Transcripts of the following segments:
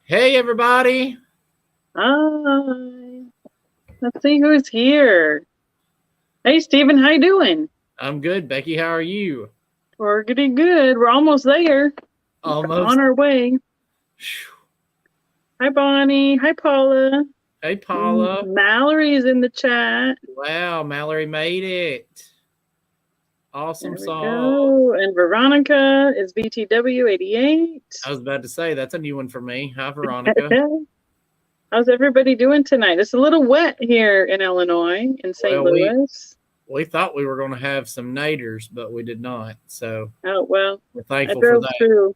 Hey, everybody. Hi. Let's see who's here. Hey, Stephen, how you doing? I'm good. Becky, how are you? We're getting good. We're almost there. Almost. On our way. Hi, Bonnie. Hi, Paula. Hey, Paula. Mallory is in the chat. Wow, Mallory made it. Awesome There we sauce. go. And Veronica is VTW88. I was about to say, that's a new one for me. Hi, Veronica. How's everybody doing tonight? It's a little wet here in Illinois, in St. Well, Louis. we thought we were going to have some naders, but we did not. So Oh, well, we're I thankful for drove that. through.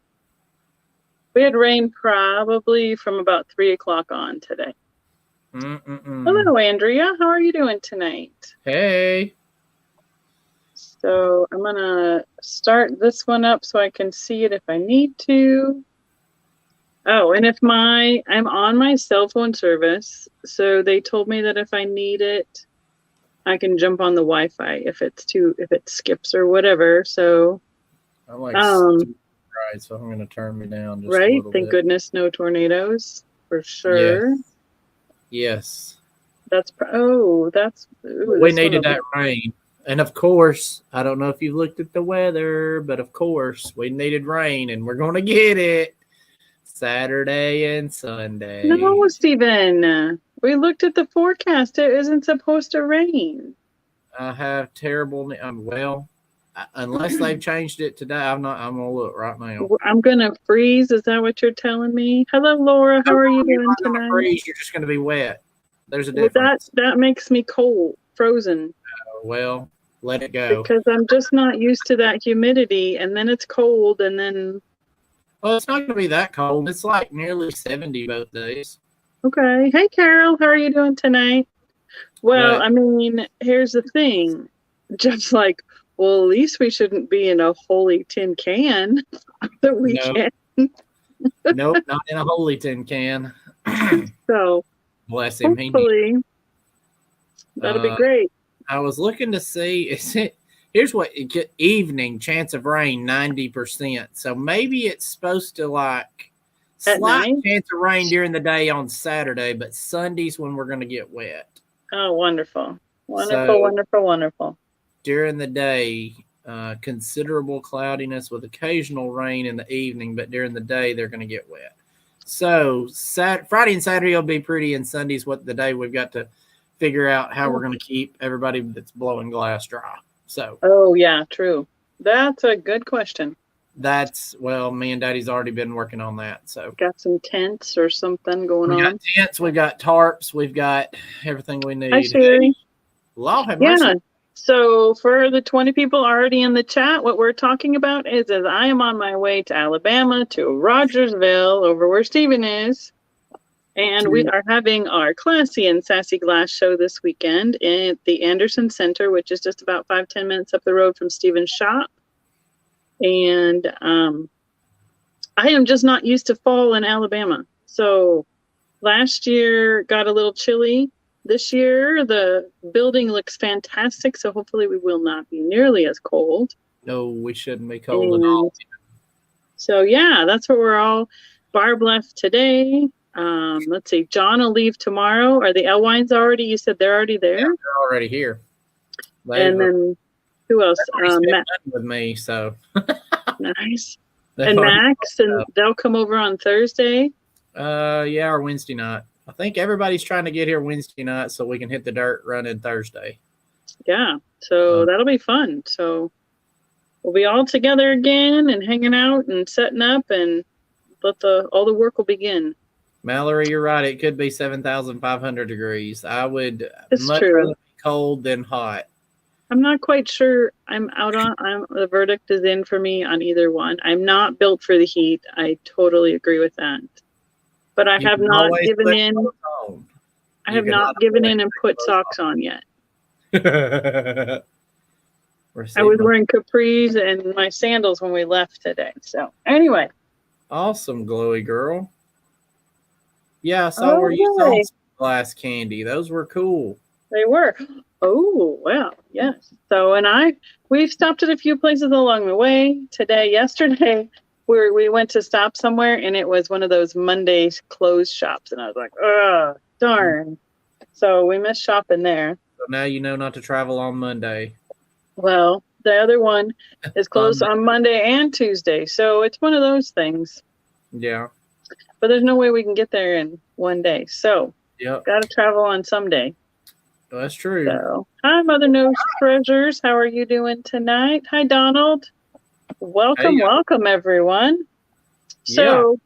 We had rain probably from about 3 o'clock on today. Hello, Andrea. How are you doing tonight? Hey. So I'm going to start this one up so I can see it if I need to. Oh, and I'm on my cell phone service, so they told me that if I need it, I can jump on the Wi-Fi if it skips or whatever. So I like right, so I'm going to turn me down just a little bit. Thank goodness no tornadoes for sure. Yes. We needed that rain. And of course, I don't know if you looked at the weather, but of course, we needed rain and we're going to get it Saturday and Sunday. No, Stephen. We looked at the forecast. It isn't supposed to rain. I have terrible. Well, unless they've changed it today, I'm gonna look right now. I'm gonna freeze. Is that what you're telling me? Hello, Laura. How are you doing tonight? Freeze. You're just gonna be wet. There's a difference. That makes me cold, frozen. Well, let it go. Because I'm just not used to that humidity, and then it's cold, and then. Well, it's not gonna be that cold. It's like nearly 70 both days. Okay. Hey, Carol. How are you doing tonight? Well, I mean, here's the thing. Just like, well, at least we shouldn't be in a holy tin can that we can. Nope, not in a holy tin can. So, bless him. Hopefully, that'll be great. I was looking to see, here's what, evening, chance of rain, 90%. So maybe it's supposed to like slight chance of rain during the day on Saturday, but Sunday's when we're going to get wet. Oh, wonderful. Wonderful. During the day, considerable cloudiness with occasional rain in the evening, but during the day, they're going to get wet. So Friday and Saturday will be pretty, and Sunday's what the day we've got to figure out how we're going to keep everybody that's blowing glass dry. So. Oh, yeah, true. That's a good question. Me and Daddy's already been working on that. So got some tents or something going on. We got tents, we've got tarps, we've got everything we need. Hi, Sherry. Law have mercy. Yeah. So for the 20 people already in the chat, what we're talking about is as I am on my way to Alabama, to Rogersville, over where Stephen is. And we are having our Classy and Sassy Glass show this weekend at the Anderson Center, which is just about 5-10 minutes up the road from Stephen's shop. And I am just not used to fall in Alabama. So last year got a little chilly. This year, the building looks fantastic. So hopefully we will not be nearly as cold. No, we shouldn't be cold at all. So yeah, that's what we're all. Barb left today. Let's see. John will leave tomorrow. Are the Elwines already? You said they're already there? Yeah, they're already here. And then who else? Matt with me, so nice. And Max, and they'll come over on Thursday. Yeah, or Wednesday night. I think everybody's trying to get here Wednesday night so we can hit the dirt running Thursday. Yeah, so that'll be fun. So we'll be all together again and hanging out and setting up, and all the work will begin. Mallory, you're right. It could be 7,500 degrees. I would much rather be cold than hot. I'm not quite sure. The verdict is in for me on either one. I'm not built for the heat. I totally agree with that. But I have not given in. I have not given in and put socks on yet. I was wearing capris and my sandals when we left today. So anyway. Awesome, glowy girl. Yeah, I saw where you sold some glass candy. Those were cool. They were. Oh, wow. Yes. So, we've stopped at a few places along the way. Yesterday, we went to stop somewhere, and it was one of those Monday closed shops, and I was like, ugh, darn. So we missed shopping there. So now you know not to travel on Monday. Well, the other one is closed on Monday and Tuesday, so it's one of those things. Yeah. But there's no way we can get there in one day, so got to travel on some day. Well, that's true. So, hi, Mother Knows Treasures. How are you doing tonight? Hi, Donald. Welcome, welcome, everyone. So,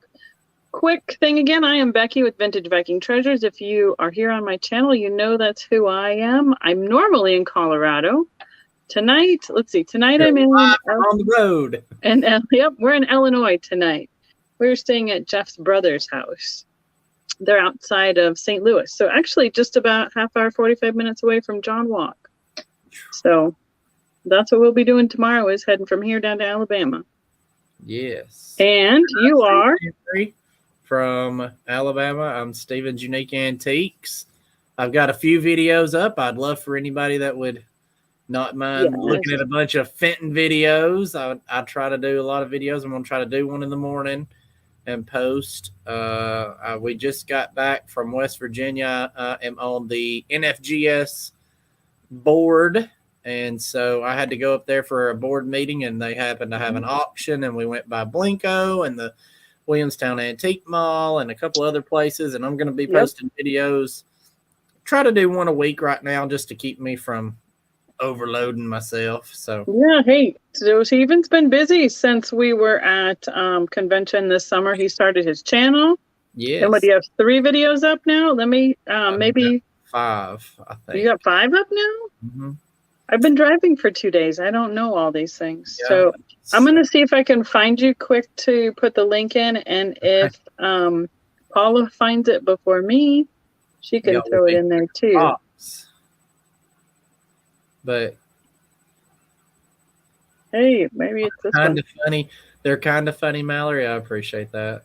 quick thing again. I am Becky with Vintage Viking Treasures. If you are here on my channel, you know that's who I am. I'm normally in Colorado. Tonight, let's see. Tonight I'm in on the road. And yep, we're in Illinois tonight. We're staying at Jeff's brother's house. They're outside of St. Louis. So actually just about half hour, 45 minutes away from John Walk. So that's what we'll be doing tomorrow, is heading from here down to Alabama. Yes. And you are? From Alabama. I'm Steven's Unique Antiques. I've got a few videos up. I'd love for anybody that would not mind looking at a bunch of Fenton videos. I try to do a lot of videos. I'm going to try to do one in the morning and post. We just got back from West Virginia. I am on the NFGS board, and so I had to go up there for a board meeting, and they happened to have an auction, and we went by Blinko and the Williamstown Antique Mall and a couple other places, and I'm going to be posting videos. Try to do one a week right now just to keep me from overloading myself. So hey, so Steven's been busy since we were at convention this summer. He started his channel. And what, do you have 3 videos up now? Let me maybe 5, I think. You got 5 up now? I've been driving for 2 days. I don't know all these things. So I'm going to see if I can find you quick to put the link in, and if Paula finds it before me, she can throw it in there too. But hey, maybe it's this kind of funny. They're kind of funny, Mallory. I appreciate that.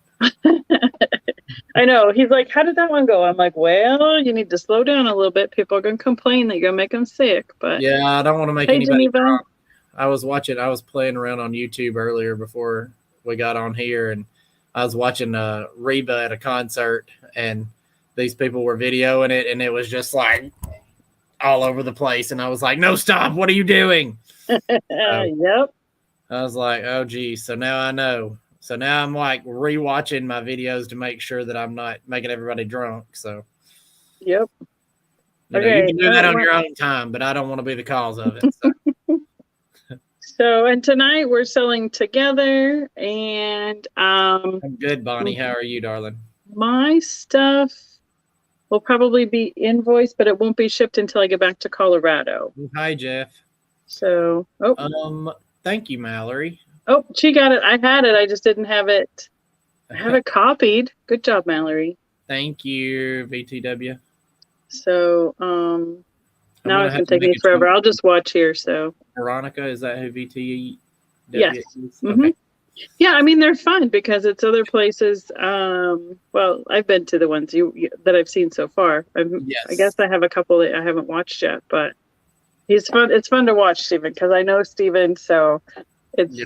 I know. He's like, how did that one go? I'm like, well, you need to slow down a little bit. People are going to complain that you're going to make them sick. But yeah, I don't want to make anybody drunk. I was playing around on YouTube earlier before we got on here, and I was watching Reba at a concert, and these people were videoing it, and it was just like all over the place, and I was like, no, stop, what are you doing? Yep. I was like, oh geez. So now I know. So now I'm like rewatching my videos to make sure that I'm not making everybody drunk. So you can do that on your own time, but I don't want to be the cause of it. So and tonight we're selling together, and I'm good, Bonnie. How are you, darling? My stuff will probably be invoiced, but it won't be shipped until I get back to Colorado. Hi, Jeff. So, thank you, Mallory. Oh, she got it. I had it. I just didn't have it. I have it copied. Good job, Mallory. Thank you, VTW. So, now it's been taking forever. I'll just watch here. So, Veronica, is that who VTW is? Okay. Yeah, I mean, they're fun because it's other places. Well, I've been to the ones that I've seen so far. I guess I have a couple that I haven't watched yet, but he's fun. It's fun to watch Steven because I know Steven, so it's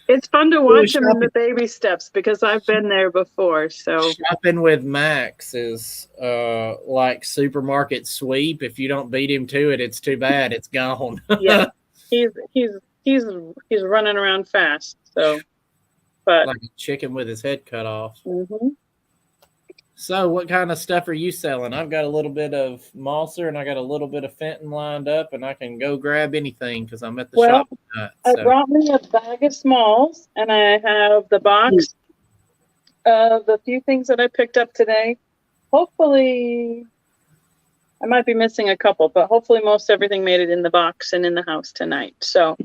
it's fun to watch him in the baby steps because I've been there before. So shopping with Max is like supermarket sweep. If you don't beat him to it, it's too bad. It's gone. Yeah, he's running around fast. So, but like a chicken with his head cut off. So what kind of stuff are you selling? I've got a little bit of Mosser and I got a little bit of Fenton lined up, and I can go grab anything because I'm at the shop tonight. So. I brought me a bag of smalls, and I have the box of the few things that I picked up today. Hopefully, I might be missing a couple, but hopefully most everything made it in the box and in the house tonight. So,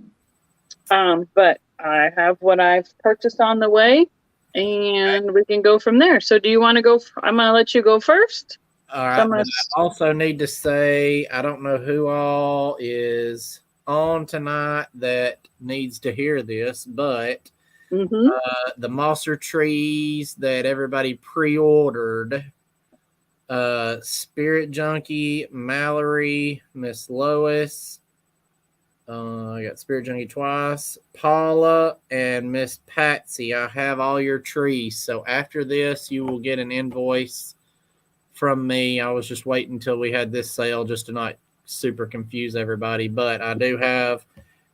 but I have what I've purchased on the way, and we can go from there. So do you want to go? I'm going to let you go first. All right. I also need to say, I don't know who all is on tonight that needs to hear this, but the Mosser trees that everybody pre-ordered, Spirit Junkie, Mallory, Miss Lois, I got Spirit Junkie twice. Paula and Miss Patsy, I have all your trees. So after this, you will get an invoice from me. I was just waiting until we had this sale just to not super confuse everybody. But I do have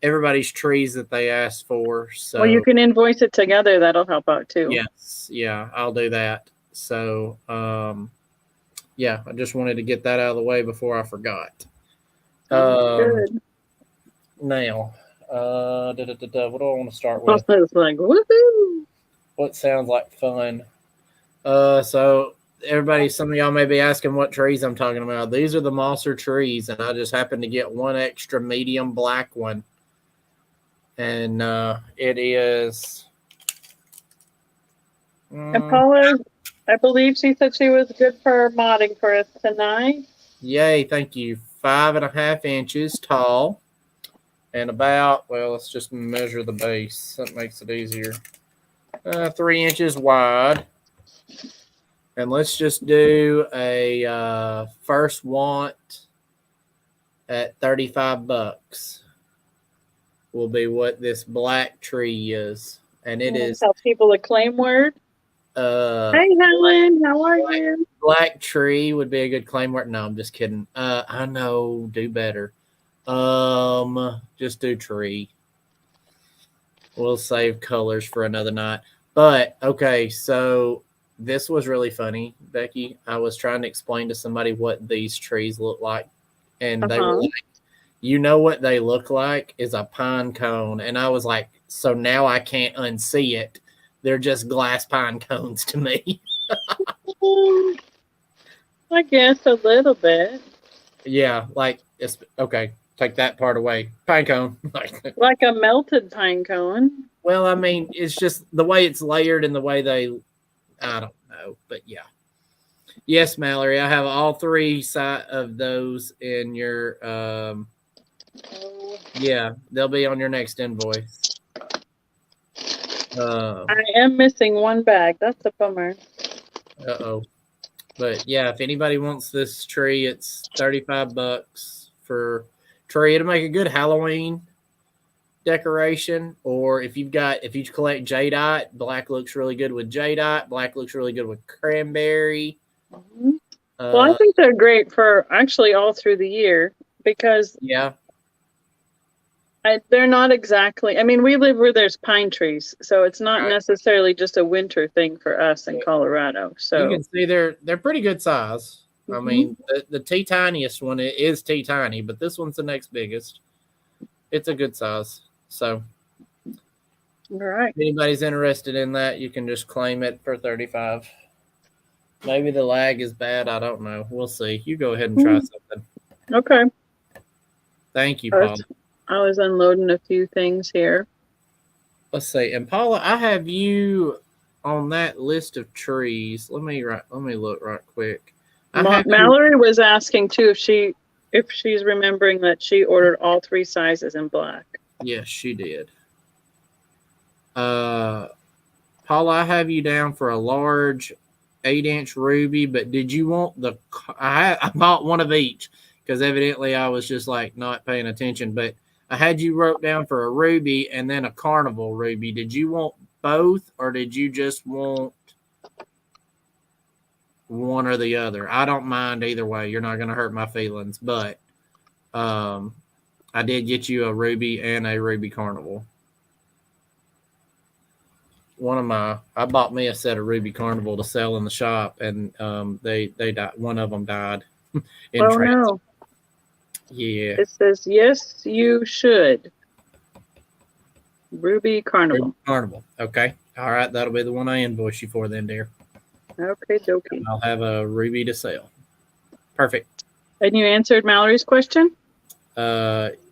everybody's trees that they asked for. So Well, you can invoice it together. That'll help out too. yes, yeah, I'll do that. So yeah, I just wanted to get that out of the way before I forgot. Good. Now, what do I want to start with? It's like, woohoo! What sounds like fun? So everybody, some of y'all may be asking what trees I'm talking about. These are the Mosser trees, and I just happened to get one extra medium black one. And it is. And Paula, I believe she said she was good for modding for us tonight. Yay, thank you. 5.5 inches tall. And about, well, let's just measure the base. That makes it easier. 3 inches wide. And let's just do a first want at $35. Will be what this black tree is. And it is. Tell people a claim word. Hey, Helen, how are you? Black tree would be a good claim word. No, I'm just kidding. I know, do better. Just do tree. We'll save colors for another night. But okay, so this was really funny, Becky. I was trying to explain to somebody what these trees look like, and they were like, you know what they look like is a pine cone. And I was like, so now I can't unsee it. They're just glass pine cones to me. I guess a little bit. Yeah, like it's okay. Take that part away. Pine cone. Like a melted pine cone. Well, I mean, it's just the way it's layered and the way they, I don't know, but yeah. Yes, Mallory, I have all three of those in your, yeah, they'll be on your next invoice. I am missing one bag. That's a bummer. Uh-oh. But yeah, if anybody wants this tree, it's $35 for tree. It'll make a good Halloween decoration. Or if you collect jadeite, black looks really good with jadeite. Black looks really good with cranberry. Mm-hmm. Well, I think they're great for actually all through the year because yeah, they're not exactly. I mean, we live where there's pine trees, so it's not necessarily just a winter thing for us in Colorado. So you can see they're pretty good size. Mm-hmm. I mean, the tiniest one is tiny, but this one's the next biggest. It's a good size. So, all right. If anybody's interested in that, you can just claim it for $35. Maybe the lag is bad. I don't know. We'll see. You go ahead and try something. Okay. Thank you, Paul. I was unloading a few things here. Let's see. And Paula, I have you on that list of trees. Let me look right quick. Mallory was asking too if she's remembering that she ordered all three sizes in black. Yes, she did. Paula, I have you down for a large 8-inch ruby, but did you want I bought one of each because evidently I was just like not paying attention, but I had you wrote down for a ruby and then a carnival ruby. Did you want both or did you just want one or the other? I don't mind either way. You're not going to hurt my feelings, but I did get you a ruby and a ruby carnival. I bought me a set of ruby carnival to sell in the shop, and they died. One of them died. No. Yeah. It says yes, you should. Ruby carnival. Ruby carnival. Okay. All right. That'll be the one I invoice you for then, dear. Okay, dokie. I'll have a ruby to sell. Perfect. And you answered Mallory's question?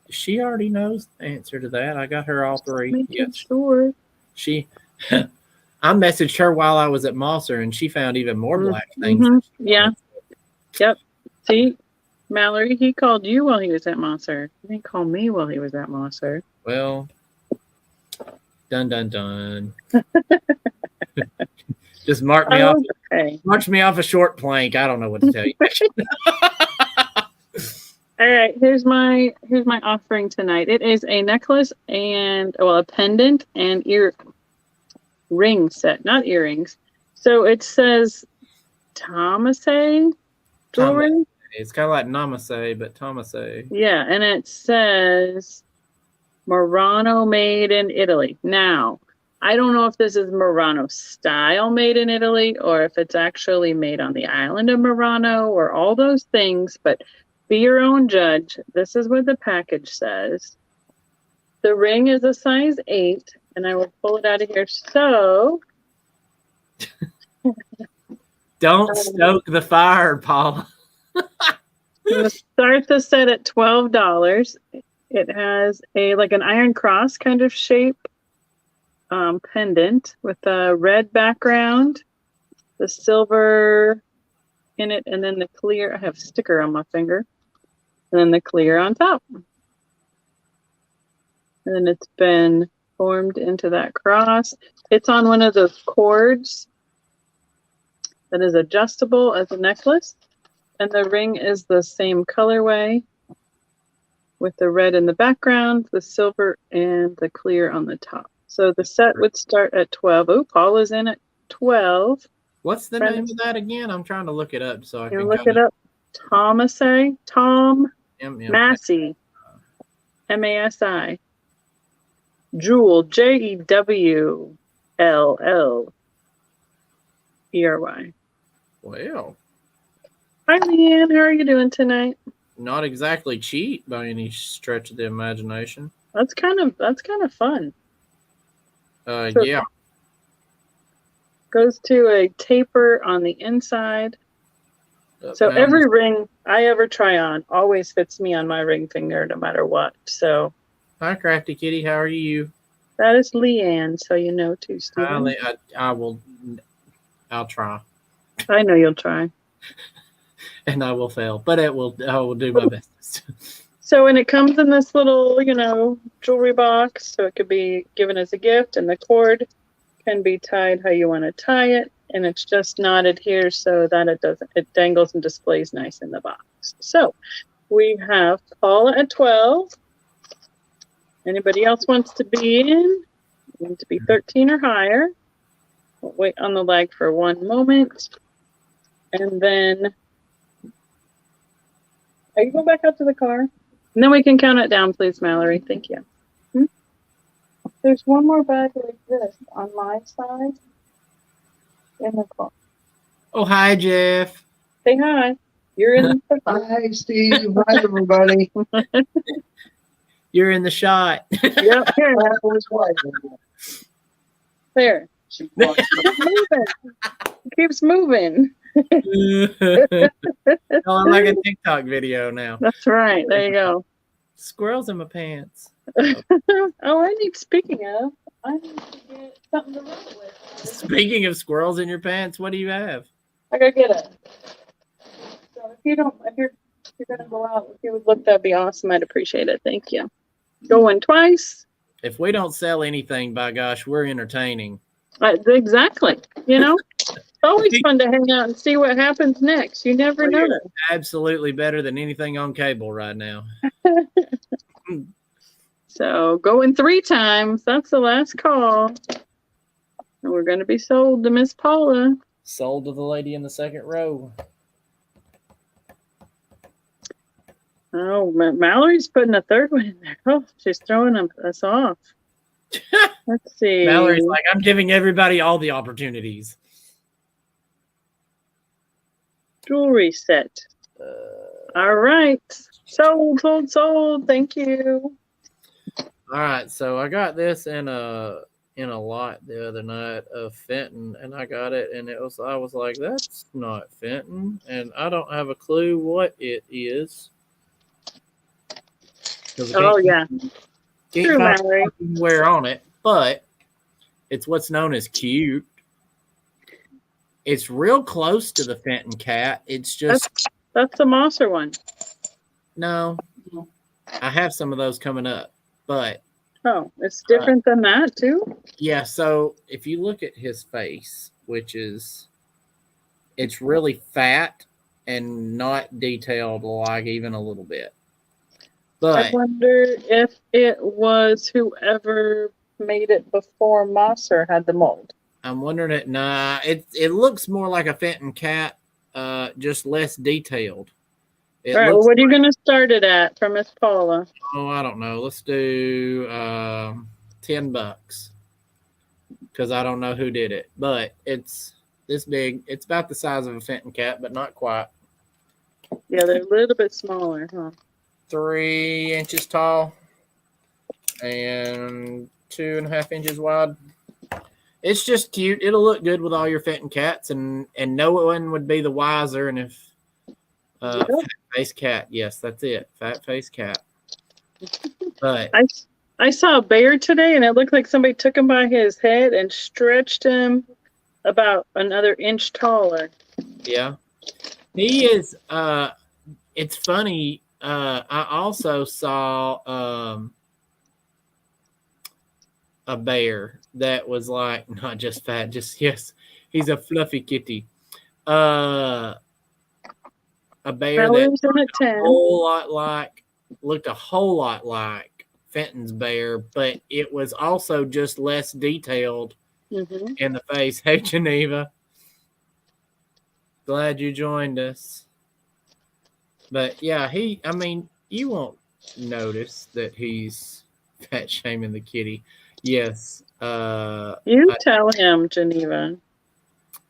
She already knows the answer to that. I got her all three. Yes. Sure. I messaged her while I was at Mosser, and she found even more black things. Mm-hmm. Yeah. Yep. See, Mallory, he called you while he was at Mosser. He didn't call me while he was at Mosser. Well, dun. Just mark me off. March me off a short plank. I don't know what to tell you. All right. here's my offering tonight. It is a necklace and a pendant and ring set, not earrings. So it says Thomasay jewelry. It's kind of like Namaste, but Thomasay. Yeah, and it says Murano made in Italy. Now, I don't know if this is Murano style made in Italy or if it's actually made on the island of Murano or all those things, but be your own judge. This is what the package says. The ring is a size 8, and I will pull it out of here. So, don't stoke the fire, Paula. I'm going to start the set at $12. It has an iron cross kind of shape pendant with a red background, the silver in it, and then the clear. I have a sticker on my finger, and then the clear on top. And then it's been formed into that cross. It's on one of those cords that is adjustable as a necklace. And the ring is the same colorway with the red in the background, the silver, and the clear on the top. So the set would start at 12. Oh, Paula's in at 12. What's the name of that again? I'm trying to look it up so I can look it up. Thomasay, Tom Massey, Masi. Jewel, Jewellery. Well. Hi, Leanne. How are you doing tonight? Not exactly cheap by any stretch of the imagination. That's kind of fun. Yeah. Goes to a taper on the inside. So every ring I ever try on always fits me on my ring finger, no matter what. So. Hi, Crafty Kitty. How are you? That is Leanne, so you know too, Stephen. I'll try. I know you'll try. And I will fail, but I will do my best. So, and it comes in this little, jewelry box, so it could be given as a gift, and the cord can be tied how you want to tie it, and it's just knotted here so that it dangles and displays nice in the box. So, we have Paula at 12. Anybody else wants to be in? You need to be 13 or higher. We'll wait on the lag for one moment. And then, you go back out to the car? And then we can count it down, please, Mallory. Thank you. There's one more bag like this on my side in the car. Oh, hi, Jeff. Say hi. You're in the car. Hi, Steve. Hi, everybody. You're in the shot. Yep, here. There. Keeps moving. I'm like a TikTok video now. That's right. There you go. Squirrels in my pants. Speaking of, I need to get something to run with. Speaking of squirrels in your pants, what do you have? I gotta get it. So if you're gonna go out, if you would look, that'd be awesome. I'd appreciate it. Thank you. Going twice. If we don't sell anything, by gosh, we're entertaining. Exactly. It's always fun to hang out and see what happens next. You never know. Absolutely better than anything on cable right now. So going 3 times. That's the last call. And we're going to be sold to Miss Paula. Sold to the lady in the second row. Oh, Mallory's putting a third one in there. Oh, she's throwing us off. Let's see. Mallory's like, I'm giving everybody all the opportunities. Jewelry set. All right. Sold. Thank you. All right. So I got this in a lot the other night of Fenton, and I got it, and I was like, that's not Fenton, and I don't have a clue what it is. Oh yeah. True, Mallory. Wear on it, but it's what's known as cute. It's real close to the Fenton cat. It's just that's the Mosser one. No, I have some of those coming up, but it's different than that too. Yeah. So if you look at his face, it's really fat and not detailed, like even a little bit. But wonder if it was whoever made it before Mosser had the mold. I'm wondering it. Nah, it looks more like a Fenton cat, just less detailed. It All right, well, looks. what are you going to start it at for Miss Paula? Oh, I don't know. Let's do $10 because I don't know who did it, but it's this big. It's about the size of a Fenton cat, but not quite. Yeah, they're a little bit smaller, huh? 3 inches tall and 2.5 inches wide. It's just cute. It'll look good with all your Fenton cats, and no one would be the wiser. And if Yep. fat face cat, yes, that's it, fat face cat. But I saw a bear today, and it looked like somebody took him by his head and stretched him about another inch taller. yeah, he is. It's funny. I also saw a bear that was like not just fat, just yes, he's a fluffy kitty. A bear Mallory's that in at 10. looked a whole lot like Fenton's bear, but it was also just less detailed Mm-hmm. in the face. Hey, Geneva, glad you joined us. But yeah, I mean, you won't notice that he's fat shaming the kitty. Yes. You tell him, Geneva.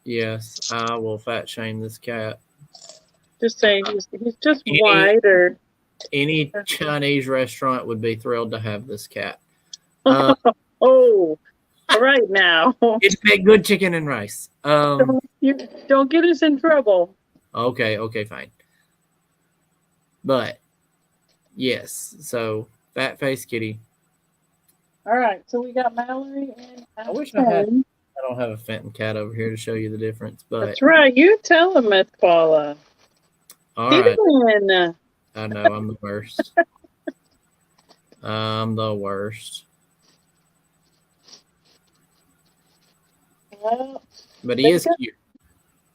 Yes, I will fat shame this cat. Just say he's just wider. Any Chinese restaurant would be thrilled to have this cat. Oh, all right now. It's make good chicken and rice. Don't get us in trouble. Okay, fine. But yes, so fat face kitty. All right, so we got Mallory and I wish I don't have a Fenton cat over here to show you the difference, but that's right. You tell him, Miss Paula. all right. Steven. I know I'm the worst. I'm the worst. Well, But he is cute.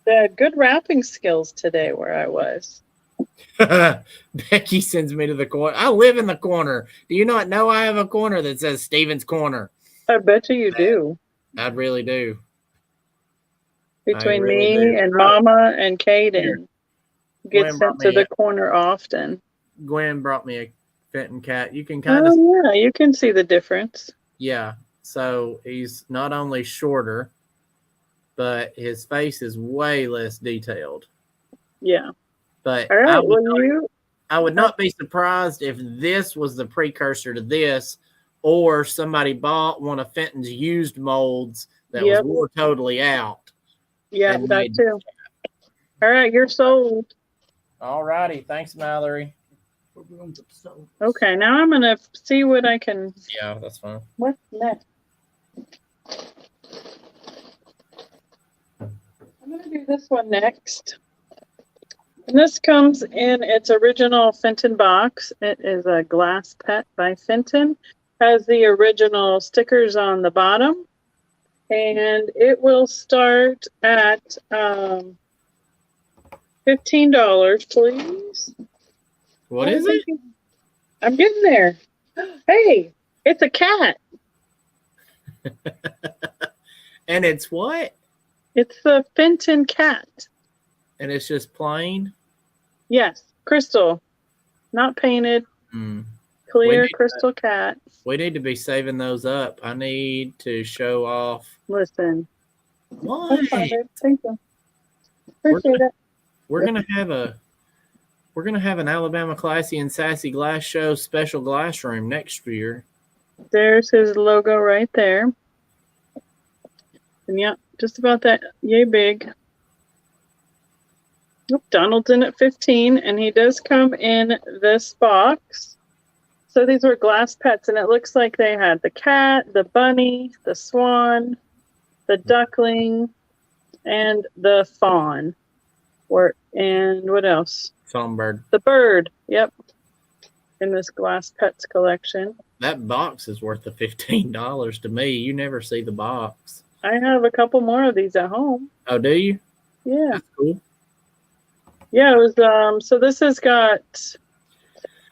They had good rapping skills today where I was. Becky sends me to the corner. I live in the corner. Do you not know I have a corner that says Steven's Corner? I bet you do. I really do. Between me and Mama and Caden. Get sent to the corner often. Gwen brought me a Fenton cat. You can kind of yeah, you can see the difference. Yeah. So he's not only shorter, but his face is way less detailed. Yeah. But all right, I would not be surprised if this was the precursor to this, or somebody bought one of Fenton's used molds that was wore totally out. Yeah, that too. All right, you're sold. All righty. Thanks, Mallory. Okay, now I'm going to see what I can... Yeah, that's fine. What's next? I'm going to do this one next. And this comes in its original Fenton box. It is a glass pet by Fenton. Has the original stickers on the bottom. And it will start at $15, please. What is it? I'm getting there. Hey, it's a cat. And it's what? It's the Fenton cat. And it's just plain? Yes, crystal. Not painted. Clear crystal cat. We need to be saving those up. I need to show off. Listen. What? Thank you. Appreciate it. We're gonna have an Alabama Classy and Sassy Glass Show special glass room next year. There's his logo right there. And yeah, just about that yay big. Donald's in at 15, and he does come in this box. So these were glass pets, and it looks like they had the cat, the bunny, the swan, the duckling, and the fawn. And what else? Songbird. The bird. Yep. In this glass pets collection. That box is worth the $15 to me. You never see the box. I have a couple more of these at home. Oh, do you? Yeah. That's cool. Yeah, it was so this has got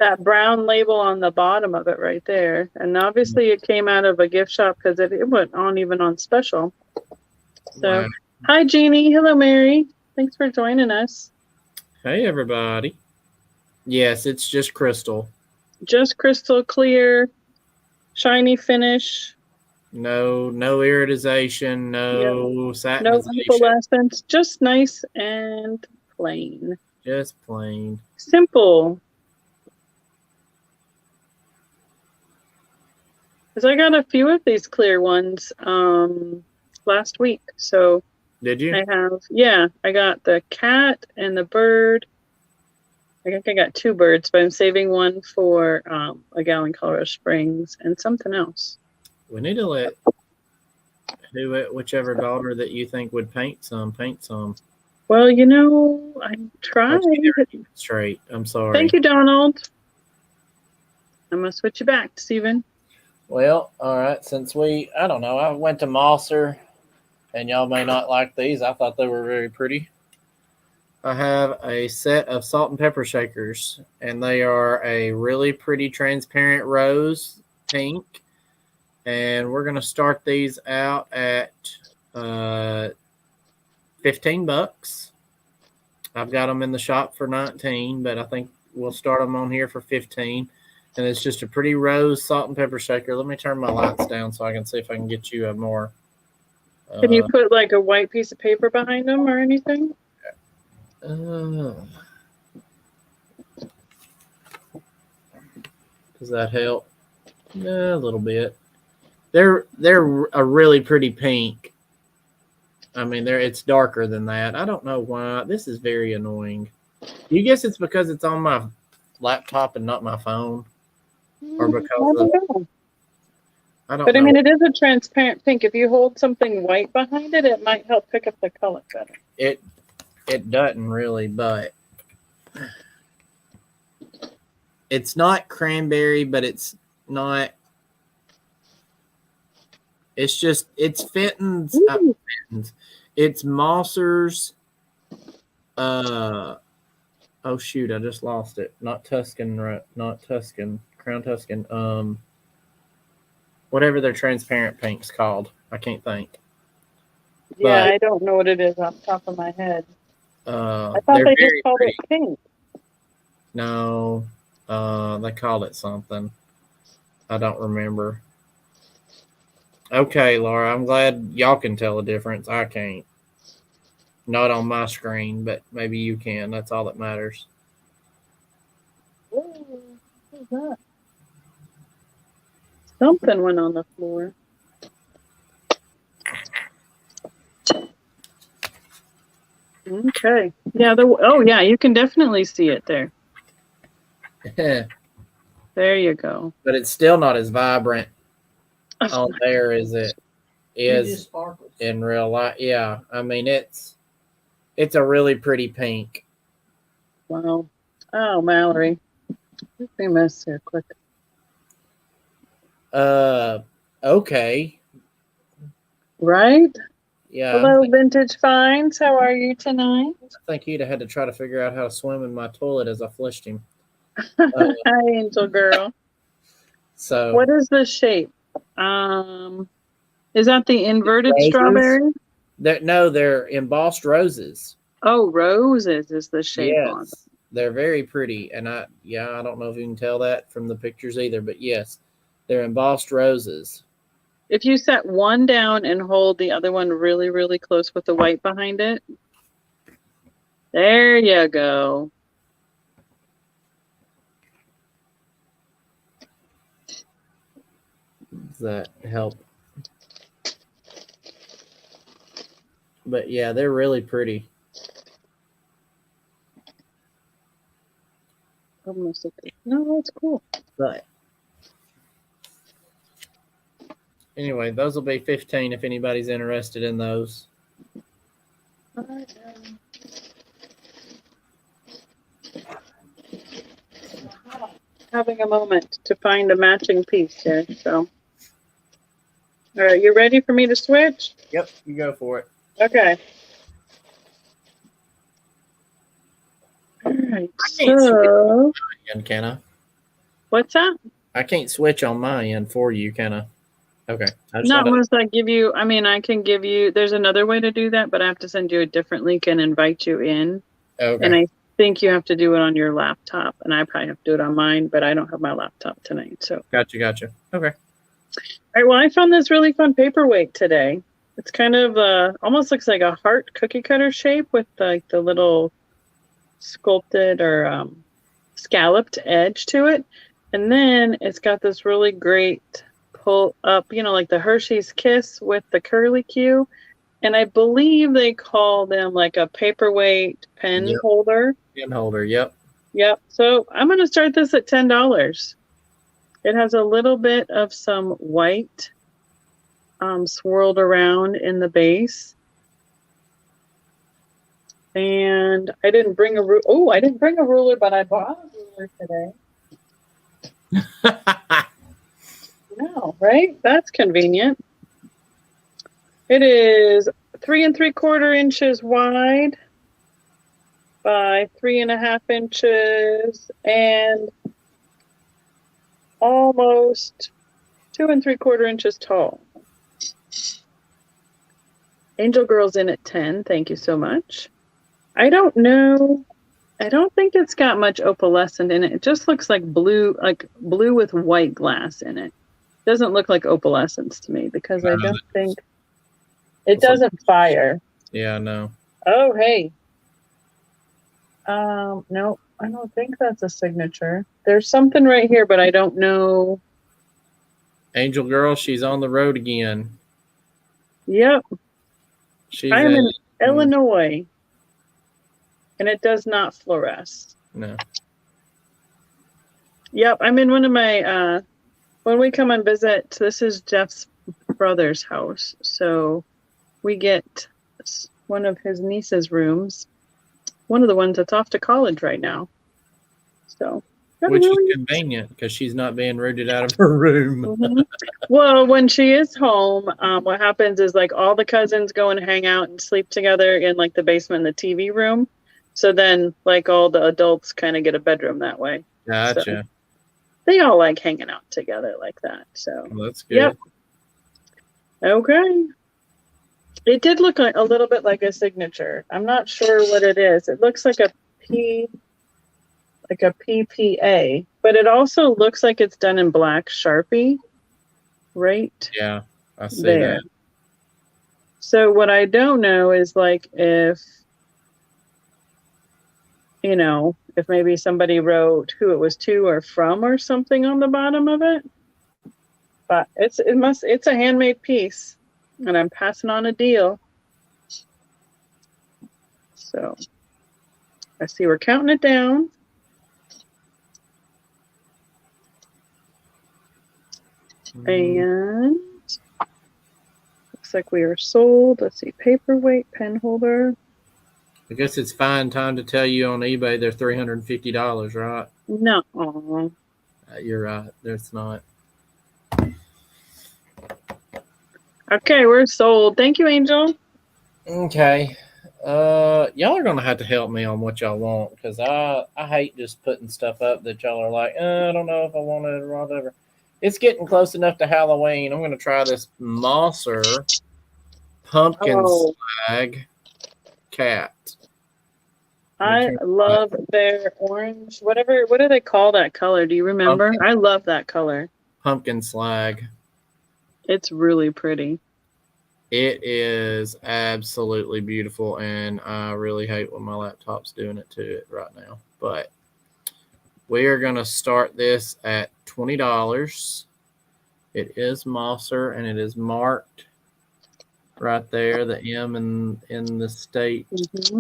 that brown label on the bottom of it right there. And obviously it came out of a gift shop because it went on even on special. So, Wow. Hi, Jeannie. Hello, Mary. Thanks for joining us. Hey, everybody. Yes, it's just crystal. Just crystal clear, shiny finish. No iridization, no satinization. No opalescence. Just nice and plain. Just plain. Simple. Because I got a few of these clear ones last week. So Did you? I got the cat and the bird. I think I got 2 birds, but I'm saving one for a gal in Colorado Springs and something else. We need to let whichever daughter that you think would paint some. Well, I'm trying. Straight. I'm sorry. Thank you, Donald. I'm going to switch you back, Stephen. Well, all right. Since I don't know, I went to Mosser, and y'all may not like these. I thought they were very pretty. I have a set of salt and pepper shakers, and they are a really pretty transparent rose pink. And we're going to start these out at $15. I've got them in the shop for $19, but I think we'll start them on here for $15. And it's just a pretty rose salt and pepper shaker. Let me turn my lights down so I can see if I can get you a more. Can you put like a white piece of paper behind them or anything? Does that help? Yeah, a little bit. They're a really pretty pink. I mean, it's darker than that. I don't know why. This is very annoying. You guess it's because it's on my laptop and not my phone, or because I don't know. I mean, it is a transparent pink. If you hold something white behind it, it might help pick up the color better. It doesn't really, but it's not cranberry, but it's not. It's just Fenton's. It's Mosser's. Oh shoot! I just lost it. Not Tuscan. Crown Tuscan. Whatever their transparent pink's called. I can't think. Yeah, I don't know what it is off the top of my head. I thought they just called it pink. No, they called it something. I don't remember. Okay, Laura, I'm glad y'all can tell a difference. I can't. Not on my screen, but maybe you can. That's all that matters. What is that? Something went on the floor. Okay. Yeah. Yeah. You can definitely see it there. There you go. But it's still not as vibrant on there as it is in real life. Yeah. I mean, it's a really pretty pink. Wow. Oh, Mallory. Let me mess here quick. Okay. Right? Yeah. Hello, Vintage Finds. How are you tonight? I think he'd have had to try to figure out how to swim in my toilet as I flushed him. Hi, Angel Girl. So what is the shape? Is that the inverted strawberry? They're embossed roses. Oh, roses is the shape on them. They're very pretty. And I don't know if you can tell that from the pictures either, but yes, they're embossed roses. If you set one down and hold the other one really, really close with the white behind it. There you go. Does that help? But yeah, they're really pretty. Almost okay. No, that's cool. But anyway, those will be $15 if anybody's interested in those. Having a moment to find a matching piece here. So, all right, you ready for me to switch? Yep, you go for it. Okay. All right. So, can I? What's that? I can't switch on my end for you, can I? Okay. Not unless I give you, I mean, I can give you, there's another way to do that, but I have to send you a different link and invite you in. Okay. And I think you have to do it on your laptop, and I probably have to do it on mine, but I don't have my laptop tonight. So. Gotcha. Okay. All right, well, I found this really fun paperweight today. It's kind of almost looks like a heart cookie cutter shape with like the little sculpted or scalloped edge to it. And then it's got this really great pull up, like the Hershey's Kiss with the curly Q. And I believe they call them like a paperweight pen holder. Pen holder, yep. Yep. So I'm going to start this at $10. It has a little bit of some white swirled around in the base. And I didn't bring a ruler. Oh, I didn't bring a ruler, but I bought a ruler today. No, right? That's convenient. It is 3 3/4 inches wide by 3.5 inches and almost 2 3/4 inches tall. Angel Girl's in at 10. Thank you so much. I don't know. I don't think it's got much opalescent in it. It just looks like blue with white glass in it. Doesn't look like opalescence to me because I don't think it doesn't fire. Yeah, no. Oh, hey. No, I don't think that's a signature. There's something right here, but I don't know. Angel Girl, she's on the road again. Yep. I'm in Mm. Illinois, and it does not fluoresce. No. Yep, I'm in one of my, when we come and visit, this is Jeff's brother's house, so we get one of his niece's rooms, one of the ones that's off to college right now. So, which is convenient because she's not being rooted out of her room. Mm-hmm. Well, when she is home, what happens is like all the cousins go and hang out and sleep together in like the basement and the TV room. So then like all the adults kind of get a bedroom that way. Gotcha. So they all like hanging out together like that. So well, that's good. Yep. Okay. It did look a little bit like a signature. I'm not sure what it is. It looks like a PPA, but it also looks like it's done in black Sharpie, right? Yeah, I see there. that. So what I don't know is like if maybe somebody wrote who it was to or from or something on the bottom of it. But it's a handmade piece, and I'm passing on a deal. So I see we're counting it down. And looks like we are sold. Let's see, paperweight pen holder. I guess it's fine time to tell you on eBay they're $350, right? No. You're right. There's not. Okay, we're sold. Thank you, Angel. Okay. Y'all are gonna have to help me on what y'all want because I hate just putting stuff up that y'all are like, I don't know if I want it or whatever. It's getting close enough to Halloween. I'm gonna try this Mosser pumpkin slag cat. I love their orange. What do they call that color? Do you remember? Pumpkin. I love that color. Pumpkin slag. It's really pretty. It is absolutely beautiful, and I really hate when my laptop's doing it to it right now. But we are going to start this at $20. It is Mosser, and it is marked right there, the M in the state. Mm-hmm.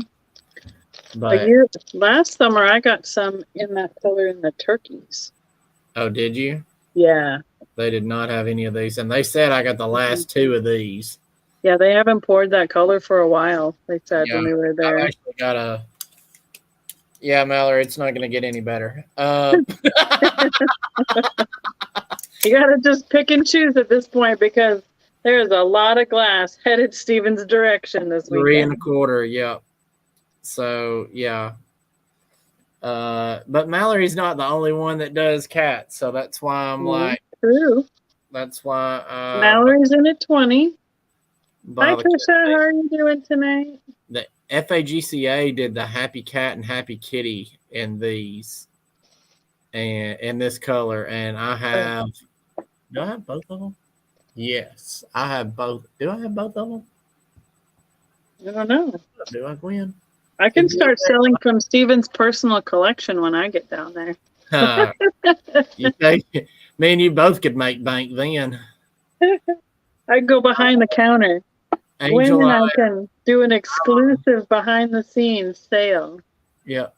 But last summer, I got some in that color in the turkeys. Oh, did you? Yeah. They did not have any of these, and they said I got the last two of these. Yeah, they haven't poured that color for a while. They said when we were there. I've actually got a. Yeah, Mallory, it's not going to get any better. You got to just pick and choose at this point because there's a lot of glass headed Steven's direction this weekend. 3 1/4, yeah. So, yeah. But Mallory's not the only one that does cats, so that's why I'm like, True. that's why Mallory's in at 20. Hi, by the Trisha. How are you doing tonight? the FAGCA did the Happy Cat and Happy Kitty in these and in this color, and I have. Do I have both of them? Yes, I have both. Do I have both of them? I don't know. Do I, Gwen? I can start selling from Steven's personal collection when I get down there. You think me and you both could make bank then? I'd go behind the counter. Angel, Gwen and I can do an exclusive behind the scenes sale. Yep,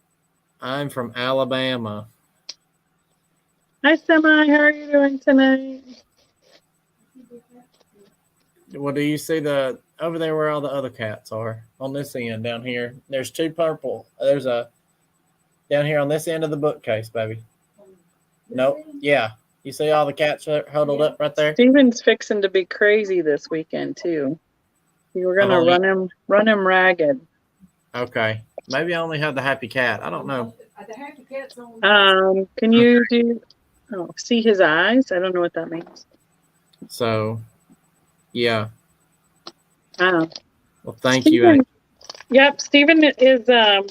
I'm from Alabama. Hi, Semi. How are you doing tonight? Well, do you see the over there where all the other cats are? On this end down here, there's two purple. There's a down here on this end of the bookcase, baby. Nope. Yeah, you see all the cats huddled up right there. Steven's fixing to be crazy this weekend too. You were gonna run him ragged. Okay, maybe I only have the happy cat. I don't know. Can you do? Oh, see his eyes? I don't know what that means. So, yeah. Oh. Well, thank Steven, you. Yep, Steven is.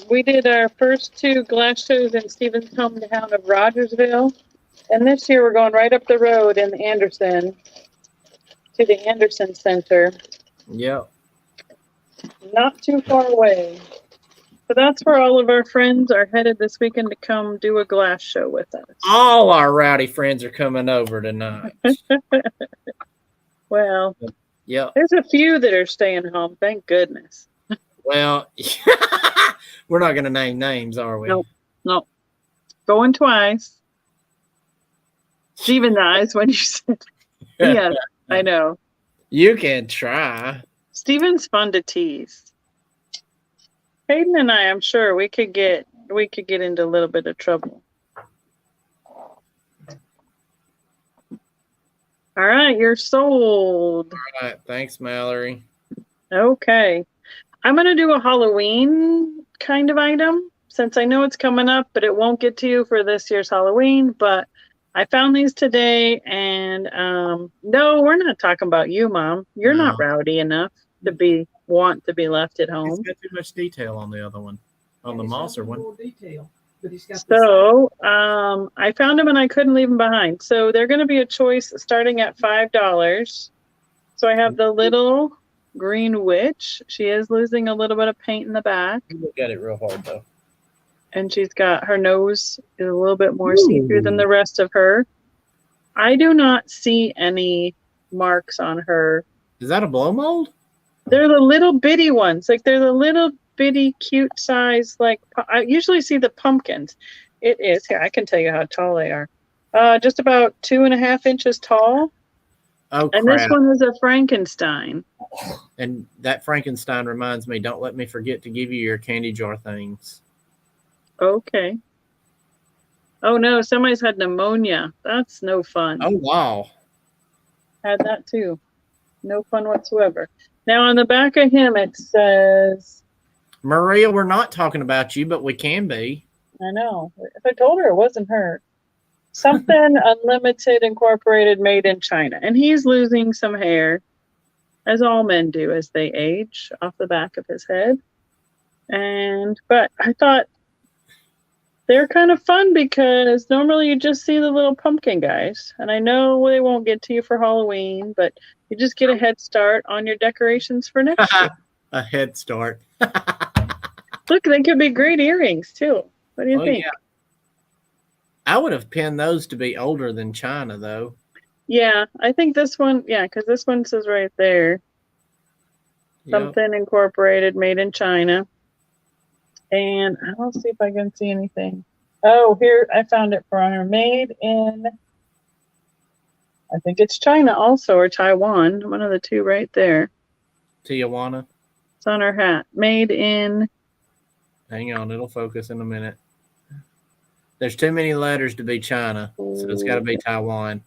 We did our first 2 glass shows in Steven's hometown of Rogersville, and this year we're going right up the road in Anderson to the Anderson Center. Yep. Not too far away. So that's where all of our friends are headed this weekend to come do a glass show with us. All our rowdy friends are coming over tonight. Well, yep. There's a few that are staying home. Thank goodness. Well, we're not going to name names, are we? Nope. Going twice. Steven eyes when you said, yeah, I know. You can try. Steven's fun to tease. Hayden and I'm sure we could get into a little bit of trouble. All right, you're sold. All right, thanks, Mallory. Okay. I'm going to do a Halloween kind of item since I know it's coming up, but it won't get to you for this year's Halloween. But I found these today, and no, we're not talking about you, Mom. You're not rowdy enough to want to be left at home. He's got too much detail on the other one, on the Mosser one. So I found them and I couldn't leave them behind. So they're going to be a choice starting at $5. So I have the little green witch. She is losing a little bit of paint in the back. You look at it real hard though. And she's got her nose is a little bit more see-through than the rest of her. I do not see any marks on her. Is that a blow mold? They're the little bitty ones. Like they're the little bitty cute size. Like I usually see the pumpkins. It is here. I can tell you how tall they are. Just about 2.5 inches tall. Oh, and crap. This one is a Frankenstein. And that Frankenstein reminds me, don't let me forget to give you your candy jar things. Okay. Oh no, somebody's had pneumonia. That's no fun. Oh wow. Had that too. No fun whatsoever. Now on the back of him it says, Maria, we're not talking about you, but we can be. I know. If I told her it wasn't her. Something Unlimited Incorporated, made in China. And he's losing some hair, as all men do as they age, off the back of his head. But I thought they're kind of fun because normally you just see the little pumpkin guys. And I know they won't get to you for Halloween, but you just get a head start on your decorations for next year. A head start. Look, they could be great earrings too. What do you think? Yeah. I would have pinned those to be older than China, though. Yeah, I think this one, because this one says right there, something Incorporated, made in China. And I'll see if I can see anything. Oh, here, I found it for her. Made in, I think it's China also, or Taiwan. One of the two right there. Tijuana. It's on her hat. Made in. Hang on, it'll focus in a minute. There's too many letters to be China, so it's got to be Taiwan.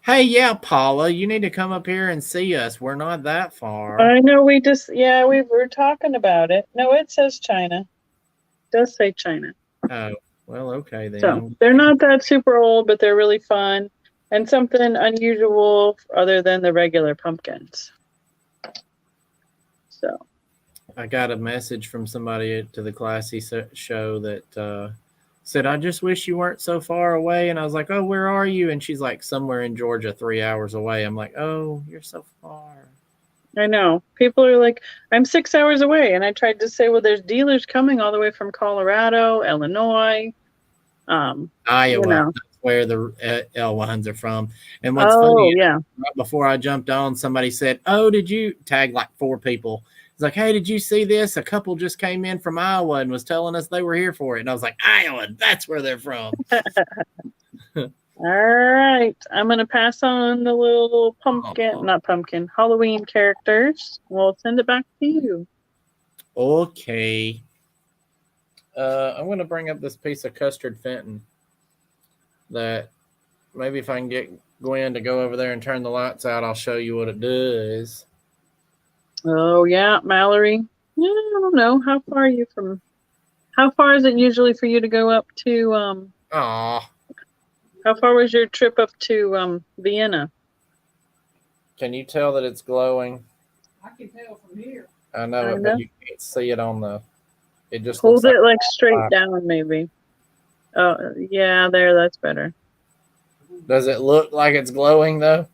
Hey, yeah, Paula, you need to come up here and see us. We're not that far. I know we were talking about it. No, it says China. It does say China. Oh, well, okay then. So they're not that super old, but they're really fun and something unusual other than the regular pumpkins. So I got a message from somebody to the Classy show that said, I just wish you weren't so far away. And I was like, oh, where are you? And she's like, somewhere in Georgia, 3 hours away. I'm like, oh, you're so far. I know. People are like, I'm 6 hours away. And I tried to say, well, there's dealers coming all the way from Colorado, Illinois, Iowa. You know. That's where the L1s are from. And what's funny, yeah. right before I jumped on, somebody said, oh, did you tag like 4 people? It's like, hey, did you see this? A couple just came in from Iowa and was telling us they were here for it. And I was like, Iowa, that's where they're from. All right. I'm going to pass on the little Halloween characters. We'll send it back to you. Okay. I'm going to bring up this piece of custard Fenton that maybe if I can get Gwen to go over there and turn the lights out, I'll show you what it does. Oh, yeah, Mallory. Yeah, I don't know. How far is it usually for you to go up to, how far was your trip up to Vienna? Can you tell that it's glowing? I can tell from here. I know it, but you can't see it on the. It just hold looks it like straight down, maybe. Oh, yeah, there. That's better. Does it look like it's glowing though?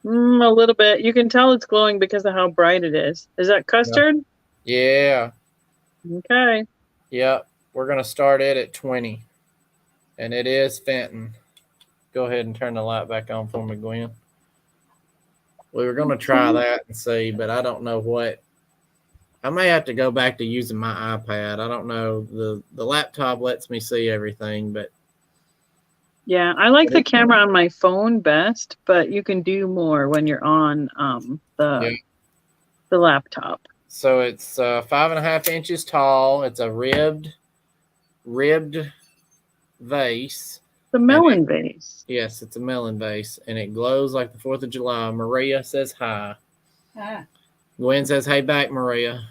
A little bit. You can tell it's glowing because of how bright it is. Is that custard? Yeah. Okay. Yep. We're gonna start it at 20, and it is Fenton. Go ahead and turn the light back on for me, Gwen. We were gonna try that and see, but I don't know what. I may have to go back to using my iPad. I don't know. The laptop lets me see everything, but yeah, I like the camera on my phone best, but you can do more when you're on the laptop. So it's 5.5 inches tall. It's a ribbed vase. The melon vase. Yes, it's a melon vase, and it glows like the 4th of July. Maria says hi. Hi. Gwen says, hey back, Maria.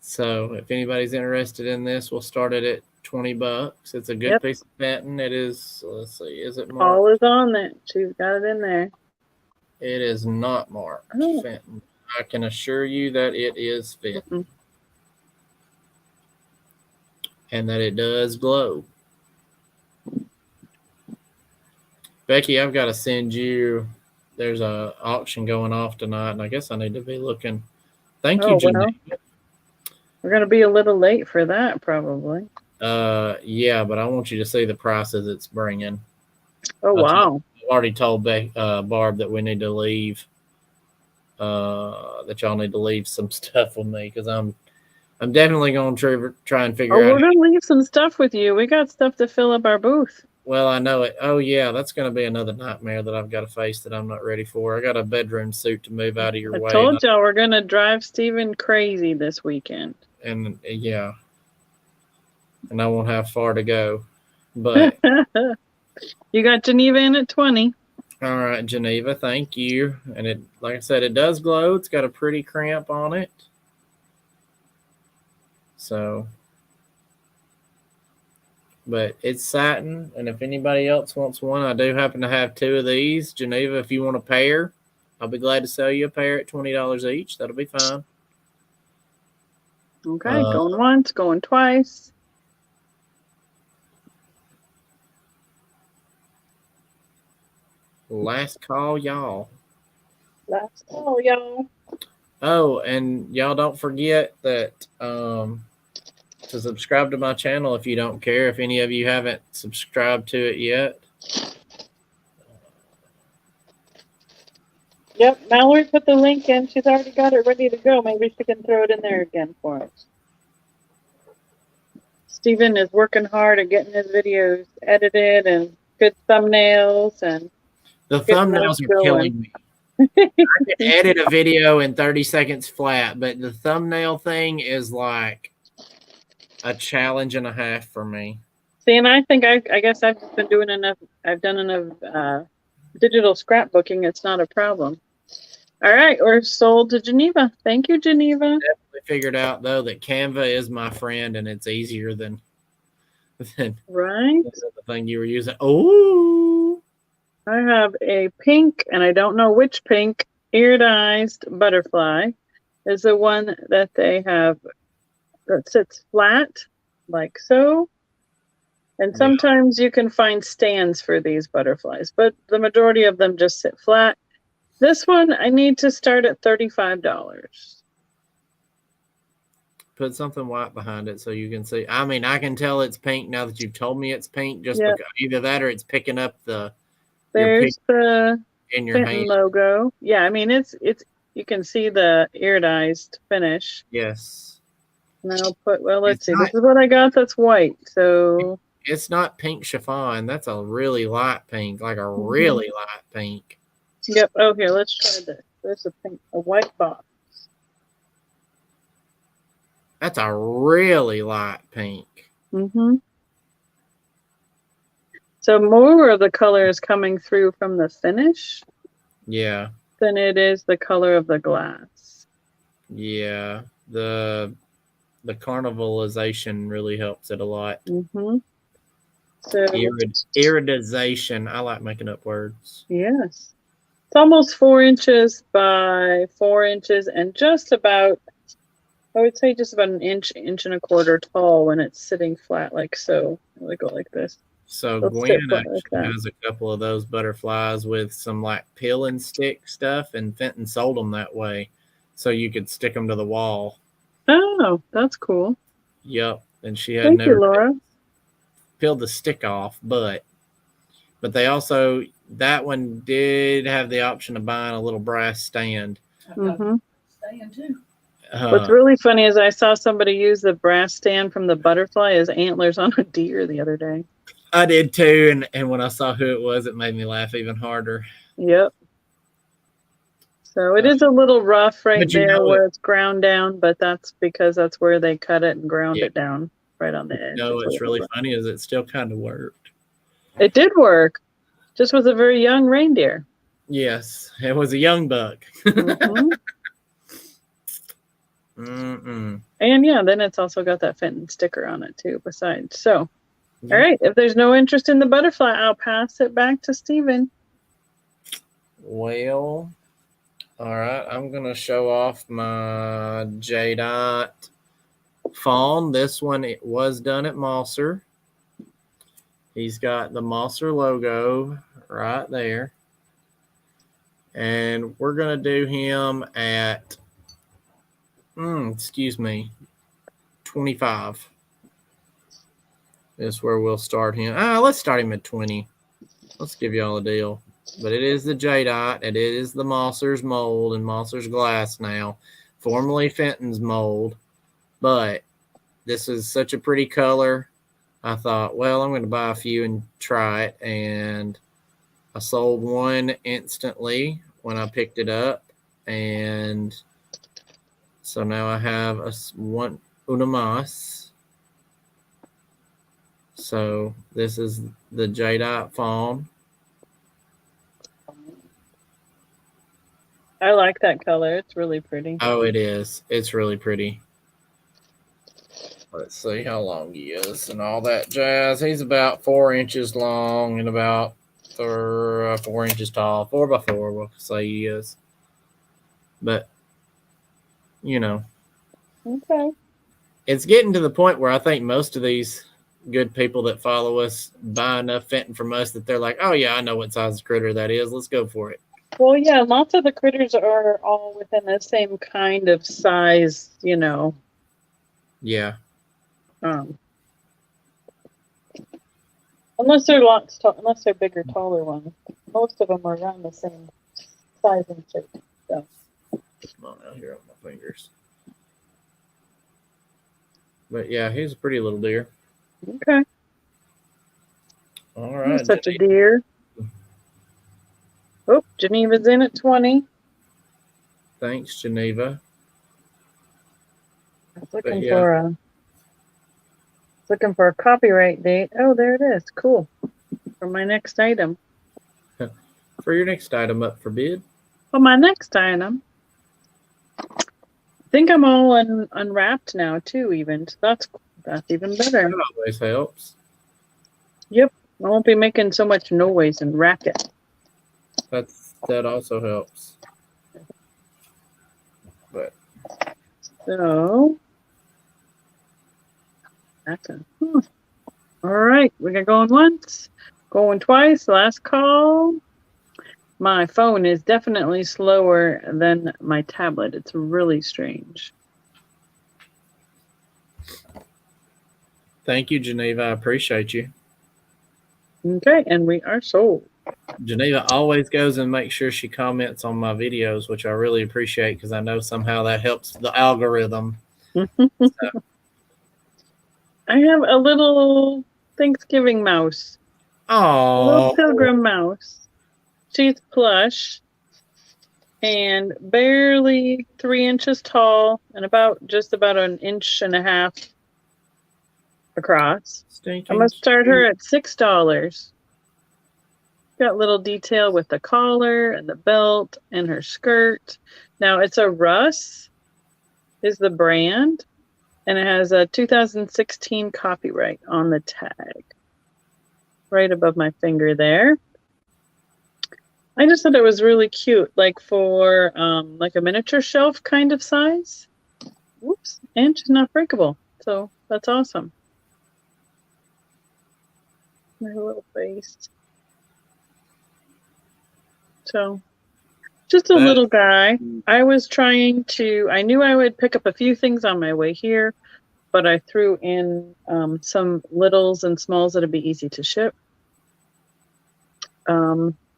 So if anybody's interested in this, we'll start it at $20. It's a good piece of Fenton. It is, let's see, is it marked? All is on it. She's got it in there. It is not marked Fenton. I can assure you that it is Fenton. And that it does glow. Becky, I've got to send you. There's a auction going off tonight, and I guess I need to be looking. Thank you, Janine. Well, we're going to be a little late for that, probably. Yeah, but I want you to see the prices it's bringing. Oh, wow. I've already told Barb that we need to leave. That y'all need to leave some stuff with me because I'm definitely going to try and figure out. We're going to leave some stuff with you. We got stuff to fill up our booth. Well, I know it. Oh, yeah, that's going to be another nightmare that I've got to face that I'm not ready for. I got a bedroom suit to move out of your way. I told y'all we're going to drive Steven crazy this weekend. And, yeah. And I won't have far to go. But you got Geneva in at 20. All right, Geneva, thank you. And it, like I said, it does glow. It's got a pretty cramp on it. So... But it's satin, and if anybody else wants one, I do happen to have 2 of these. Geneva, if you want a pair, I'll be glad to sell you a pair at $20 each. That'll be fine. Okay, going once, going twice. Last call, y'all. Last call, y'all. Oh, and y'all don't forget that to subscribe to my channel if you don't care. If any of you haven't subscribed to it yet. Yep, Mallory put the link in. She's already got it ready to go. Maybe she can throw it in there again for us. Steven is working hard at getting his videos edited and good thumbnails. And the thumbnails are killing me. I can edit a video in 30 seconds flat, but the thumbnail thing is like, a challenge and a half for me. See, and I think I guess I've been doing enough. I've done enough digital scrapbooking. It's not a problem. All right, we're sold to Geneva. Thank you, Geneva. Definitely figured out though that Canva is my friend, and it's easier than Right. the thing you were using. Oh, I have a pink, and I don't know which pink, iridized butterfly is the one that they have that sits flat, like so. And Yeah. sometimes you can find stands for these butterflies, but the majority of them just sit flat. This one, I need to start at $35. put something white behind it so you can see. I mean, I can tell it's pink now that you've told me it's pink. Just Yep. because either that or it's picking up your There's the in your Fenton hand. logo. Yeah, I mean it's you can see the iridized finish. Yes. And I'll put let's It's see. not- This is what I got that's white. So It's not pink chiffon. That's a really light pink, like a really light pink. yep. Oh, here, let's try this. There's a white box. That's a really light pink. Mm-hmm. So more of the color is coming through from the finish Yeah. than it is the color of the glass. Yeah. The carnivalization really helps it a lot. Mm-hmm. So Iridization. I like making up words. yes. It's almost 4 inches by 4 inches and just about, I would say just about an inch, inch and a quarter tall when it's sitting flat like so. They go like this. So Let's Gwen sit flat actually like that. has a couple of those butterflies with some like peel and stick stuff, and Fenton sold them that way, so you could stick them to the wall. Oh, that's cool. Yep, and she had Thank you, never Laura. peeled the stick off, but they also that one did have the option of buying a little brass stand. Mm-hmm. Staying too. What's really funny is I saw somebody use the brass stand from the butterfly as antlers on a deer the other day. I did too, and when I saw who it was, it made me laugh even harder. Yep. So it is a little rough right But you there know where it's ground down, but that's because that's where they cut it and ground Yeah. it down right on the edge. No, It's what's a little really rough. funny is it still kind of worked. It did work. Just was a very young reindeer. Yes, it was a young buck. Mm-hmm. Mm-mm. And yeah, then it's also got that Fenton sticker on it too, besides. So, Yeah. all right, if there's no interest in the butterfly, I'll pass it back to Stephen. Well, all right. I'm going to show off my Jadeite fawn. This one, it was done at Mosser. He's got the Mosser logo right there. And we're going to do him at, 25. Is where we'll start him. Let's start him at 20. Let's give y'all a deal. But it is the Jadeite. It is the Mosser's mold and Mosser's glass now. Formerly Fenton's mold. But this is such a pretty color. I thought, well, I'm going to buy a few and try it. And I sold one instantly when I picked it up. And so now I have una más. So this is the Jadeite fawn. I like that color. It's really pretty. Oh, it is. It's really pretty. Let's see how long he is and all that jazz. He's about 4 inches long and about 4 inches tall. 4x4, we'll say he is. But, Okay. it's getting to the point where I think most of these good people that follow us buy enough Fenton from us that they're like, oh, yeah, I know what size critter that is. Let's go for it. Well, yeah, lots of the critters are all within the same kind of size, Yeah. Unless they're unless they're bigger, taller ones. Most of them are around the same size and shape. So. Come on out here on my fingers. But yeah, he's a pretty little deer. Okay. All right. Such a deer. Oh, Geneva's in at 20. Thanks, Geneva. I was looking yeah. for Looking for a copyright date. Oh, there it is. Cool. For my next item. For your next item up for bid. For my next item. I think I'm all unwrapped now too, even. So that's even better. That always helps. Yep. I won't be making so much noise and racket. That also helps. But So that's a all right. We got going once, going twice. Last call. My phone is definitely slower than my tablet. It's really strange. thank you, Geneva. I appreciate you. Okay, and we are sold. Geneva always goes and makes sure she comments on my videos, which I really appreciate because I know somehow that helps the algorithm. I have a little Thanksgiving mouse. A little Oh, pilgrim mouse. She's plush and barely 3 inches tall and just about an inch and a half across. I'm gonna start her at $6. Got little detail with the collar and the belt and her skirt. Now it's a Russ is the brand, and it has a 2016 copyright on the tag. Right above my finger there. I just thought it was really cute, like for like a miniature shelf kind of size. Whoops, and she's not breakable, so that's awesome. My little face. So, just a little guy. I knew I would pick up a few things on my way here, but I threw in some littles and smalls that'd be easy to ship.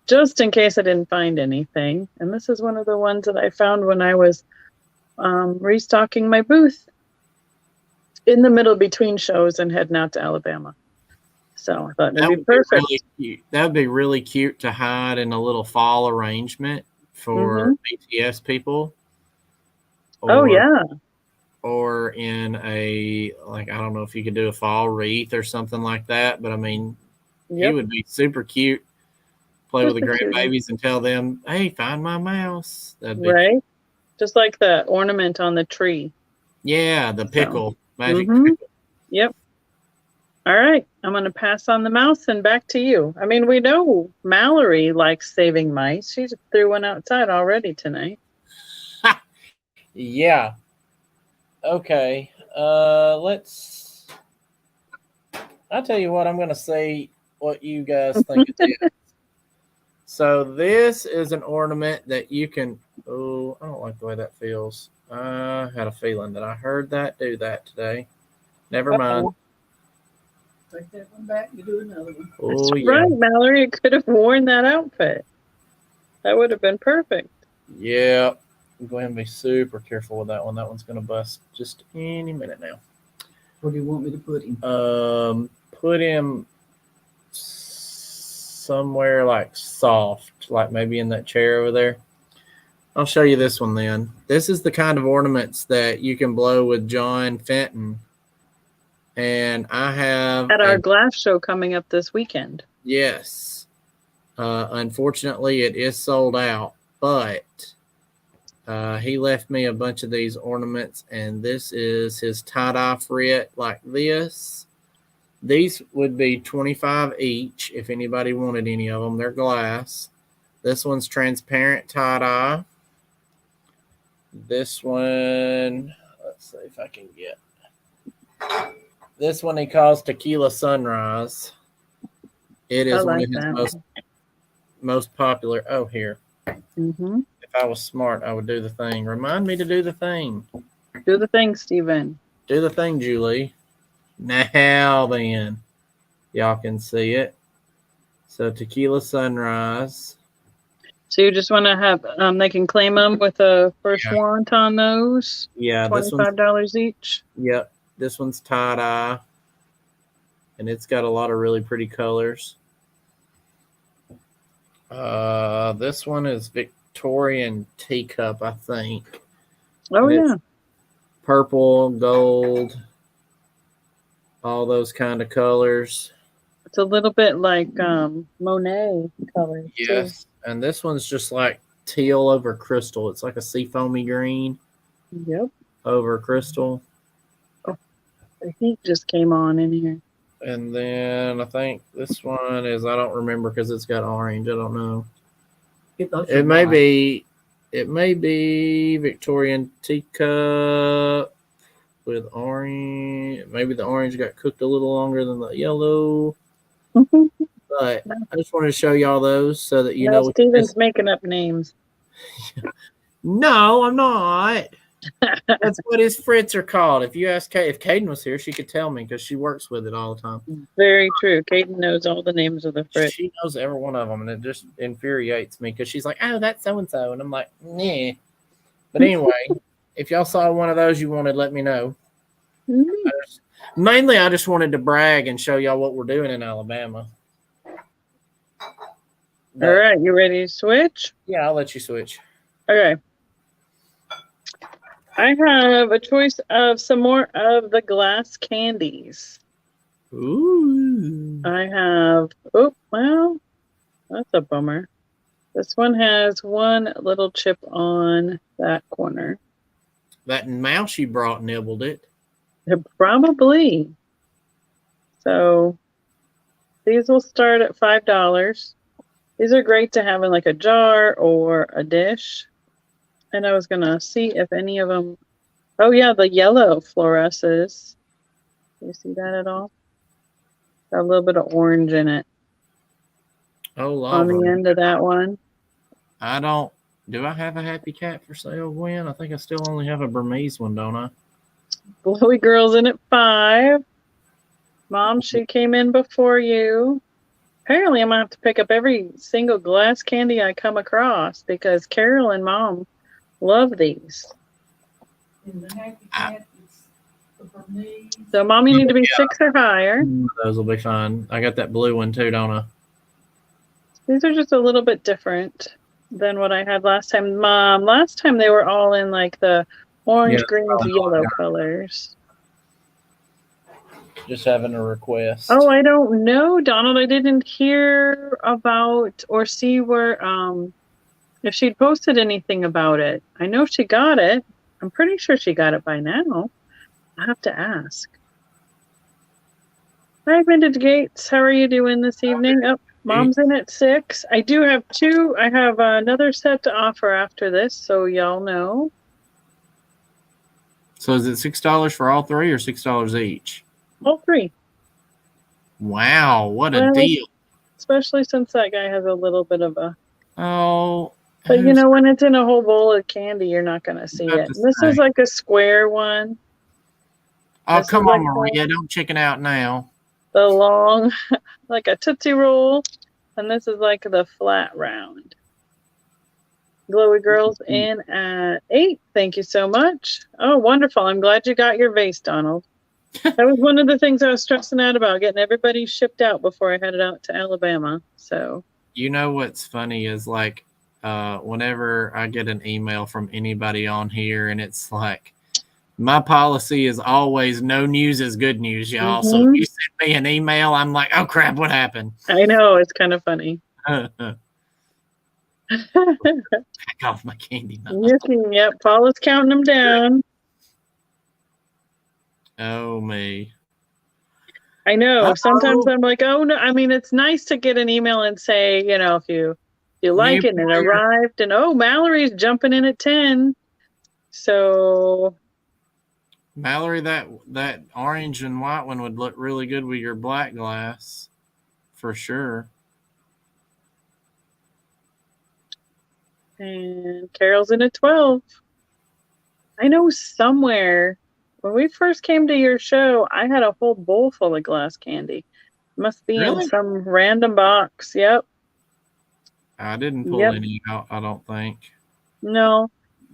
Just in case I didn't find anything. And this is one of the ones that I found when I was restocking my booth in the middle between shows and heading out to Alabama. So I thought it'd be perfect. Really cute. That would be really cute to hide in a little fall arrangement for BTS people. Oh, yeah. Or in I don't know if you could do a fall wreath or something like that, but I mean, he would be super cute. Play with the grandbabies and tell them, hey, find my mouse. That'd be right. Cute. Just like the ornament on the tree. Yeah, the pickle. Magic pickle. Yep. All right. I'm going to pass on the mouse and back to you. I mean, we know Mallory likes saving mice. She just threw one outside already tonight. Yeah. Okay. I'll tell you what, I'm going to say what you guys think it is. So this is an ornament that you can, I don't like the way that feels. I had a feeling that I heard that do that today. Never mind. Take that one back and do another one. Oh, That's right, Mallory. You could have worn that outfit. That would have been perfect. Yeah. Go ahead and be super careful with that one. That one's going to bust just any minute now. Where do you want me to put him? Put him somewhere like soft, like maybe in that chair over there. I'll show you this one then. This is the kind of ornaments that you can blow with John Fenton. And I have at our glass show coming up this weekend. Yes. Unfortunately, it is sold out, but he left me a bunch of these ornaments, and this is his tie-dye frit like this. These would be $25 each if anybody wanted any of them. They're glass. This one's transparent tie-dye. This one, let's see if I can get. This one he calls Tequila Sunrise. It is one of his most popular. Oh, here. Mm-hmm. If I was smart, I would do the thing. Remind me to do the thing. Do the thing, Stephen. Do the thing, Julie. Now then, y'all can see it. So Tequila Sunrise. So you just want to have they can claim them with a first warrant on those. Yeah, $25 each. Yep, this one's tie-dye, and it's got a lot of really pretty colors. This one is Victorian teacup, I think. Oh, yeah. Purple, gold, all those kind of colors. It's a little bit like Monet colors too. Yes, and this one's just like teal over crystal. It's like a seafoamy green Yep. over crystal. Oh, the heat just came on in here. And then I think this one is, I don't remember because it's got orange. I don't know. It may be Victorian teacup with orange. Maybe the orange got cooked a little longer than the yellow. But I just wanted to show y'all those so that you know. Steven's making up names. No, I'm not. That's what his Fritz are called. If you ask Kate, if Caden was here, she could tell me because she works with it all the time. Very true. Kaden knows all the names of the Fritz. She knows every one of them, and it just infuriates me because she's like, "Oh, that's so and so," and I'm like, "Nah." But anyway, if y'all saw one of those you wanted, let me know. Mainly, I just wanted to brag and show y'all what we're doing in Alabama. All right, you ready to switch? Yeah, I'll let you switch. Okay. I have a choice of some more of the glass candies. Ooh. I have, well, that's a bummer. This one has one little chip on that corner. That mouse you brought nibbled it. Probably. So these will start at $5. These are great to have in like a jar or a dish. And I was going to see if any of them... Oh, yeah, the yellow fluoresces. Do you see that at all? Got a little bit of orange in it. Oh, on the end of that one. I don't... Do I have a Happy Cat for sale, Gwen? I think I still only have a Burmese one, don't I? Glowy Girl's in at 5. Mom, she came in before you. Apparently, I'm going to have to pick up every single glass candy I come across because Carol and Mom love these. And the Happy Cat is for me. So, Mom, you need to be 6 or higher. Those will be fine. I got that blue one too, don't I? These are just a little bit different than what I had last time. Mom, last time they were all in like the orange, green, yellow colors. Just having a request. Oh, I don't know, Donald. I didn't hear about or see where if she'd posted anything about it. I know she got it. I'm pretty sure she got it by now. I have to ask. Hi, Vintage Gates. How are you doing this evening? Oh, Mom's in at 6. I do have 2. I have another set to offer after this, so y'all know. So is it $6 for all 3 or $6 each? All 3. Wow, what a deal. Especially since that guy has a little bit of a... Oh. But you know, when it's in a whole bowl of candy, you're not going to see it. This is like a square one. Oh, come on, Maria. Don't chicken out now. The long, like a Tootsie Roll. And this is like the flat round. Glowy Girls in at 8. Thank you so much. Oh, wonderful. I'm glad you got your vase, Donald. That was one of the things I was stressing out about, getting everybody shipped out before I headed out to Alabama. So, you know what's funny is like whenever I get an email from anybody on here and it's like, my policy is always no news is good news, y'all. So if you send me an email, I'm like, oh crap, what happened? I know, it's kind of funny. Back off my candy. Yep, Paula's counting them down. Oh, me. I know. Sometimes I'm like, oh, no. I mean, it's nice to get an email and say, you know, if you like it and it arrived. And, oh, Mallory's jumping in at 10. So. Mallory, that orange and white one would look really good with your black glass. For sure. And Carol's in at 12. I know somewhere. When we first came to your show, I had a whole bowl full of glass candy. Must be in some random box. Yep. I didn't pull any out, I don't think. No.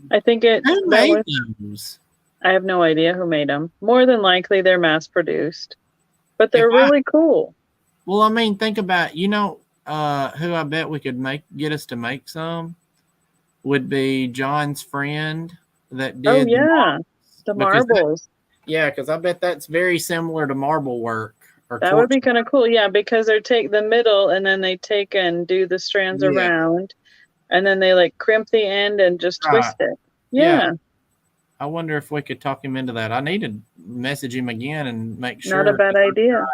I think it... Who made those? I have no idea who made them. More than likely, they're mass-produced. But they're really cool. Well, I mean, think about, you know, who I bet we could get us to make some would be John's friend that did... Oh, yeah. The marbles. Yeah, because I bet that's very similar to marble work or That would torch. be kind of cool. Yeah, because they take the middle and then they take and do the strands Yeah. around, and then they like crimp the end and just twist it. Yeah. Yeah. I wonder if we could talk him into that. I need to message him again and make sure. Not a bad idea.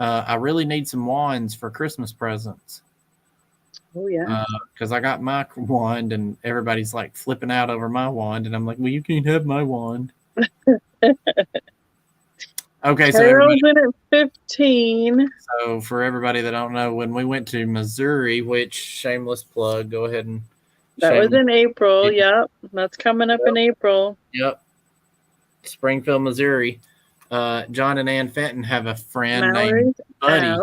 I really need some wands for Christmas presents. Oh yeah. Because I got my wand and everybody's like flipping out over my wand, and I'm like, well, you can't have my wand. Okay, Carol's in at 15. So for everybody that don't know, when we went to Missouri, which shameless plug, go ahead and That was in April. Yep. That's coming up in April. Yep. Springfield, Missouri. John and Ann Fenton have a friend named Buddy,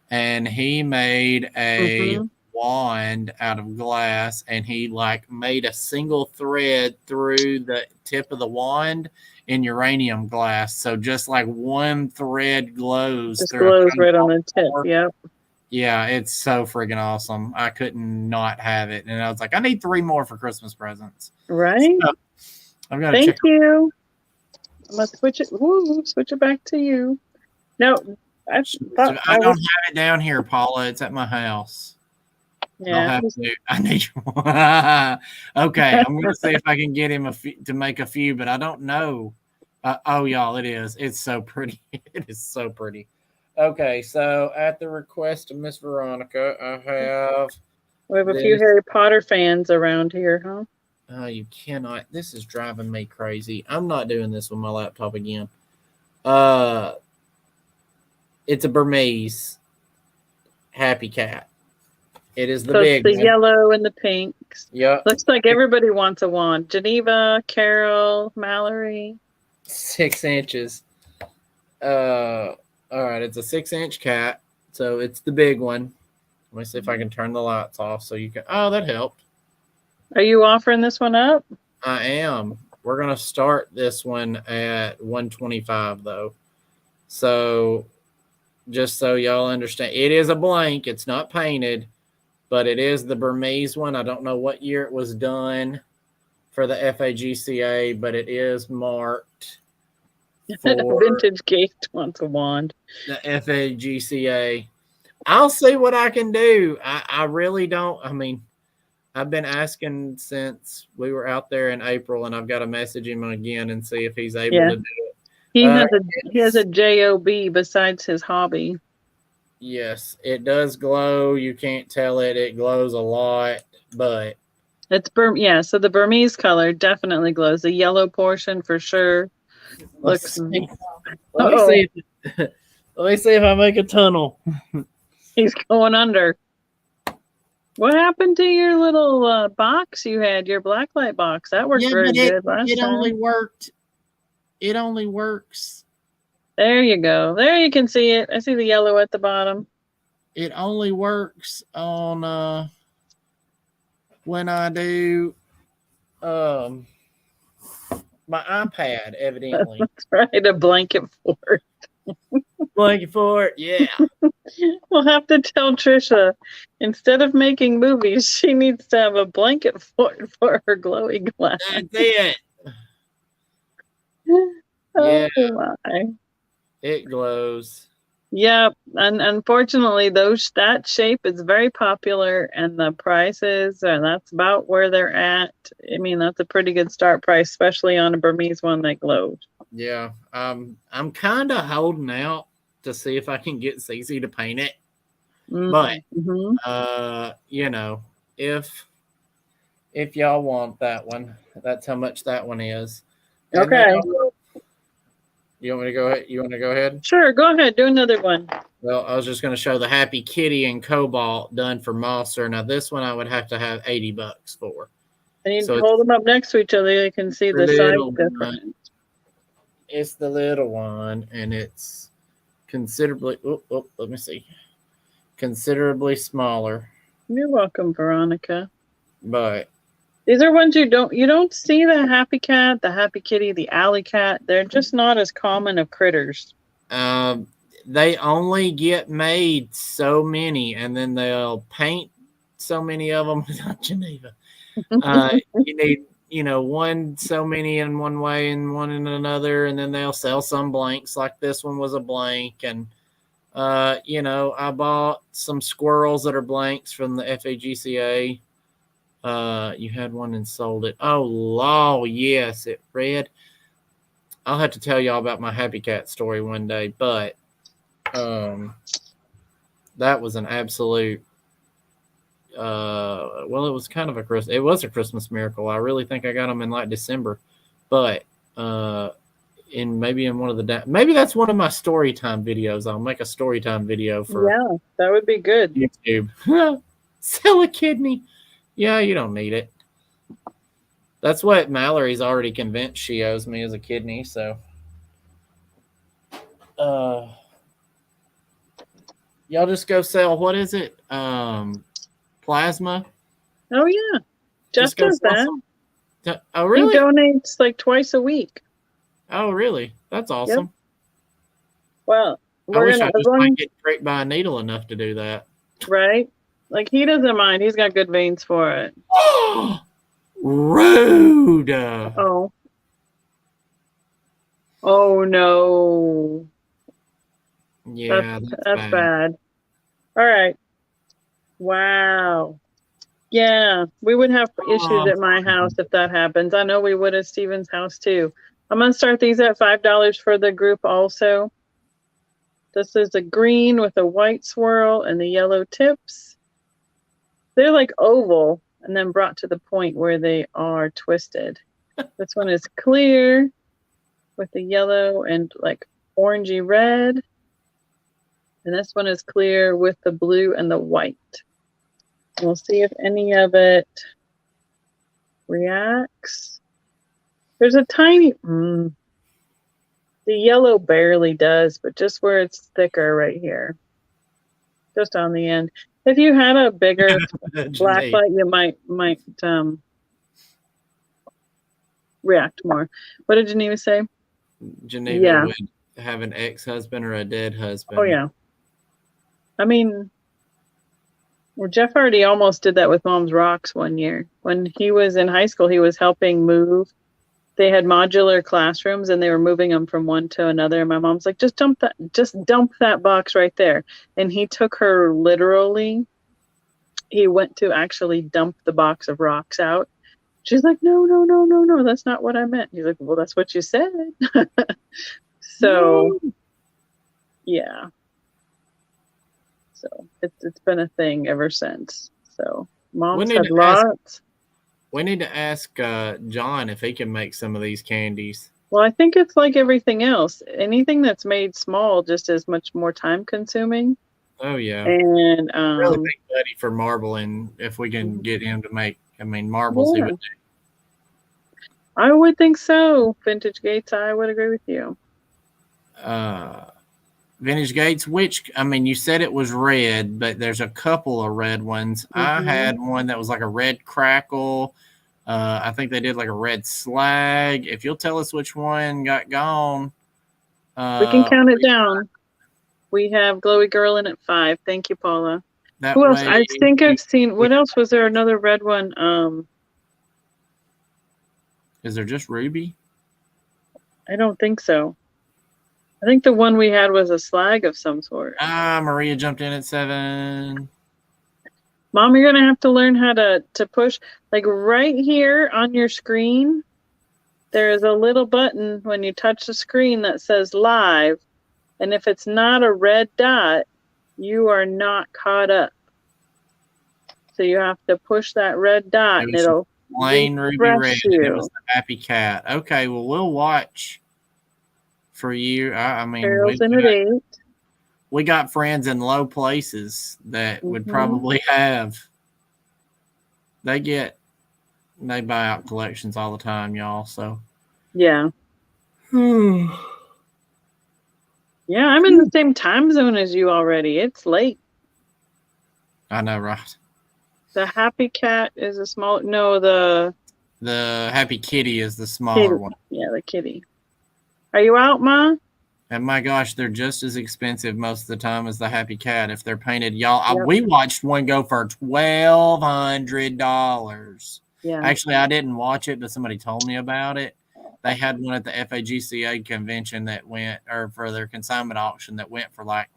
and he made a wand out of glass, and he like made a single thread through the tip of the wand in uranium glass. So just like one thread glows. Just glows right on the tip. Yep. Yeah, it's so friggin' awesome. I couldn't not have it. And I was like, I need 3 more for Christmas presents. Right. So, I've got to Thank check. you. I'm going to switch it. Woo, switch it back to you. No, I don't have it down here, Paula. It's at my house. Yeah. I need one. Okay, I'm going to see if I can get him to make a few, but I don't know. Oh, y'all, it is. It's so pretty. It is so pretty. Okay, so at the request of Miss Veronica, we have a few Harry Potter fans around here, huh? You cannot. This is driving me crazy. I'm not doing this with my laptop again. It's a Burmese Happy Cat. It is the big one. Yellow and the pinks. Yeah. Looks like everybody wants a wand. Geneva, Carol, Mallory. 6 inches. All right, it's a 6-inch cat, so it's the big one. Let me see if I can turn the lights off so you can. Oh, that helped. Are you offering this one up? I am. We're gonna start this one at $125 though. So, just so y'all understand, it is a blank. It's not painted, but it is the Burmese one. I don't know what year it was done for the FAGCA, but it is marked. Vintagevikingtreasures wants a wand. The FAGCA. I'll see what I can do. I really don't. I mean, I've been asking since we were out there in April, and I've got to message him again and see if he's able to do it. He has a job besides his hobby. Yes, it does glow. You can't tell it. It glows a lot, but it's so the Burmese color definitely glows. The yellow portion for sure. Let me see if I make a tunnel. He's going under. What happened to your little box you had, your blacklight box? That worked very good last time. It only works. There you go. There you can see it. I see the yellow at the bottom. It only works on when I do my iPad, evidently. That's right, a blanket fort. Blanket fort, yeah. We'll have to tell Trisha, instead of making movies, she needs to have a blanket fort for her glowy glass. That's it. Oh my. It glows. Yep, and unfortunately, that shape is very popular, and the prices, and that's about where they're at. I mean, that's a pretty good start price, especially on a Burmese one that glows. Yeah, I'm kind of holding out to see if I can get Cece to paint it, but you know, if y'all want that one, that's how much that one is. Okay. You want me to go ahead? You want to go ahead? Sure, go ahead. Do another one. Well, I was just going to show the Happy Kitty in Cobalt done for Mosser. Now, this one I would have to have $80 for. And you hold them up next to each other. You can see the size difference. It's the little one, and it's considerably. Let me see. Considerably smaller. You're welcome, Veronica. But these are ones you don't see the Happy Cat, the Happy Kitty, the Alley Cat. They're just not as common of critters. They only get made so many, and then they'll paint so many of them without Geneva. You one so many in one way and one in another, and then they'll sell some blanks like this one was a blank. And I bought some squirrels that are blanks from the FAGCA. You had one and sold it. Oh, law, yes, it read. I'll have to tell y'all about my Happy Cat story one day, but that was an absolute. Well, it was kind of a Christmas miracle. I really think I got them in like December, but maybe that's one of my story time videos. I'll make a story time video for that would be good. YouTube. Sell a kidney. Yeah, you don't need it. That's what Mallory's already convinced she owes me as a kidney. So, y'all just go sell. What is it? Plasma. Oh yeah, Jeff does that. Oh really? He donates like twice a week. Oh really? That's awesome. Yep. Well, I wish I just might get pricked by a needle enough to do that. Right? Like he doesn't mind. He's got good veins for it. Rude. Oh. Oh no. Yeah, that's bad. All right. Wow. Yeah, we would have issues at my house if that happens. I know we would at Steven's house too. I'm going to start these at $5 for the group also. This is a green with a white swirl and the yellow tips. They're like oval and then brought to the point where they are twisted. This one is clear with the yellow and like orangey red. And this one is clear with the blue and the white. We'll see if any of it reacts. There's a tiny, the yellow barely does, but just where it's thicker right here, just on the end. If you had a bigger black light, you might react more. What did Geneva say? Geneva would have an ex-husband or a dead husband. Oh yeah. I mean, well, Jeff already almost did that with Mom's Rocks one year. When he was in high school, he was helping move. They had modular classrooms and they were moving them from one to another. And my mom's like, just dump that box right there. And he took her literally. He went to actually dump the box of rocks out. She's like, no, that's not what I meant. He's like, well, that's what you said. So, yeah. So it's been a thing ever since. So Mom's had lots. We need to ask John if he can make some of these candies. Well, I think it's like everything else. Anything that's made small just is much more time consuming. Oh yeah. And really big buddy for marbling. If we can get him to make, marbles, he would do. I would think so. Vintage Gates, I would agree with you. Vintage Gates, which, you said it was red, but there's a couple of red ones. I had one that was like a red crackle. I think they did like a red slag. If you'll tell us which one got gone. We can count it down. We have Glowy Girl in at 5. Thank you, Paula. Who else? I think I've seen, what else was there? Another red one. Is there just Ruby? I don't think so. I think the one we had was a slag of some sort. Maria jumped in at 7. Mom, you're going to have to learn how to push. Like right here on your screen, there is a little button when you touch the screen that says live. And if it's not a red dot, you are not caught up. So you have to push that red dot and it'll plain ruby red. It was the Happy Cat. Okay, well, we'll watch for you. We got friends in low places that would probably have. They buy out collections all the time, y'all. So yeah. Yeah, I'm in the same time zone as you already. It's late. I know, right? The Happy Cat is a small. No, the Happy Kitty is the smaller one. Yeah, the kitty. Are you out, Ma? And my gosh, they're just as expensive most of the time as the Happy Cat if they're painted. Y'all, we watched one go for $1,200. Yeah. Actually, I didn't watch it, but somebody told me about it. They had one at the FAGCA convention that went, or for their consignment auction that went for like,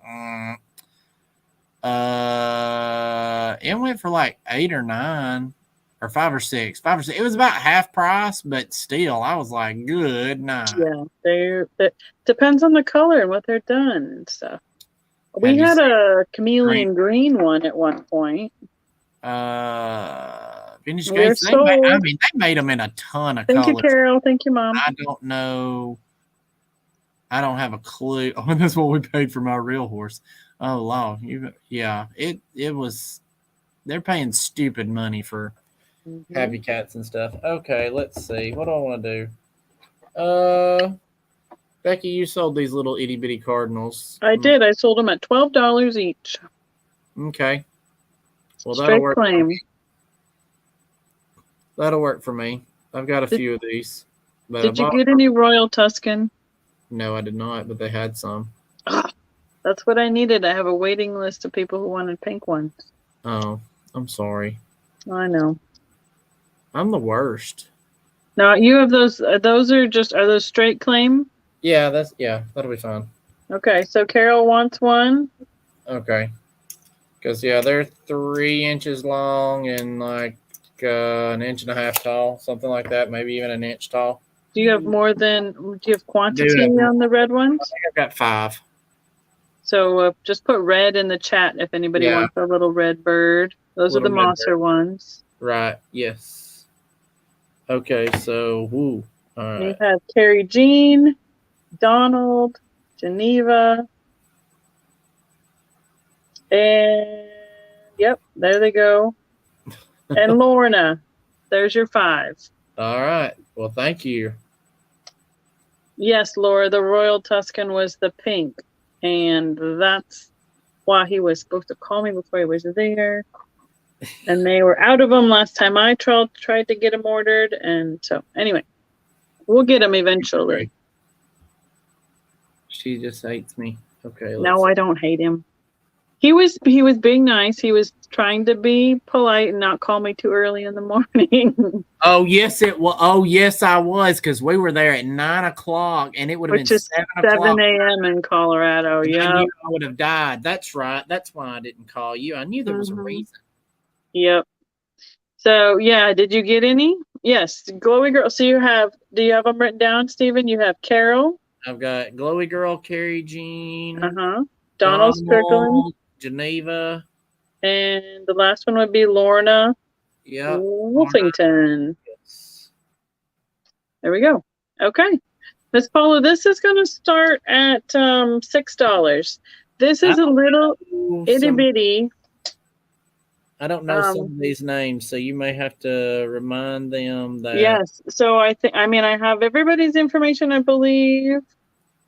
it went for like 8 or 9 or 5 or 6. It was about half price, but still, I was like, good night. Yeah, it depends on the color and what they're done and stuff. We you had seen a chameleon green one at one point. Vintage They're Gates, they made them in a ton of Thank you, colors. Carol. Thank you, Mom. I don't know. I don't have a clue. Oh, that's what we paid for my real horse. Oh, law. It was. They're paying stupid money for happy cats and stuff. Okay, let's see. What do I want to do? Becky, you sold these little itty bitty cardinals. I did. I sold them at $12 each. Okay. Well, Straight claim. That'll work for me. I've got a few of these. But Did you get any Royal Tuscan? No, I did not, but they had some. That's what I needed. I have a waiting list of people who wanted pink ones. Oh, I'm sorry. I know. I'm the worst. Now, you have those. Are those straight claim? Yeah, that'll be fine. Okay, so Carol wants one. Okay. Because, they're 3 inches long and like an inch and a half tall, something like that, maybe even an inch tall. Do you have do you have quantity on the red ones? I think I've got 5. So just put red in the chat if anybody wants a little red bird. Those are the Mosser ones. Right, yes. Okay, so, all right. We have Carrie Jean, Donald, Geneva, and yep, there they go. And Lorna, there's your 5. All right. Well, thank you. Yes, Laura, the Royal Tuscan was the pink, and that's why he was supposed to call me before he was there. And they were out of them last time I tried to get them ordered, and so anyway, we'll get them eventually. She just hates me. Okay. No, I don't hate him. He was being nice. He was trying to be polite and not call me too early in the morning. Oh yes, it was. Oh yes, I was, because we were there at 9 o'clock, and it would have been 7 a.m. in Colorado. Yeah, I would have died. That's right. That's why I didn't call you. I knew there was a reason. Yep. So did you get any? Yes, Glowy Girl. So do you have them written down, Stephen? You have Carol. I've got Glowy Girl, Carrie Jean. Donald Strickland. Geneva. And the last one would be Lorna. Yeah. Wolfington. Yes. There we go. Okay. Miss Paula, this is going to start at $6. This is a little itty bitty. I don't know some of these names, so you may have to remind them that. Yes. So I have everybody's information, I believe.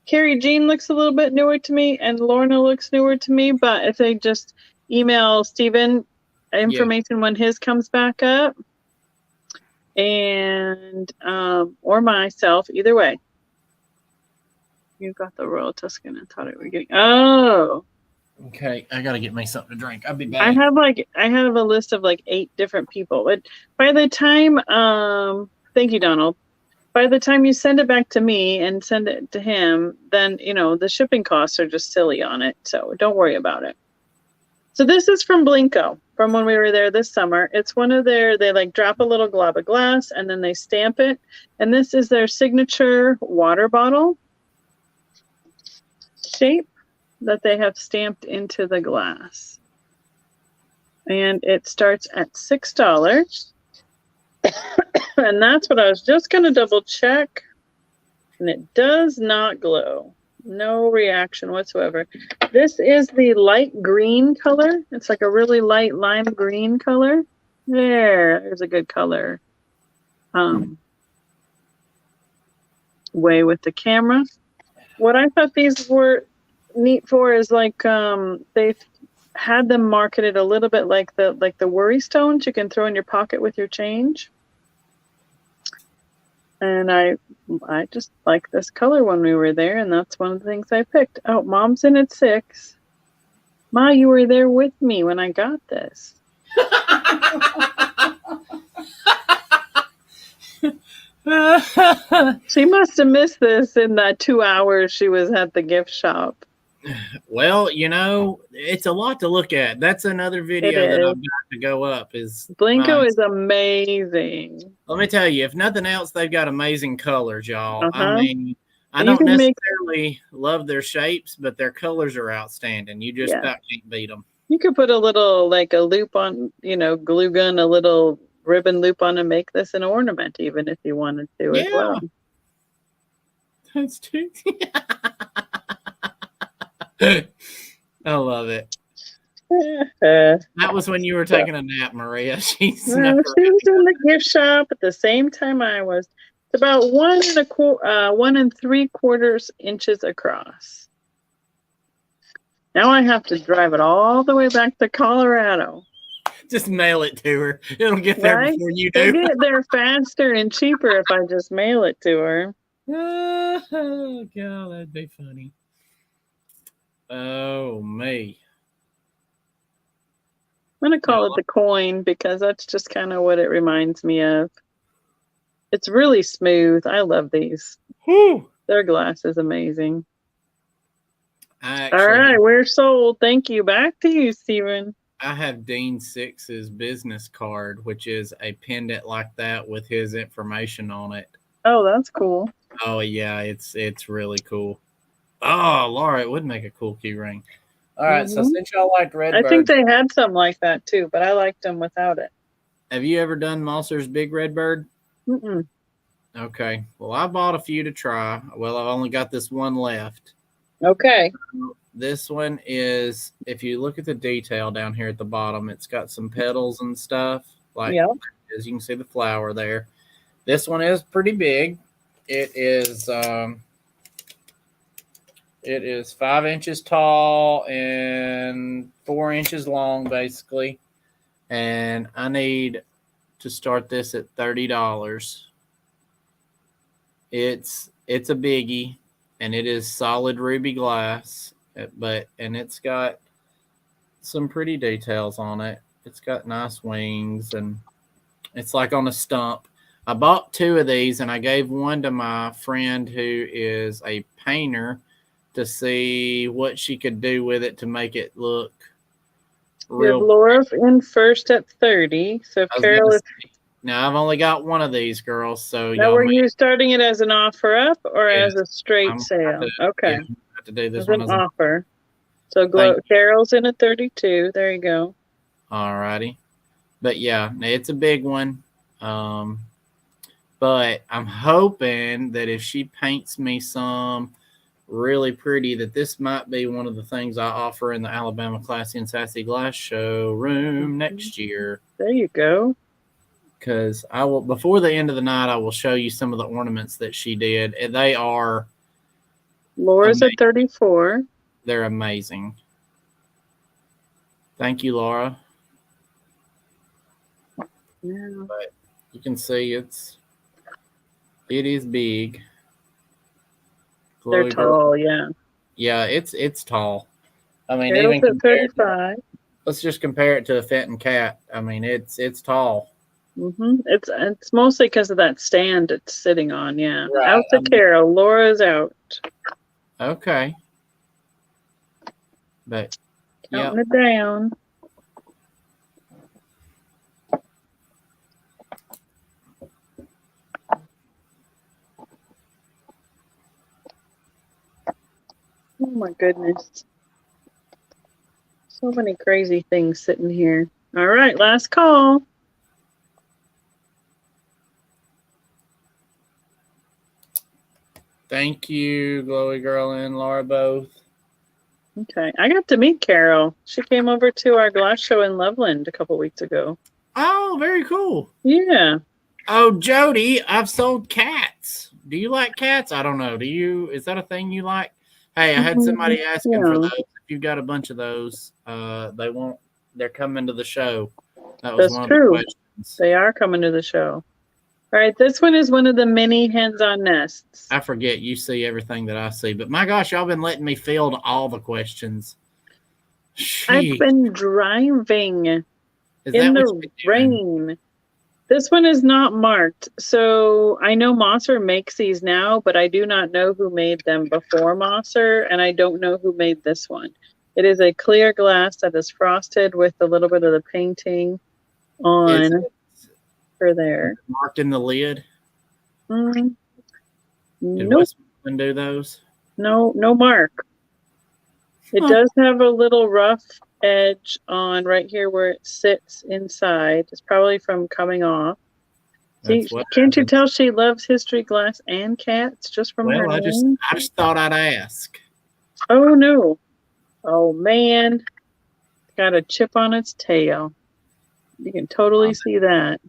Carrie Jean looks a little bit newer to me, and Lorna looks newer to me, but if they just email Stephen information when his comes back up, and or myself, either way. You got the Royal Tuscan. I thought it were getting. Oh. Okay, I gotta get me something to drink. I'll be back. I have a list of like 8 different people, but by the time, thank you, Donald. By the time you send it back to me and send it to him, then the shipping costs are just silly on it. So don't worry about it. So this is from Blinko, from when we were there this summer. It's one of they like drop a little glob of glass and then they stamp it. And this is their signature water bottle shape that they have stamped into the glass. And it starts at $6. And that's what I was just going to double check. And it does not glow. No reaction whatsoever. This is the light green color. It's like a really light lime green color. There's a good color. Way with the camera. What I thought these were neat for is like they've had them marketed a little bit like the worry stones you can throw in your pocket with your change. And I just like this color when we were there, and that's one of the things I picked. Oh, Mom's in at 6. Ma, you were there with me when I got this. She must have missed this in that 2 hours she was at the gift shop. Well, it's a lot to look at. That's another video that I've got to go up. Blinko is amazing. Let me tell you, if nothing else, they've got amazing colors, y'all. I mean, I You don't can make- necessarily love their shapes, but their colors are outstanding. You just about can't beat them. You could put a little, like a loop on, glue gun, a little ribbon loop on and make this an ornament, even if you wanted to as well. That's true. I love it. That was when you were taking a nap, Maria. She was in the gift shop at the same time I was. It's about 1 3/4 inches across. Now I have to drive it all the way back to Colorado. Just mail it to her. It'll get there before you do. It'll get there faster and cheaper if I just mail it to her. Oh, God, that'd be funny. Oh, me. I'm going to call it the coin because that's just kind of what it reminds me of. It's really smooth. I love these. Whew. Their glass is amazing. All right, we're sold. Thank you. Back to you, Stephen. I have Dean Six's business card, which is a pendant like that with his information on it. Oh, that's cool. Oh, yeah, it's really cool. Oh, Laura, it would make a cool key ring. All right, so since y'all liked Redbird. I think they had some like that too, but I liked them without it. Have you ever done Mosser's Big Redbird? Mm-mm. Okay. Well, I bought a few to try. Well, I've only got this one left. Okay. This one is, if you look at the detail down here at the bottom, it's got some petals and stuff. Like, as you can see the flower there. This one is pretty big. It is 5 inches tall and 4 inches long, basically. And I need to start this at $30. It's a biggie, and it is solid ruby glass, and it's got some pretty details on it. It's got nice wings, and it's like on a stump. I bought 2 of these, and I gave one to my friend who is a painter to see what she could do with it to make it look real. Laura in first at 30. So Carol is. Now I've only got one of these, girls. So now were you starting it as an offer up or as a straight sale? Okay. Yeah, I have to do this as one an offer. So Carol's in at 32. There you go. All righty. But yeah, it's a big one. But I'm hoping that if she paints me some really pretty, that this might be one of the things I offer in the Alabama Classy and Sassy Glass Showroom next year. There you go. Because I will, before the end of the night, I will show you some of the ornaments that she did. And they are Laura's at 34. They're amazing. Thank you, Laura. Yeah. But you can see it is big. They're tall, yeah. Yeah, it's tall. I mean, Carol's even at 35. Let's just compare it to a Fenton cat. I mean, it's tall. It's mostly because of that stand it's sitting on. Yeah. Right. Out to Carol. Laura's out. Okay. But counting it down. Oh my goodness. So many crazy things sitting here. All right, last call. Thank you, Glowy Girl and Laura both. Okay. I got to meet Carol. She came over to our glass show in Loveland a couple weeks ago. Oh, very cool. Yeah. Oh, Jody, I've sold cats. Do you like cats? I don't know. Is that a thing you like? Hey, I had somebody asking for those. If you've got a bunch of those, they're coming to the show. That's true. They are coming to the show. All right, this one is one of the mini hands-on nests. I forget you see everything that I see, but my gosh, y'all been letting me field all the questions. Jeez. I've been driving in the rain. This one is not marked. So I know Mosser makes these now, but I do not know who made them before Mosser, and I don't know who made this one. It is a clear glass that is frosted with a little bit of the painting Is on it for there. marked in the lid? Mm, Did nope, Westman do those? no mark. It Huh. does have a little rough edge on right here where it sits inside. It's probably from coming off. See, That's what can't you happens. tell she loves history glass and cats just from her Well, I just name? thought I'd ask. Oh no. Oh man. Got a chip on its tail. You can totally see that.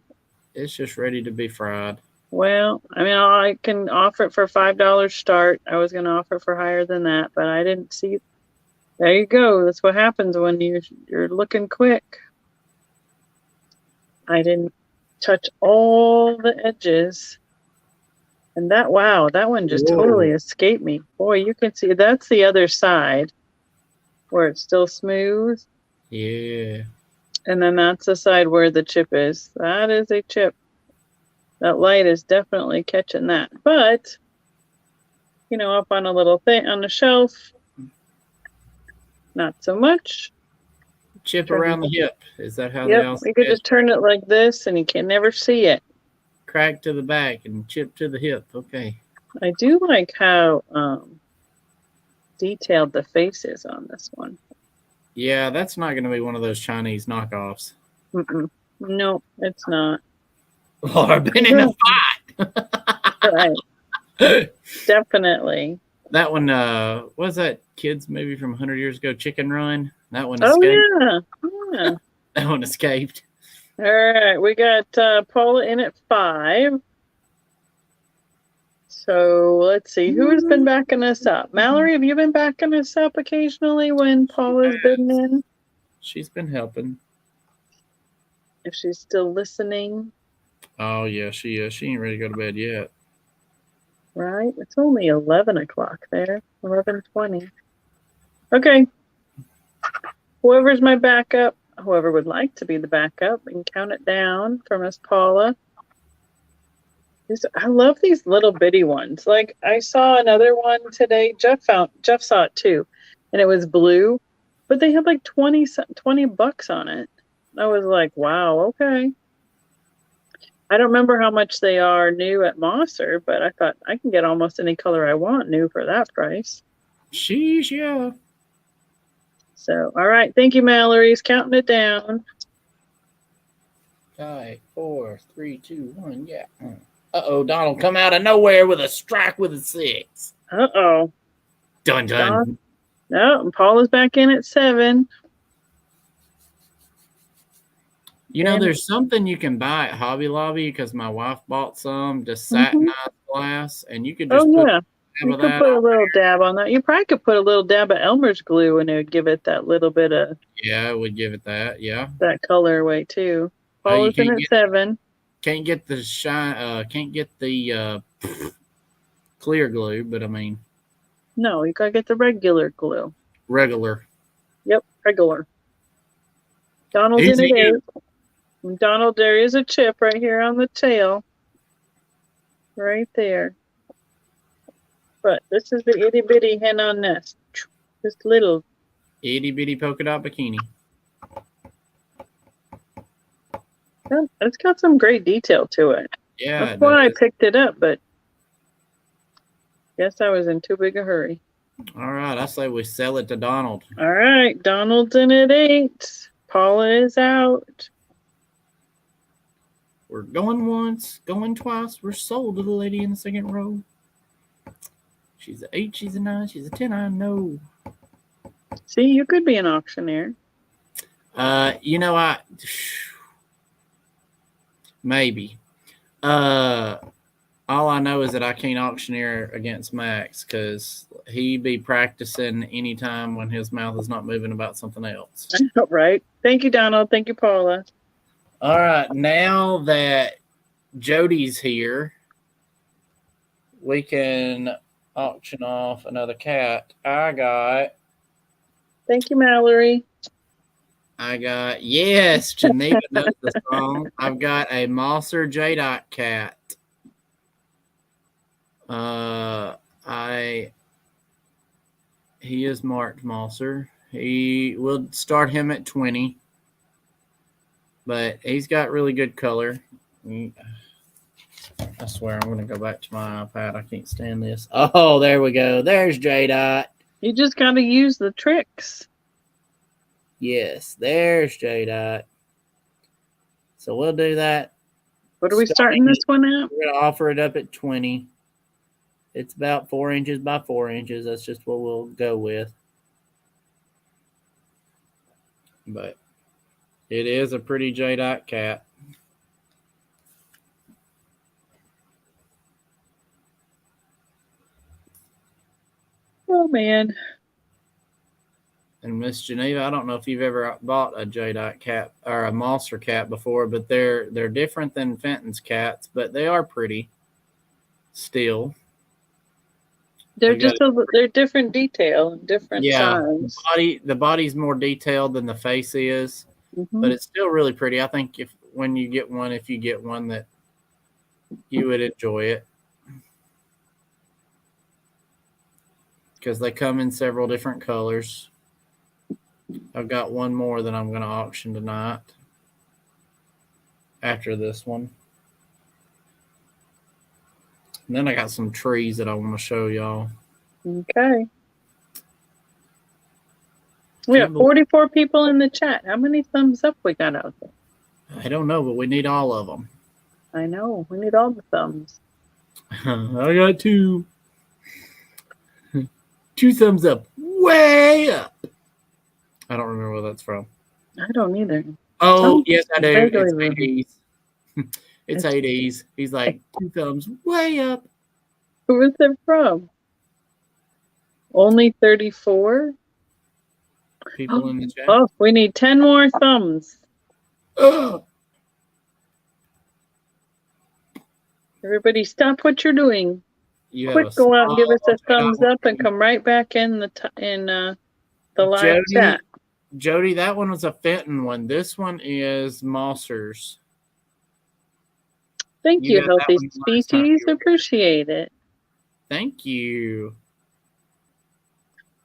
It's just ready to be fried. Well, I mean, I can offer it for $5 start. I was going to offer it for higher than that, but I didn't see. There you go. That's what happens when you're looking quick. I didn't touch all the edges. And wow, that one just totally Whoa. escaped me. Boy, you can see that's the other side where it's still smooth. Yeah. And then that's the side where the chip is. That is a chip. That light is definitely catching that. But, up on a little thing on the shelf, not so much. Chip around the hip. Is that how they Yep, all you could say it? just turn it like this and you can never see it. Crack to the back and chip to the hip. Okay. I do like how detailed the face is on this one. Yeah, that's not going to be one of those Chinese knockoffs. Mm-mm. No, it's not. Or I've been in a Right. Definitely. That one, what was that kids movie from 100 years ago, Chicken Run? That one Oh, escaped. yeah. That one escaped. All right, we got Paula in at 5. So let's see, who has been backing us up? Mallory, have you been backing us up occasionally when Paula's been in? She's been helping. If she's still listening. Oh, yeah, she is. She ain't ready to go to bed yet. Right, it's only 11 o'clock there, 11:20. Okay, whoever's my backup, whoever would like to be the backup, and count it down for Miss Paula. I love these little bitty ones. Like I saw another one today. Jeff saw it too, and it was blue, but they had like $20 on it. I was like, wow, okay. I don't remember how much they are new at Mosser, but I thought I can get almost any color I want new for that price. Sheesh, yeah. So, all right. Thank you, Mallory's counting it down. 5, 4, 3, 2, 1, yeah. Uh-oh, Donald come out of nowhere with a strike with a 6. Uh-oh. Dun, dun. No, and Paula's back in at 7. You know, there's something you can buy at Hobby Lobby because my wife bought some, just Mm-hmm. satinized glass, and you could just Oh, put yeah. You could put a little dab on that. You probably could put a little dab of Elmer's glue and it would give it that little bit of Yeah, I would give it that. Yeah. that colorway too. Paula's in at 7. Can't get the shine. Can't get the clear glue, but I mean. No, you gotta get the regular glue. Regular. Yep, regular. Donald's in at 8. And Donald, there is a chip right here on the tail. Right there. But this is the itty bitty hen on nest. This little itty bitty polka dot bikini. It's got some great detail to it. Yeah. That's why I picked it up, but guess I was in too big a hurry. All right, I say we sell it to Donald. All right, Donald's in at 8. Paula is out. We're going once, going twice. We're sold to the lady in the second row. She's an 8, she's a 9, she's a 10, I know. See, you could be an auctioneer. Maybe. All I know is that I can't auctioneer against Max because he be practicing anytime when his mouth is not moving about something else. Right. Thank you, Donald. Thank you, Paula. All right. Now that Jody's here, we can auction off another cat. I got. Thank you, Mallory. I got, yes, Geneva knows the song. I've got a Mosser J-Dot cat. He is marked Mosser. He will start him at 20, but he's got really good color. I swear I'm going to go back to my iPad. I can't stand this. Oh, there we go. There's J-Dot. You just got to use the tricks. Yes, there's J-Dot. So we'll do that. What are we starting this one at? We're going to offer it up at 20. It's about 4 inches by 4 inches. That's just what we'll go with. But it is a pretty J-Dot cat. Oh, man. And Miss Geneva, I don't know if you've ever bought a J-Dot cat or a Mosser cat before, but they're different than Fenton's cats, but they are pretty still. They're they're different detail and different size. The body's more detailed than the face is, but it's still really pretty. I think if you get one that you would enjoy it. Because they come in several different colors. I've got one more that I'm going to auction tonight after this one. And then I got some trees that I want to show y'all. Okay. We have 44 people in the chat. How many thumbs up we got out there? I don't know, but we need all of them. I know. We need all the thumbs. I got 2. 2 thumbs up. Way up. I don't remember where that's from. I don't either. Oh, yes, I do. It's 80s. It's 80s. He's like, 2 thumbs way up. Who is it from? Only 34? People in the chat. Oh, we need 10 more thumbs. Oh. Everybody stop what you're doing. Quick, go out and give us a thumbs up and come right back in the live chat. Jody, that one was a Fenton one. This one is Mosser's. Thank you, Healthy Species. Appreciate it. Thank you.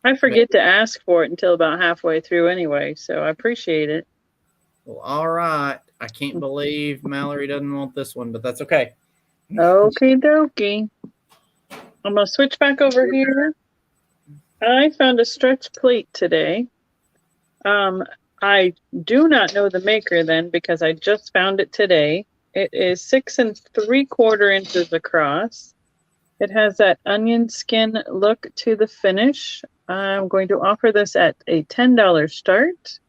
I forget to ask for it until about halfway through anyway, so I appreciate it. Well, all right. I can't believe Mallory doesn't want this one, but that's okay. Okie dokie. I'm going to switch back over here. I found a stretch plate today. I do not know the maker then because I just found it today. It is 6 3/4 inches across. It has that onion skin look to the finish. I'm going to offer this at a $10 start.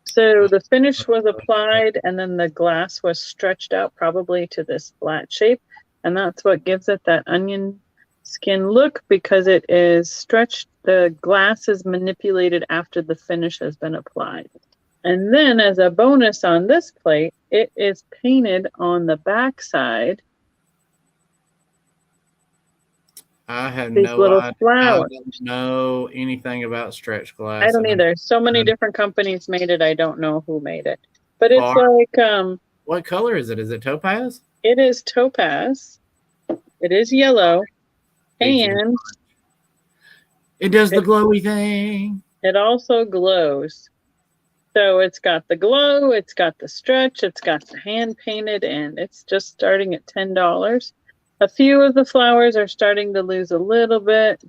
So the finish was applied and then the glass was stretched out probably to this flat shape. And that's what gives it that onion skin look because it is stretched. The glass is manipulated after the finish has been applied. And then as a bonus on this plate, it is painted on the back side. I have These no little idea. flowers. I don't know anything about stretch glass. I don't either. So many different companies made it. I don't know who made it. But it's like what color is it? Is it topaz? It is topaz. It is yellow. And it does the glowy thing. It also glows. So it's got the glow, it's got the stretch, it's got the hand painted, and it's just starting at $10. A few of the flowers are starting to lose a little bit.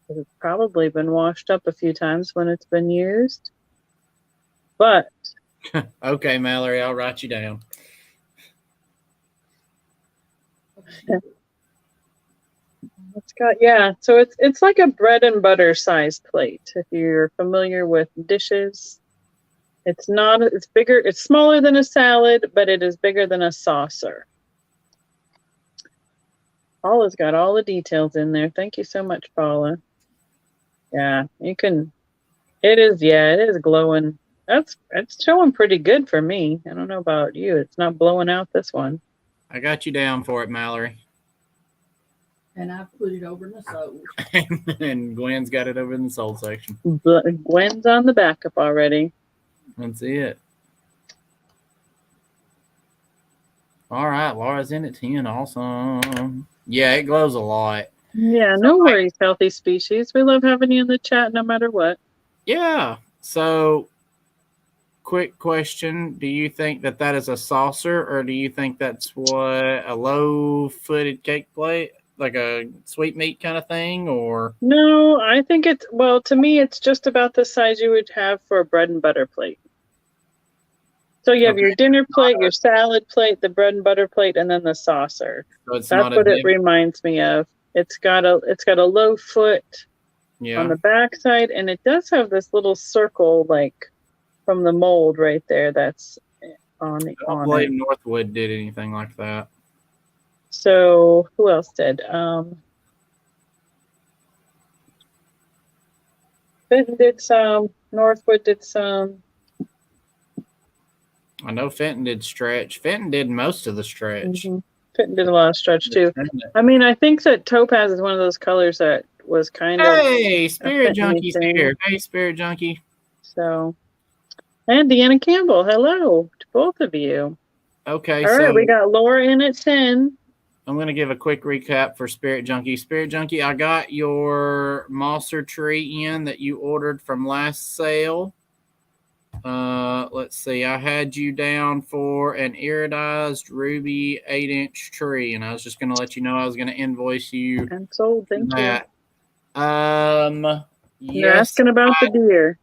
It's probably been washed up a few times when it's been used. But okay, Mallory, I'll write you down. It's got so it's like a bread and butter size plate. If you're familiar with dishes, it's bigger, it's smaller than a salad, but it is bigger than a saucer. Paula's got all the details in there. Thank you so much, Paula. Yeah, it is glowing. It's showing pretty good for me. I don't know about you. It's not blowing out this one. I got you down for it, Mallory. And I put it over in the sold. And Gwen's got it over in the sold section. Gwen's on the backup already. That's it. All right, Laura's in at 10. Awesome. Yeah, it glows a lot. Yeah, So, no worries, healthy species. We love having you in the chat no matter what. Yeah. So, quick question. Do you think that is a saucer, or do you think that's what a low-footed cake plate, like a sweetmeat kind of thing, or? No, I think to me, it's just about the size you would have for a bread and butter plate. So you have Okay. your dinner plate, your salad plate, the bread and butter plate, and then the saucer. So it's That's not a what it dip. reminds me of. It's got a low foot Yeah. on the back side, and it does have this little circle like from the mold right there that's on I don't it. believe Northwood did anything like that. So who else did? Fenton did some, Northwood did some. I know Fenton did stretch. Fenton did most of the stretch. Fenton did a lot of stretch too. I mean, I think that topaz is one of those colors that was kind of. Hey, Spirit Fenton Junkie's thing. here. Hey, Spirit Junkie. So, and Deanna Campbell, hello to both of you. Okay, All so right, we got Laura in at 10. I'm going to give a quick recap for Spirit Junkie. Spirit Junkie, I got your Mosser tree in that you ordered from last sale. Let's see. I had you down for an iridized ruby 8-inch tree, and I was just going to let you know I was going to invoice you. And sold, thank you. Yes, You're asking about the deer.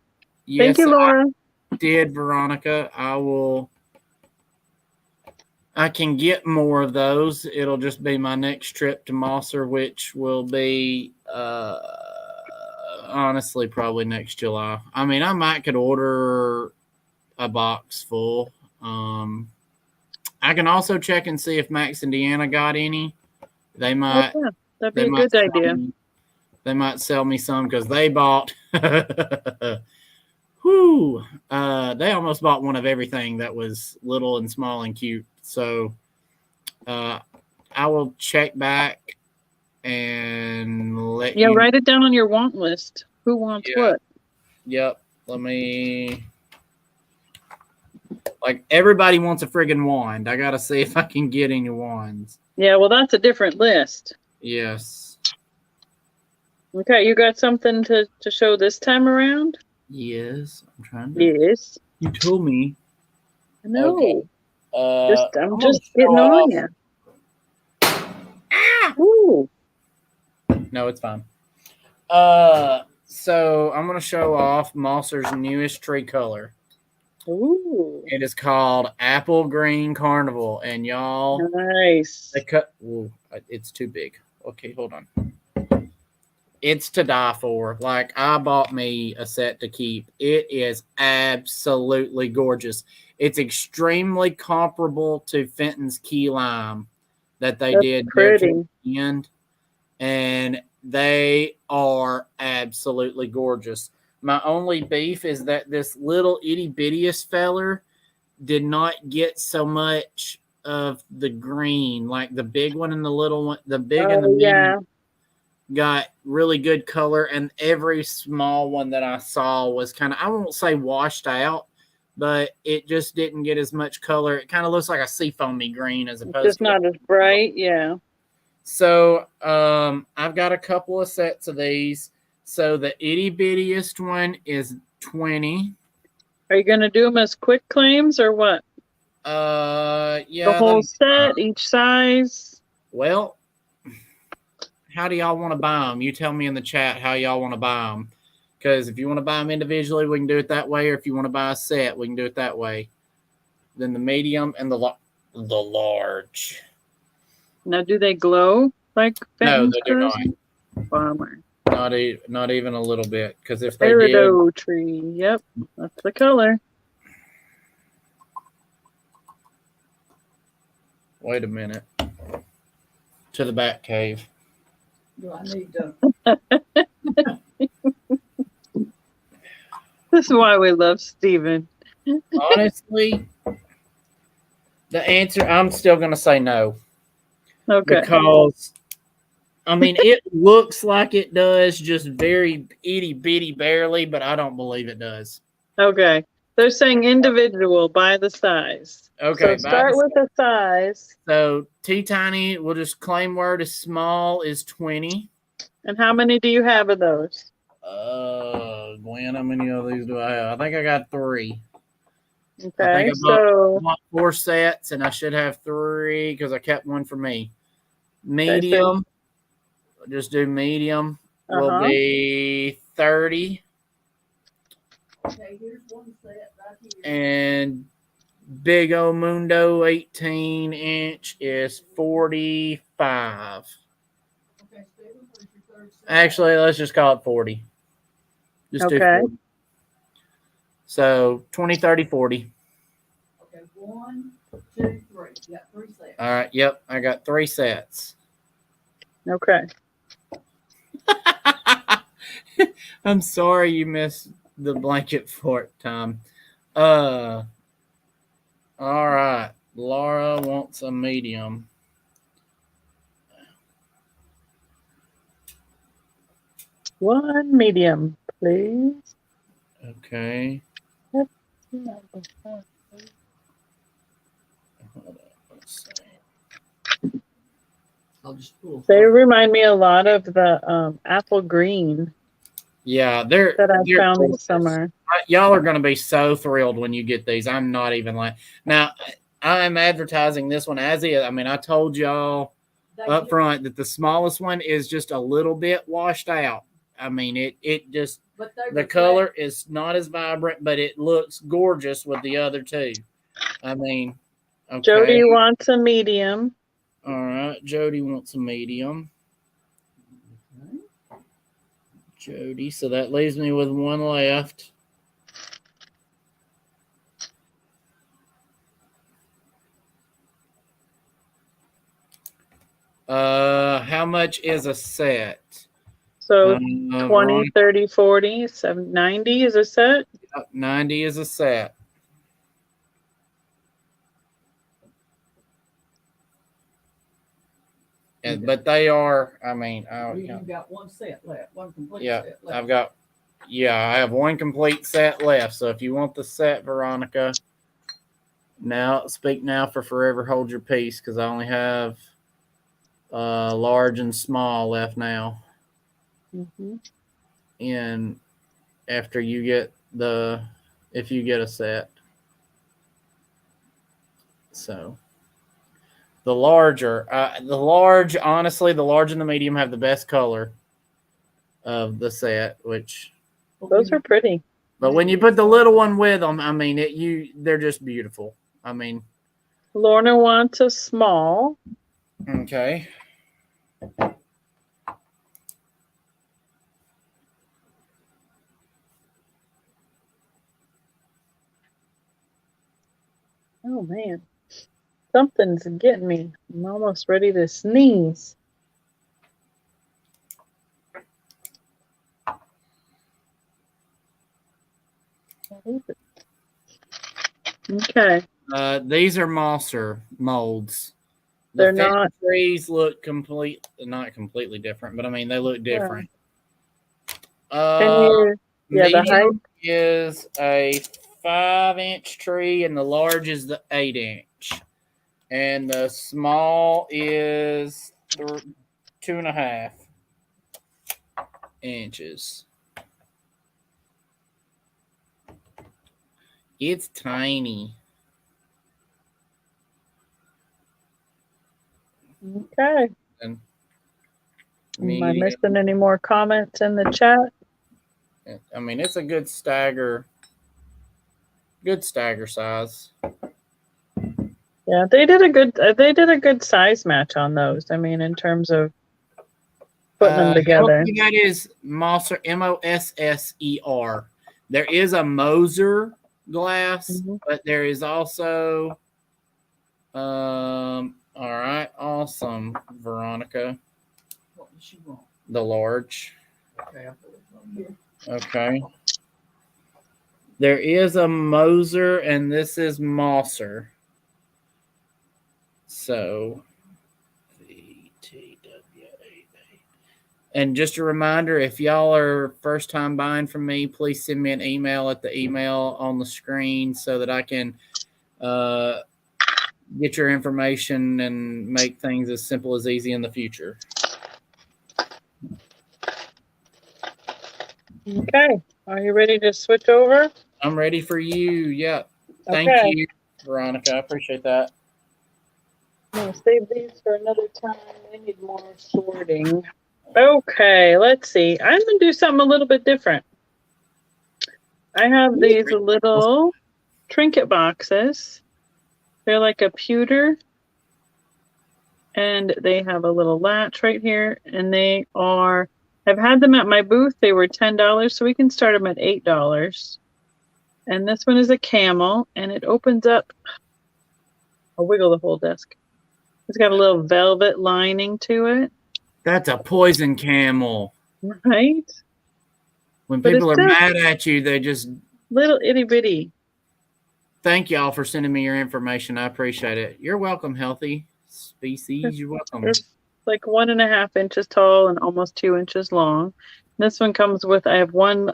Yes, Thank you, Laura. I did, Veronica. I can get more of those. It'll just be my next trip to Mosser, which will be honestly probably next July. I mean, I could order a box full. I can also check and see if Max and Deanna got any. They might. Yeah, that'd be a good idea. They might sell me some because they bought. Whoo! They almost bought one of everything that was little and small and cute. So I will check back and let you. Yeah, write it down on your want list. Who wants what? Yep. Let me. Like, everybody wants a friggin' wand. I got to see if I can get any wands. Yeah, well, that's a different list. Yes. Okay, you got something to show this time around? Yes. I'm trying to. Yes. You told me. I know. Okay. I'm just getting on you. Ah! Ooh. No, it's fine. So I'm going to show off Mosser's newest tree color. Ooh. It is called Apple Green Carnival, and y'all. Nice. Ooh, it's too big. Okay, hold on. It's to die for. Like, I bought me a set to keep. It is absolutely gorgeous. It's extremely comparable to Fenton's Key Lime that they did there to the end, and they are absolutely gorgeous. My only beef is that this little itty bittiest feller did not get so much of the green. Like the big one and the little one, the big and the medium got really good color, and every small one that I saw was kind of, I won't say washed out, but it just didn't get as much color. It kind of looks like a seafoamy green as opposed just to not as bright. Yeah. So I've got a couple of sets of these. So the itty bittiest one is 20. Are you going to do them as quick claims or what? Yeah. The whole set, each size? Well, how do y'all want to buy them? You tell me in the chat how y'all want to buy them. Because if you want to buy them individually, we can do it that way. Or if you want to buy a set, we can do it that way. Then the medium and the large. Now, do they glow like Fenton's? No, they do not. Bummer. Not even a little bit. Because if they Peridot tree. Yep, that's the color. Wait a minute. To the back cave. Do I need to? This is why we love Steven. Honestly, the answer, I'm still going to say no. Okay. Because, I mean, it looks like it does, just very itty bitty barely, but I don't believe it does. Okay. They're saying individual by the size. Okay, So start with the size. So T Tiny, we'll just claim word is small is 20. And how many do you have of those? Gwen, how many of these do I have? I think I got 3. I Okay, think I bought 4 sets, and I should have 3 because I kept one for me. Medium, just do medium, will be 30. Okay, here's one set right here. And Big O Mundo 18-inch is 45. Okay, Stephen, where's your third set? Actually, let's just call it 40. Just do 40. So 20, 30, 40. Okay, 1, 2, 3. You got 3 sets. All right. Yep. I got 3 sets. Okay. I'm sorry you missed the blanket fort, Tom. All right. Laura wants a medium. One medium, please. Okay. Let's see. I'll just pull. They remind me a lot of the apple green. Yeah, that I found this summer. Y'all are going to be so thrilled when you get these. I'm not even like now. I'm advertising this one as is. I mean, I told y'all up front that the smallest one is just a little bit washed out. I mean, it just the color is not as vibrant, but it looks gorgeous with the other 2. I mean, okay. Jody wants a medium. All right, Jody wants a medium. Jody, so that leaves me with 1 left. How much is a set? So 20, 30, 40, 90 is a set? 90 is a set. And, but they are, I mean, you've got 1 set left, 1 complete set left. I have 1 complete set left. So if you want the set, Veronica, speak now for forever hold your peace, because I only have large and small left now. Mm-hmm. And after you get if you get a set. So the large, honestly, the large and the medium have the best color of the set, which those are pretty. But when you put the little one with them, I mean, they're just beautiful. I mean, Lorna wants a small. Okay. Oh man, something's getting me. I'm almost ready to sneeze. Okay. These are Mosser molds. They're not. Trees look not completely different, but I mean they look different. The height is a 5-inch tree, and the large is the 8-inch, and the small is 2.5 inches. It's tiny. Okay. And am I missing any more comments in the chat? I mean, it's a good stagger size. Yeah, they did a good size match on those. I mean, in terms of putting them together. That is Mosser, Mosser. There is a Moser glass, but there is also all right, awesome, Veronica. What does she want? The large. Okay, I'll put it on here. Okay. There is a Moser, and this is Mosser. So VTWA. And just a reminder, if y'all are first time buying from me, please send me an email at the email on the screen so that I can get your information and make things as simple as easy in the future. Okay. Are you ready to switch over? I'm ready for you. Yeah. Thank Okay. you, Veronica. I appreciate that. I'm going to save these for another time. They need more sorting. Okay, let's see. I'm going to do something a little bit different. I have these little trinket boxes. They're like a pewter. And they have a little latch right here. And they are, I've had them at my booth. They were $10, so we can start them at $8. And this one is a camel, and it opens up. I'll wiggle the whole desk. It's got a little velvet lining to it. That's a poison camel. Right? When But people it's are still mad at you, they just little itty bitty. thank y'all for sending me your information. I appreciate it. You're welcome, Healthy Species. You're welcome. It's like 1.5 inches tall and almost 2 inches long. This one comes with, I have one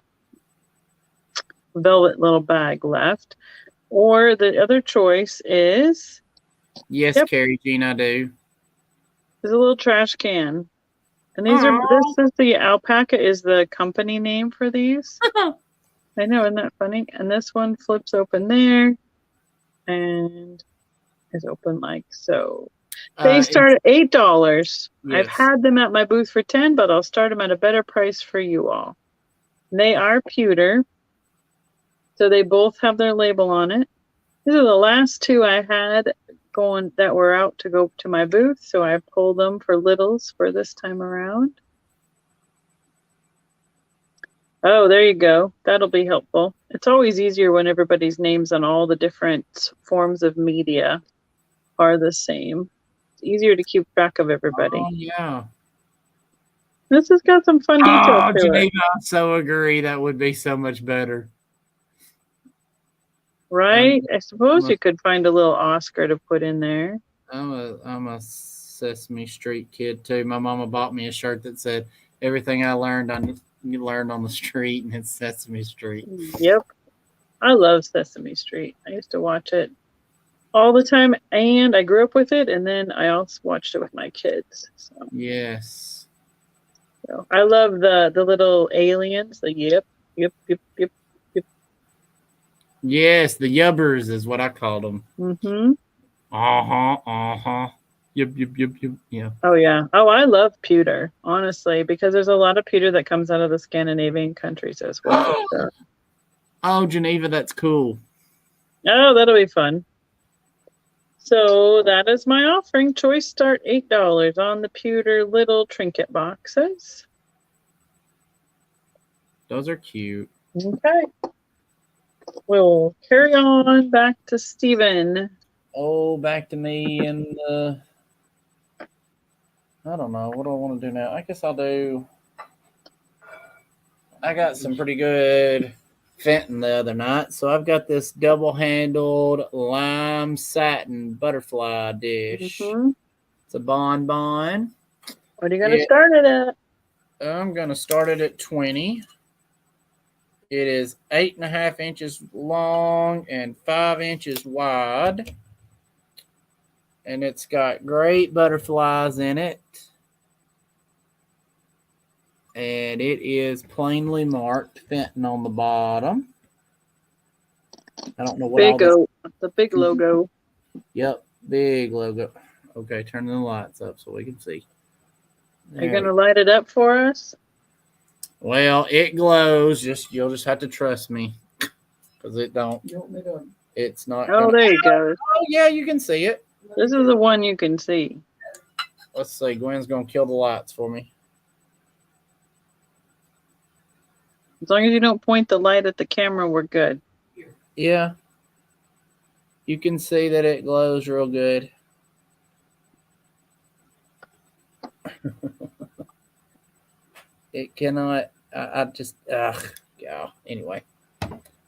velvet little bag left. Or the other choice is, Yes, Yep. Carrie Jean, I do. a little trash can. And these are, this is the alpaca is the company name for these. I know, isn't that funny? And this one flips open there and is open like so. They start at $8. I've Yes. had them at my booth for $10, but I'll start them at a better price for you all. They are pewter, so they both have their label on it. These are the last two I had going that were out to go to my booth, so I pulled them for littles for this time around. Oh, there you go. That'll be helpful. It's always easier when everybody's names on all the different forms of media are the same. It's easier to keep track of everybody. Oh, yeah. This has got some fun details to Geneva, it. I so agree. That would be so much better. Right? I suppose you could find a little Oscar to put in there. I'm a Sesame Street kid too. My mama bought me a shirt that said everything I learned on the street, and it's Sesame Street. Yep. I love Sesame Street. I used to watch it all the time, and I grew up with it, and then I also watched it with my kids. So, Yes. so I love the little aliens. The yep. Yes, the yubbers is what I called them. Mm-hmm. Yep. Yeah. Oh yeah. Oh, I love pewter, honestly, because there's a lot of pewter that comes out of the Scandinavian countries as well. So. Oh, Geneva, that's cool. Oh, that'll be fun. So that is my offering. Choice start $8 on the pewter little trinket boxes. Those are cute. Okay. We'll carry on back to Stephen. Oh, back to me and I don't know. What do I want to do now? I guess I got some pretty good Fenton the other night. So I've got this double-handled lime satin butterfly dish. Mm-hmm. It's a bonbon. What are you going to start it at? I'm going to start it at 20. It is 8.5 inches long and 5 inches wide. And it's got great butterflies in it. And it is plainly marked Fenton on the bottom. I don't know what big all this... The big logo. Yep, big logo. Okay, turn the lights up so we can see. Are you going to light it up for us? Well, it glows. You'll just have to trust me, because it don't. It's not. Oh, there you go. Oh yeah, you can see it. This is the one you can see. Let's see. Gwen's gonna kill the lights for me. As long as you don't point the light at the camera, we're good. Yeah. You can see that it glows real good. It cannot. I just. Yeah. Anyway.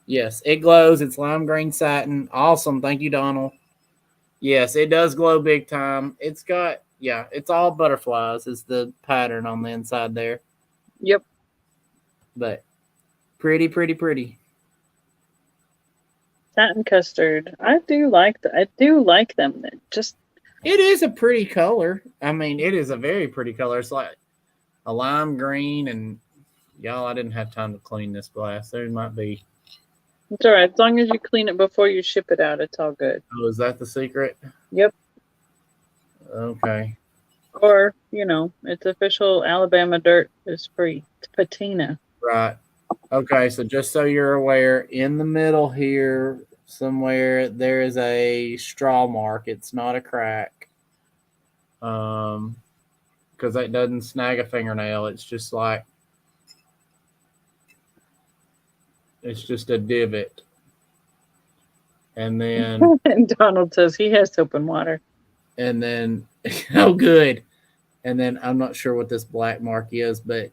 Yes, it glows. It's lime green satin. Awesome. Thank you, Donald. Yes, it does glow big time. It's got. Yeah, it's all butterflies. Is the pattern on the inside there. Yep. But pretty, pretty, pretty. Satin custard. I do like them. Just It is a pretty color. I mean, it is a very pretty color. It's like a lime green, and y'all, I didn't have time to clean this glass. There might be. it's all right. As long as you clean it before you ship it out, it's all good. Oh, is that the secret? Yep. Okay. Or, it's official Alabama dirt is free. It's patina. Right. Okay, so just so you're aware, in the middle here somewhere there is a straw mark. It's not a crack. Because that doesn't snag a fingernail. It's just like it's just a divot. And then And Donald says he has soap and water. and then oh good. And then I'm not sure what this black mark is, but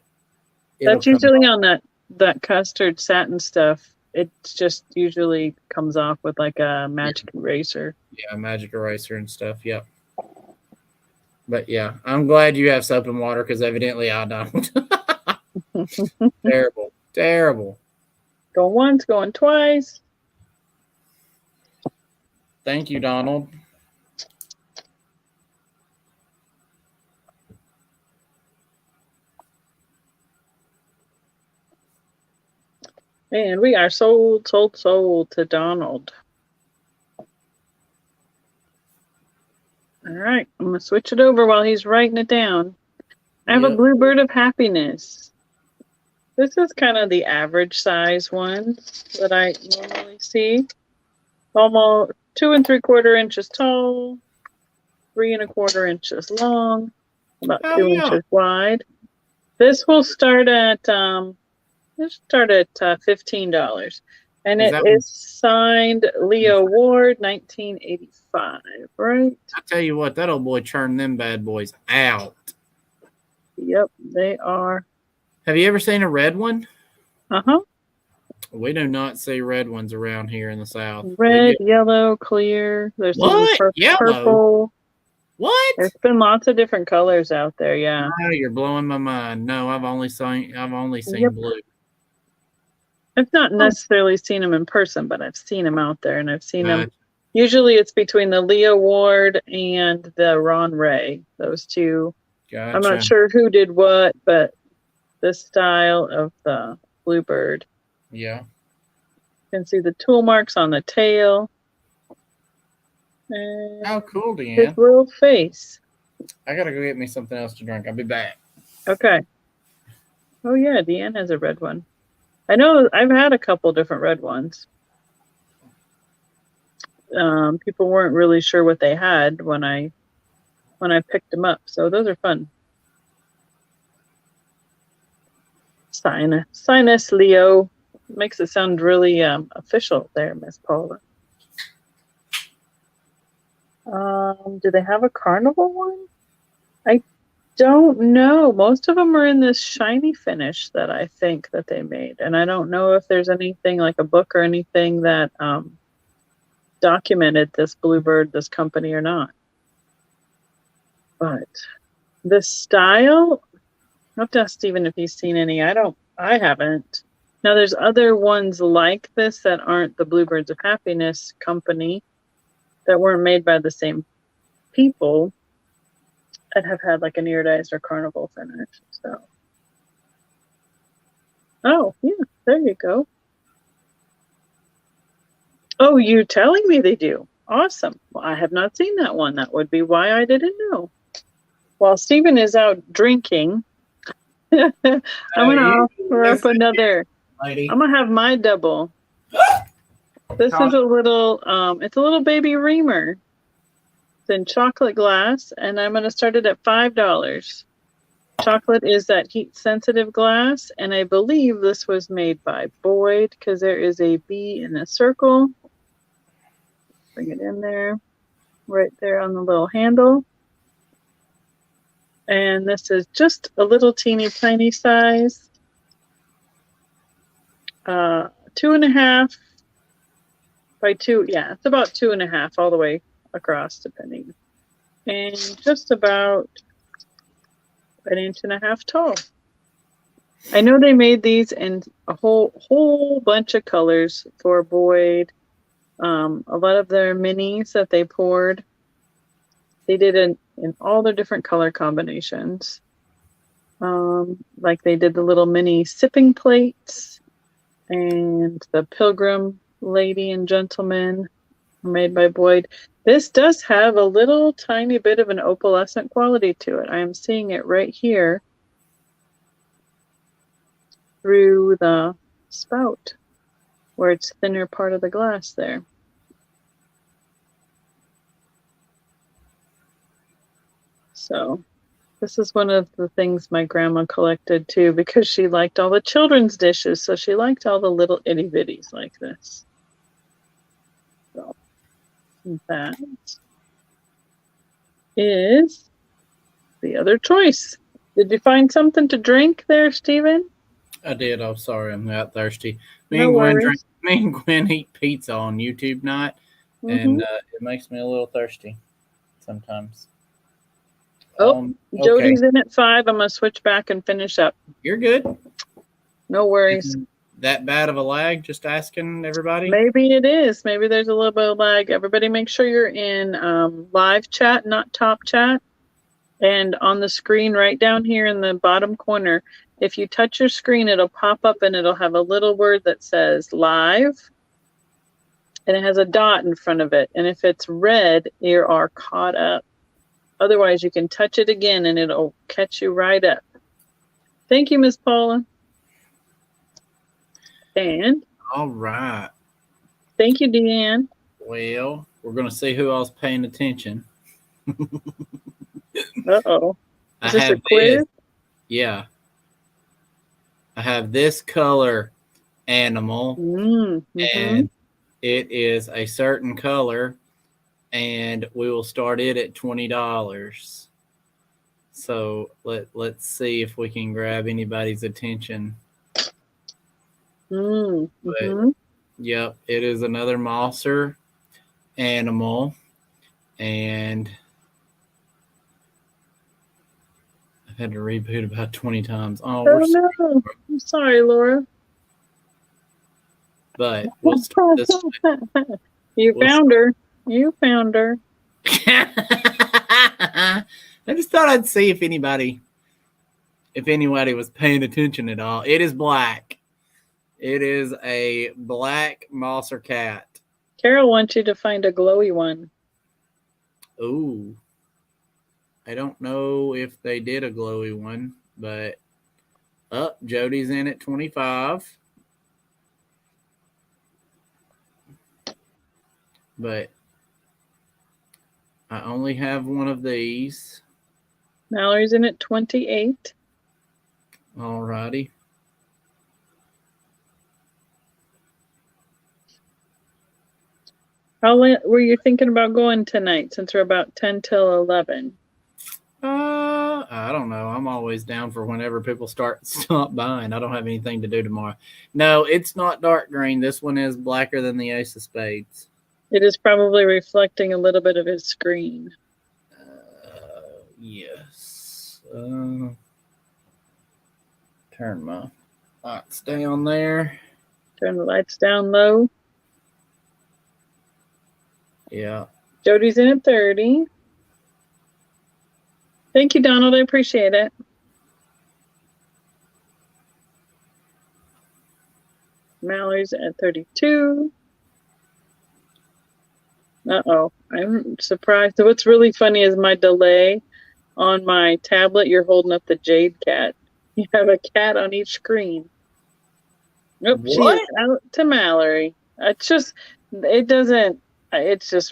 That's usually on that custard satin stuff. It just usually comes off with like a magic eraser. Yeah, magic eraser and stuff. Yep. But yeah, I'm glad you have soap and water because evidently I don't. Terrible. Terrible. Go once, going twice. Thank you, Donald. And we are sold to Donald. All right, I'm going to switch it over while he's writing it down. I have a Bluebird of Happiness. This is kind of the average size one that I normally see. Almost 2 3/4 inches tall, 3 1/4 inches long, about 2 inches wide. This will start at $15, and it is signed Leo Ward, 1985. Right? I tell you what, that old boy churned them bad boys out. Yep, they are. Have you ever seen a red one? Uh-huh. We do not see red ones around here in the South. Red, yellow, clear. There's purple. What? There's been lots of different colors out there. Yeah. Oh, you're blowing my mind. No, I've only seen blue. I've not necessarily seen them in person, but I've seen them out there, and I've seen them. Usually, it's between the Leo Ward and the Ron Ray. Those two. Gotcha. I'm not sure who did what, but this style of the Bluebird. Yeah. You can see the tool marks on the tail. And how cool, Deanne. His little face. I gotta go get me something else to drink. I'll be back. Okay. Oh yeah, Deanne has a red one. I know I've had a couple different red ones. People weren't really sure what they had when I picked them up, so those are fun. Sinus Leo makes it sound really official there, Miss Paula. Do they have a carnival one? I don't know. Most of them are in this shiny finish that I think that they made, and I don't know if there's anything like a book or anything that documented this Bluebird, this company, or not. But this style, I'll have to ask Stephen if he's seen any. I haven't. Now there's other ones like this that aren't the Bluebirds of Happiness company, that weren't made by the same people, that have had like an iridized or carnival finish. So, oh yeah, there you go. Oh, you're telling me they do? Awesome. Well, I have not seen that one. That would be why I didn't know. While Stephen is out drinking, I'm gonna offer up another. Lady. I'm gonna have my double. This is a little, it's a little baby reamer. It's in chocolate glass, and I'm going to start it at $5. Chocolate is that heat-sensitive glass, and I believe this was made by Boyd, because there is a B in a circle. Bring it in there, right there on the little handle. And this is just a little teeny tiny size. 2.5 by 2, yeah, it's about 2.5 all the way across, depending, and just about 1.5 inches tall. I know they made these in a whole bunch of colors for Boyd. A lot of their minis that they poured, they did in all their different color combinations. Like they did the little mini sipping plates and the pilgrim lady and gentleman made by Boyd. This does have a little tiny bit of an opalescent quality to it. I am seeing it right here through the spout where it's thinner part of the glass there. So this is one of the things my grandma collected too, because she liked all the children's dishes. So she liked all the little itty bitties like this. So that is the other choice. Did you find something to drink there, Stephen? I did. Oh, sorry, I'm not thirsty. No worries. Me and Gwen eat pizza on YouTube night, and it makes me a little thirsty sometimes. Oh, okay. Jody's in at 5. I'm gonna switch back and finish up. You're good. No worries. Isn't that bad of a lag? Just asking everybody. Maybe it is. Maybe there's a little bit of lag. Everybody, make sure you're in live chat, not top chat. And on the screen right down here in the bottom corner, if you touch your screen, it'll pop up and it'll have a little word that says live. And it has a dot in front of it. And if it's red, you are caught up. Otherwise, you can touch it again and it'll catch you right up. Thank you, Miss Paula. And all right. Thank you, Deanne. Well, we're going to see who else paying attention. Uh-oh. Is this a quiz? Yeah. I have this color animal, and it is a certain color, and we will start it at $20. So let's see if we can grab anybody's attention. But, yep, it is another Mosser animal, and I've had to reboot about 20 times. Oh no. I'm sorry, Laura. But we'll start this way. You found her. You found her. I just thought I'd see if anybody was paying attention at all. It is black. It is a black Mosser cat. Carol wants you to find a glowy one. Ooh. I don't know if they did a glowy one, but Jody's in at 25. But I only have one of these. Mallory's in at 28. All righty. How late were you thinking about going tonight, since we're about 10 till 11? I don't know. I'm always down for whenever people stop buying. I don't have anything to do tomorrow. No, it's not dark green. This one is blacker than the Ace of Spades. It is probably reflecting a little bit of his screen. Yes. Turn my lights down there. Turn the lights down low. Yeah. Jody's in at 30. Thank you, Donald. I appreciate it. Mallory's at 32. Uh-oh. I'm surprised. What's really funny is my delay on my tablet. You're holding up the Jade cat. You have a cat on each screen. Nope, she is out to Mallory. It's just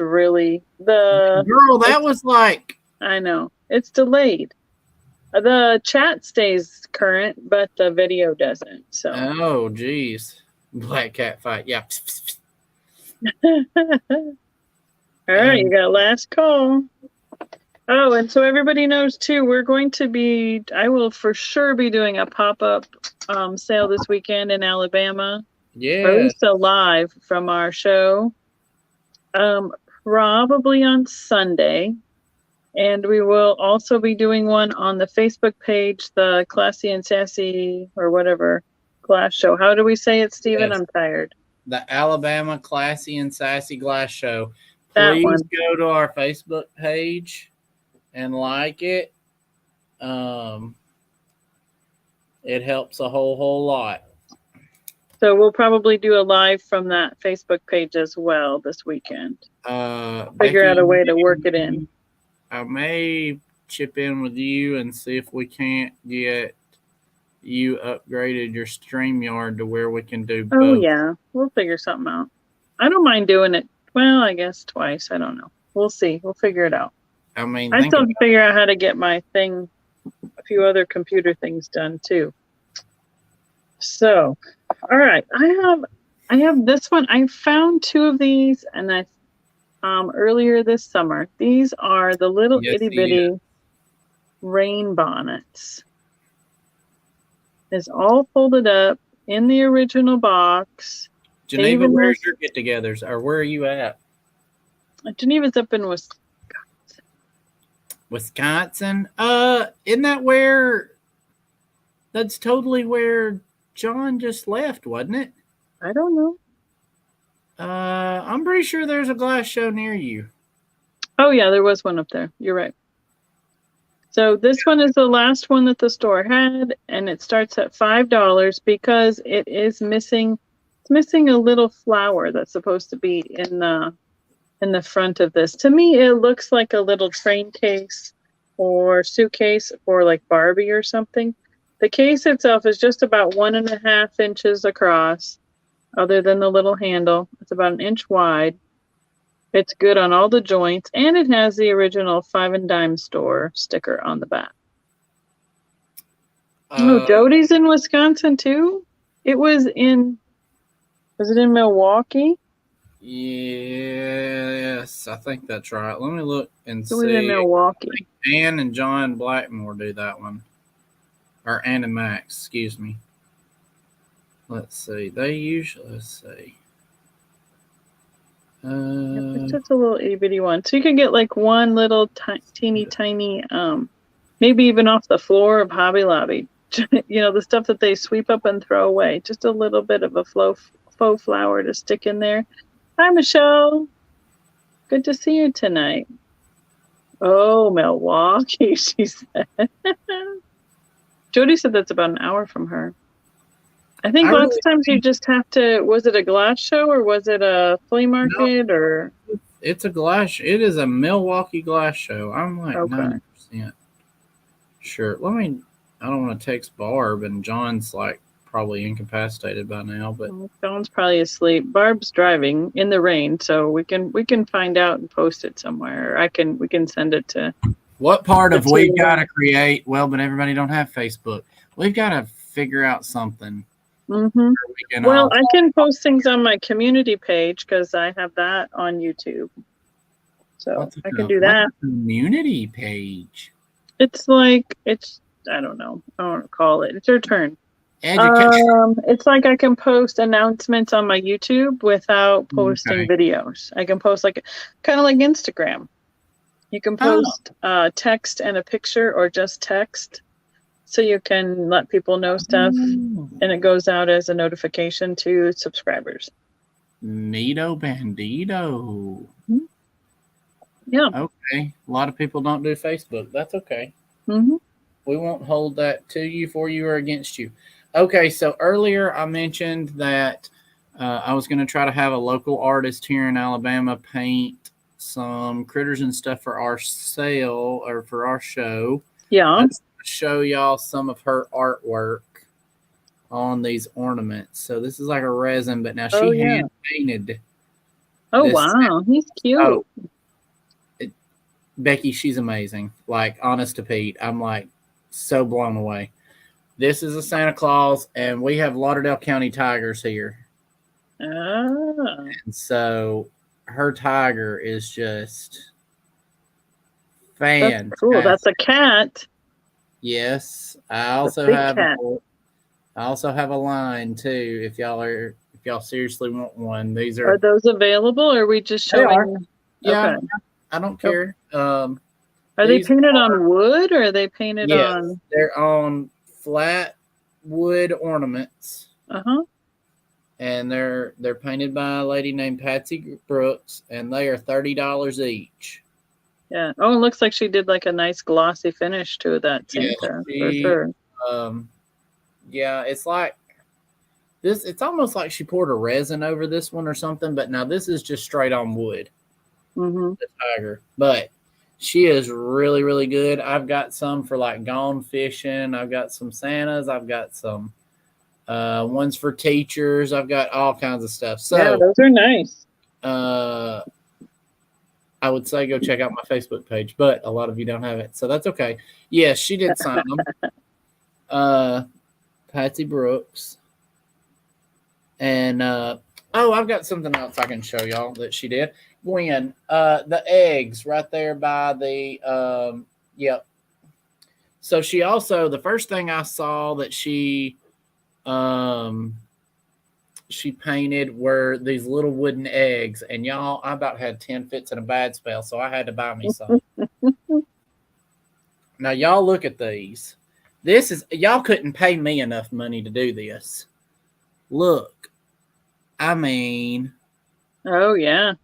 really girl, that was like, I know. It's delayed. The chat stays current, but the video doesn't. So. Oh, geez. Black cat fight. Yeah. All right, you got last call. Oh, and so everybody knows too, I will for sure be doing a pop-up sale this weekend in Alabama. Yeah. Or at least a live from our show. Probably on Sunday. And we will also be doing one on the Facebook page, the Classy and Sassy or whatever glass show. How do we say it, Stephen? Yes. I'm tired. The Alabama Classy and Sassy Glass Show. That Please one. go to our Facebook page and like it. It helps a whole lot. So we'll probably do a live from that Facebook page as well this weekend. Figure out a way to work it in. I may chip in with you and see if we can't get you upgraded your StreamYard to where we can do both. Oh yeah, we'll figure something out. I don't mind doing it. Well, I guess twice. I don't know. We'll see. We'll figure it out. I mean, I still have to figure out how to get my thing, a few other computer things done too. So, all right, I have this one. I found two of these, and I earlier this summer. These are the little itty bitty rain bonnets. It's all folded up in the original box. Geneva, where's your get-togethers, or where are you at? Geneva's up in Wisconsin. Isn't that where? That's totally where John just left, wasn't it? I don't know. I'm pretty sure there's a glass show near you. Oh yeah, there was one up there. You're right. So this one is the last one that the store had, and it starts at $5 because it is missing. It's missing a little flower that's supposed to be in the front of this. To me, it looks like a little train case or suitcase for like Barbie or something. The case itself is just about 1.5 inches across, other than the little handle. It's about 1 inch wide. It's good on all the joints, and it has the original 5 and Dime store sticker on the back. Jody's in Wisconsin too? Was it in Milwaukee? Yes, I think that's right. Let me look and see. It was in Milwaukee. I think Ann and John Blackmore do that one. Or Ann and Max, excuse me. Let's see. They usually, let's see. It's just a little itty bitty one. So you can get like one little teeny tiny, maybe even off the floor of Hobby Lobby. You know, the stuff that they sweep up and throw away. Just a little bit of a faux flower to stick in there. Hi, Michelle. Good to see you tonight. Oh, Milwaukee, she said. Jody said that's about an hour from her. I think lots of times you just have to, was it a glass show or was it a flea market? No, or? It is a Milwaukee glass show. I'm like 90% sure. I don't want to text Barb, and John's like probably incapacitated by now, but John's probably asleep. Barb's driving in the rain, so we can find out and post it somewhere. We can send it to. What part of we've got to create? Well, but everybody don't have Facebook. We've got to figure out something. Mm-hmm. Well, I can post things on my community page because I have that on YouTube. So I can do that. Community page. It's like I don't know. I don't want to call it. It's your turn. Education. It's like I can post announcements on my YouTube without posting videos. I can post like kind of like Instagram. You can post text and a picture or just text. So you can let people know stuff, and it goes out as a notification to subscribers. Neato bandito. Mm-hmm. Yeah. Okay. A lot of people don't do Facebook. That's okay. Mm-hmm. We won't hold that to you, for you, or against you. Okay. So earlier I mentioned that I was going to try to have a local artist here in Alabama paint some critters and stuff for our sale or for our show. Yeah. Show y'all some of her artwork on these ornaments. So this is like a resin, but now she hand painted. Oh wow, he's cute. Oh, Becky, she's amazing. Like, honest to Pete, I'm like so blown away. This is a Santa Claus, and we have Lauderdale County tigers here. And so her tiger is just fantastic. That's cool. That's a cat. Yes, I also have a line too. If y'all seriously want one, are those available, or are we just showing? Yeah, okay. I don't care. I Are they painted on wood or are they painted on? They're on flat wood ornaments. Uh-huh. And they're painted by a lady named Patsy Brooks, and they are $30 each. Yeah. Oh, it looks like she did like a nice glossy finish to that Santa for sure. Yeah, it's like this. It's almost like she poured a resin over this one or something. But now this is just straight on wood. Mm-hmm. The tiger, but she is really, really good. I've got some for like gone fishing. I've got some Santas. I've got some ones for teachers. I've got all kinds of stuff. So yeah, those are nice. I would say go check out my Facebook page, but a lot of you don't have it, so that's okay. Yes, she did sign them. Patsy Brooks. And I've got something else I can show y'all that she did. Gwen, the eggs right there by the yep. So she also, the first thing I saw that she painted were these little wooden eggs, and y'all, I about had 10 fits in a bad spell, so I had to buy me some. Now y'all look at these. This is, y'all couldn't pay me enough money to do this. Look, I mean, oh yeah.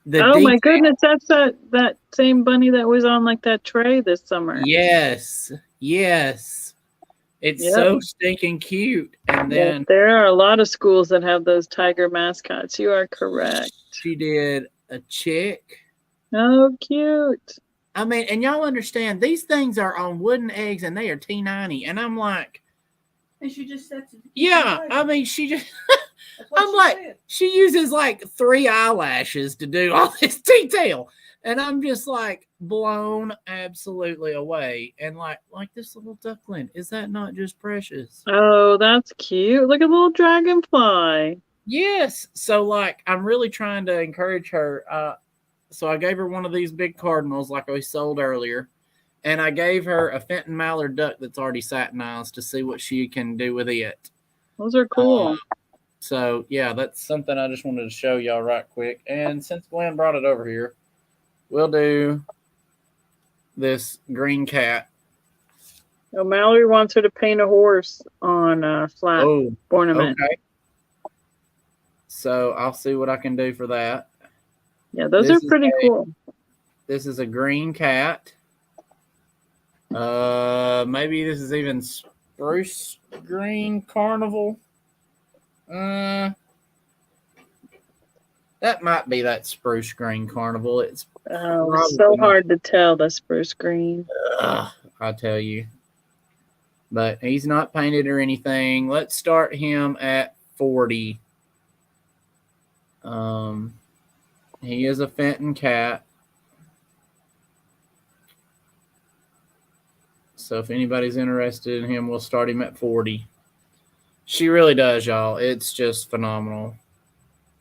Oh detail. My goodness, that's that same bunny that was on like that tray this summer. Yes. It's so stinking cute. And then there are a lot of schools that have those tiger mascots. You are correct. She did a chick. Oh, cute. I mean, and y'all understand, these things are on wooden eggs and they are T90. And I'm like, and she just sets it. Yeah, I mean, she just, I'm like, she uses like 3 eyelashes to do all this detail. And I'm just like blown absolutely away. And like this little duckling, is that not just precious? Oh, that's cute. Look at a little dragonfly. Yes. So like, I'm really trying to encourage her. So I gave her one of these big cardinals like we sold earlier. And I gave her a Fenton Mallard duck that's already satinized to see what she can do with it. Those are cool. So, yeah, that's something I just wanted to show y'all right quick. And since Glenn brought it over here, we'll do this green cat. Oh, Mallory wants her to paint a horse on a flat ornament. Okay. So I'll see what I can do for that. Yeah, those are pretty cool. This is a green cat. Maybe this is even spruce green carnival. That might be that spruce green carnival. It's so hard to tell the spruce green. I tell you. But he's not painted or anything. Let's start him at 40. He is a Fenton cat. So if anybody's interested in him, we'll start him at 40. She really does, y'all. It's just phenomenal.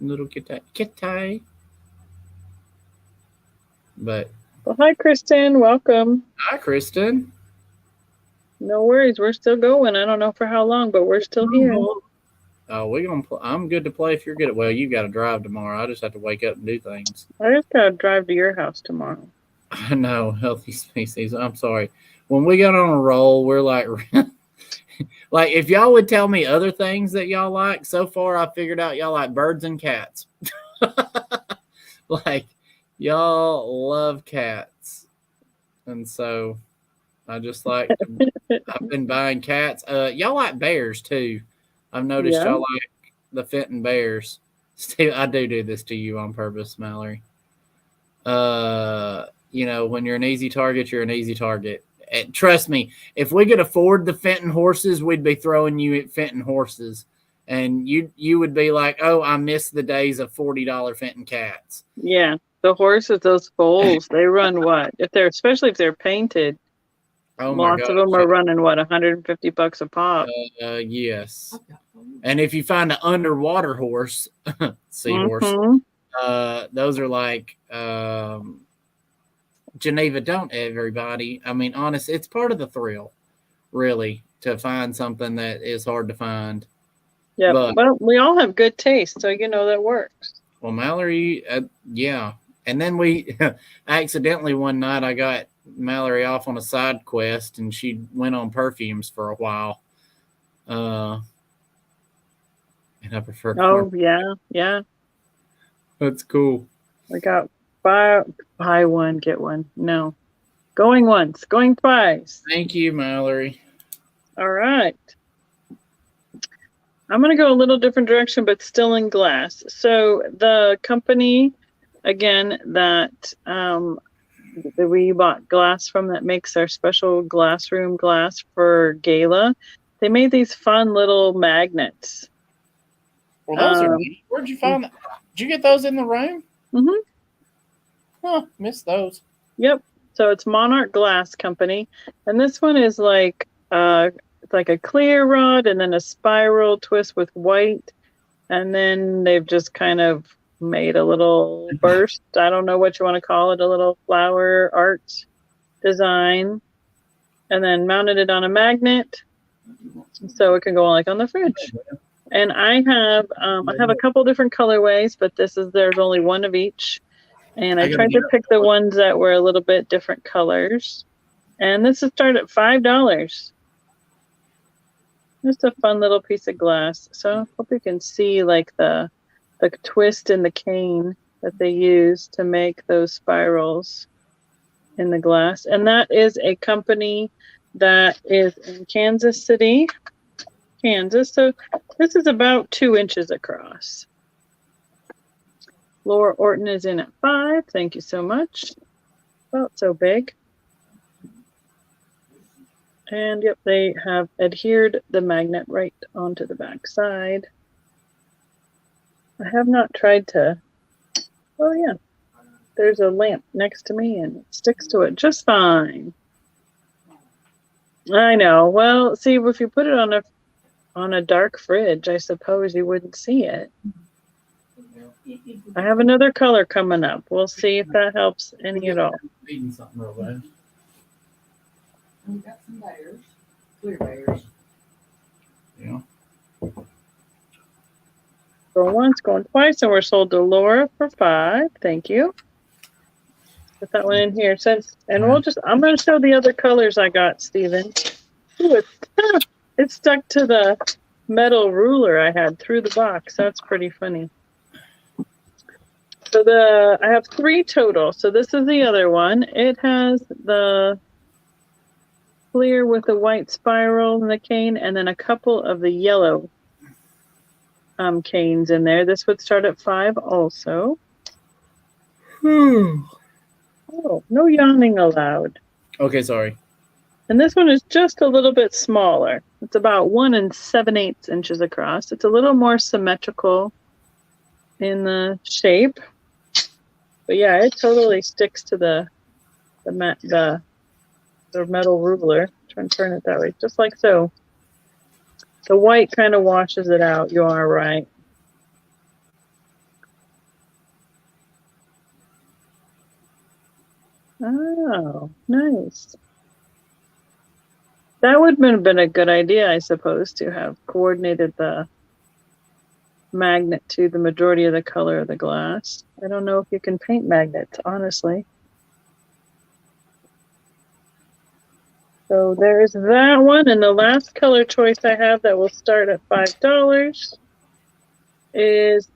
Little kitty. But well, hi, Kristen. Welcome. Hi, Kristen. No worries. We're still going. I don't know for how long, but we're still here. Oh, we're gonna. I'm good to play if you're good at. Well, you got to drive tomorrow. I just have to wake up and do things. I just gotta drive to your house tomorrow. I know, healthy species. I'm sorry. When we got on a roll, we're like, like if y'all would tell me other things that y'all like. So far, I figured out y'all like birds and cats. Like y'all love cats, and so I just like. I've been buying cats. Y'all like bears too. I've noticed y'all like the Fenton bears. Still, I do this to you on purpose, Mallory. You know, when you're an easy target, you're an easy target. And trust me, if we could afford the Fenton horses, we'd be throwing you at Fenton horses. And you would be like, oh, I miss the days of $40 Fenton cats. Yeah, the horses, those foals, they run what? Especially if they're painted. Oh lots of them are running what, $150 a pop. Yes. And if you find an underwater horse, seahorse, those are like Geneva. Don't everybody. I mean, honest, it's part of the thrill, really, to find something that is hard to find. Yeah, well, we all have good taste, so you know that works. Well, Mallory, yeah. And then we accidentally one night I got Mallory off on a side quest, and she went on perfumes for a while. And I prefer. Oh yeah. That's cool. We got buy one get one. No, going once, going twice. Thank you, Mallory. All right. I'm going to go a little different direction, but still in glass. So the company, again, that we bought glass from that makes our special glass room glass for Gala, they made these fun little magnets. Well, those are neat. Where'd you find that? Did you get those in the room? Mm-hmm. Huh, missed those. Yep. So it's Monarch Glass Company. And this one is like it's like a clear rod and then a spiral twist with white. And then they've just kind of made a little burst. I don't know what you want to call it, a little flower art design. And then mounted it on a magnet so it can go like on the fridge. And I have a couple different colorways, but there's only one of each. And I tried to pick the ones that were a little bit different colors. And this is started at $5. Just a fun little piece of glass. So I hope you can see like the twist in the cane that they use to make those spirals in the glass. And that is a company that is in Kansas City, Kansas. So this is about 2 inches across. Laura Orton is in at 5. Thank you so much. About so big. And yep, they have adhered the magnet right onto the back side. I have not tried to. Oh yeah, there's a lamp next to me and it sticks to it just fine. I know. Well, see, if you put it on a dark fridge, I suppose you wouldn't see it. I have another color coming up. We'll see if that helps any at all. Eating something real bad. We got some bears, clear bears. Yeah. Going once, going twice, and we're sold to Laura for 5. Thank you. Put that one in here. I'm going to show the other colors I got, Stephen. Ooh, it's stuck to the metal ruler I had through the box. That's pretty funny. So I have 3 total. So this is the other one. It has the clear with the white spiral in the cane, and then a couple of the yellow canes in there. This would start at 5 also. Oh, no yawning allowed. Okay, sorry. And this one is just a little bit smaller. It's about 1 7/8 inches across. It's a little more symmetrical in the shape. But yeah, it totally sticks to the metal ruler. Try and turn it that way, just like so. The white kind of washes it out. You are right. Oh, nice. That would have been a good idea, I suppose, to have coordinated the magnet to the majority of the color of the glass. I don't know if you can paint magnets, honestly. So there's that one, and the last color choice I have that will start at $5 is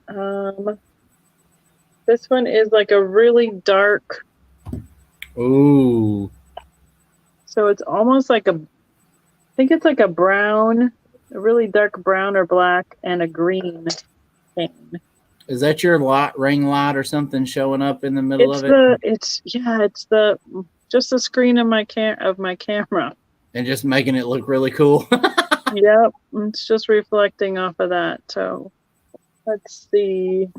this one is like a really dark. Ooh. So it's almost like I think it's like a brown, a really dark brown or black, and a green cane. Is that your ring light or something showing up in the middle of it? It's just the screen of my camera. And just making it look really cool. Yep, it's just reflecting off of that. So let's see.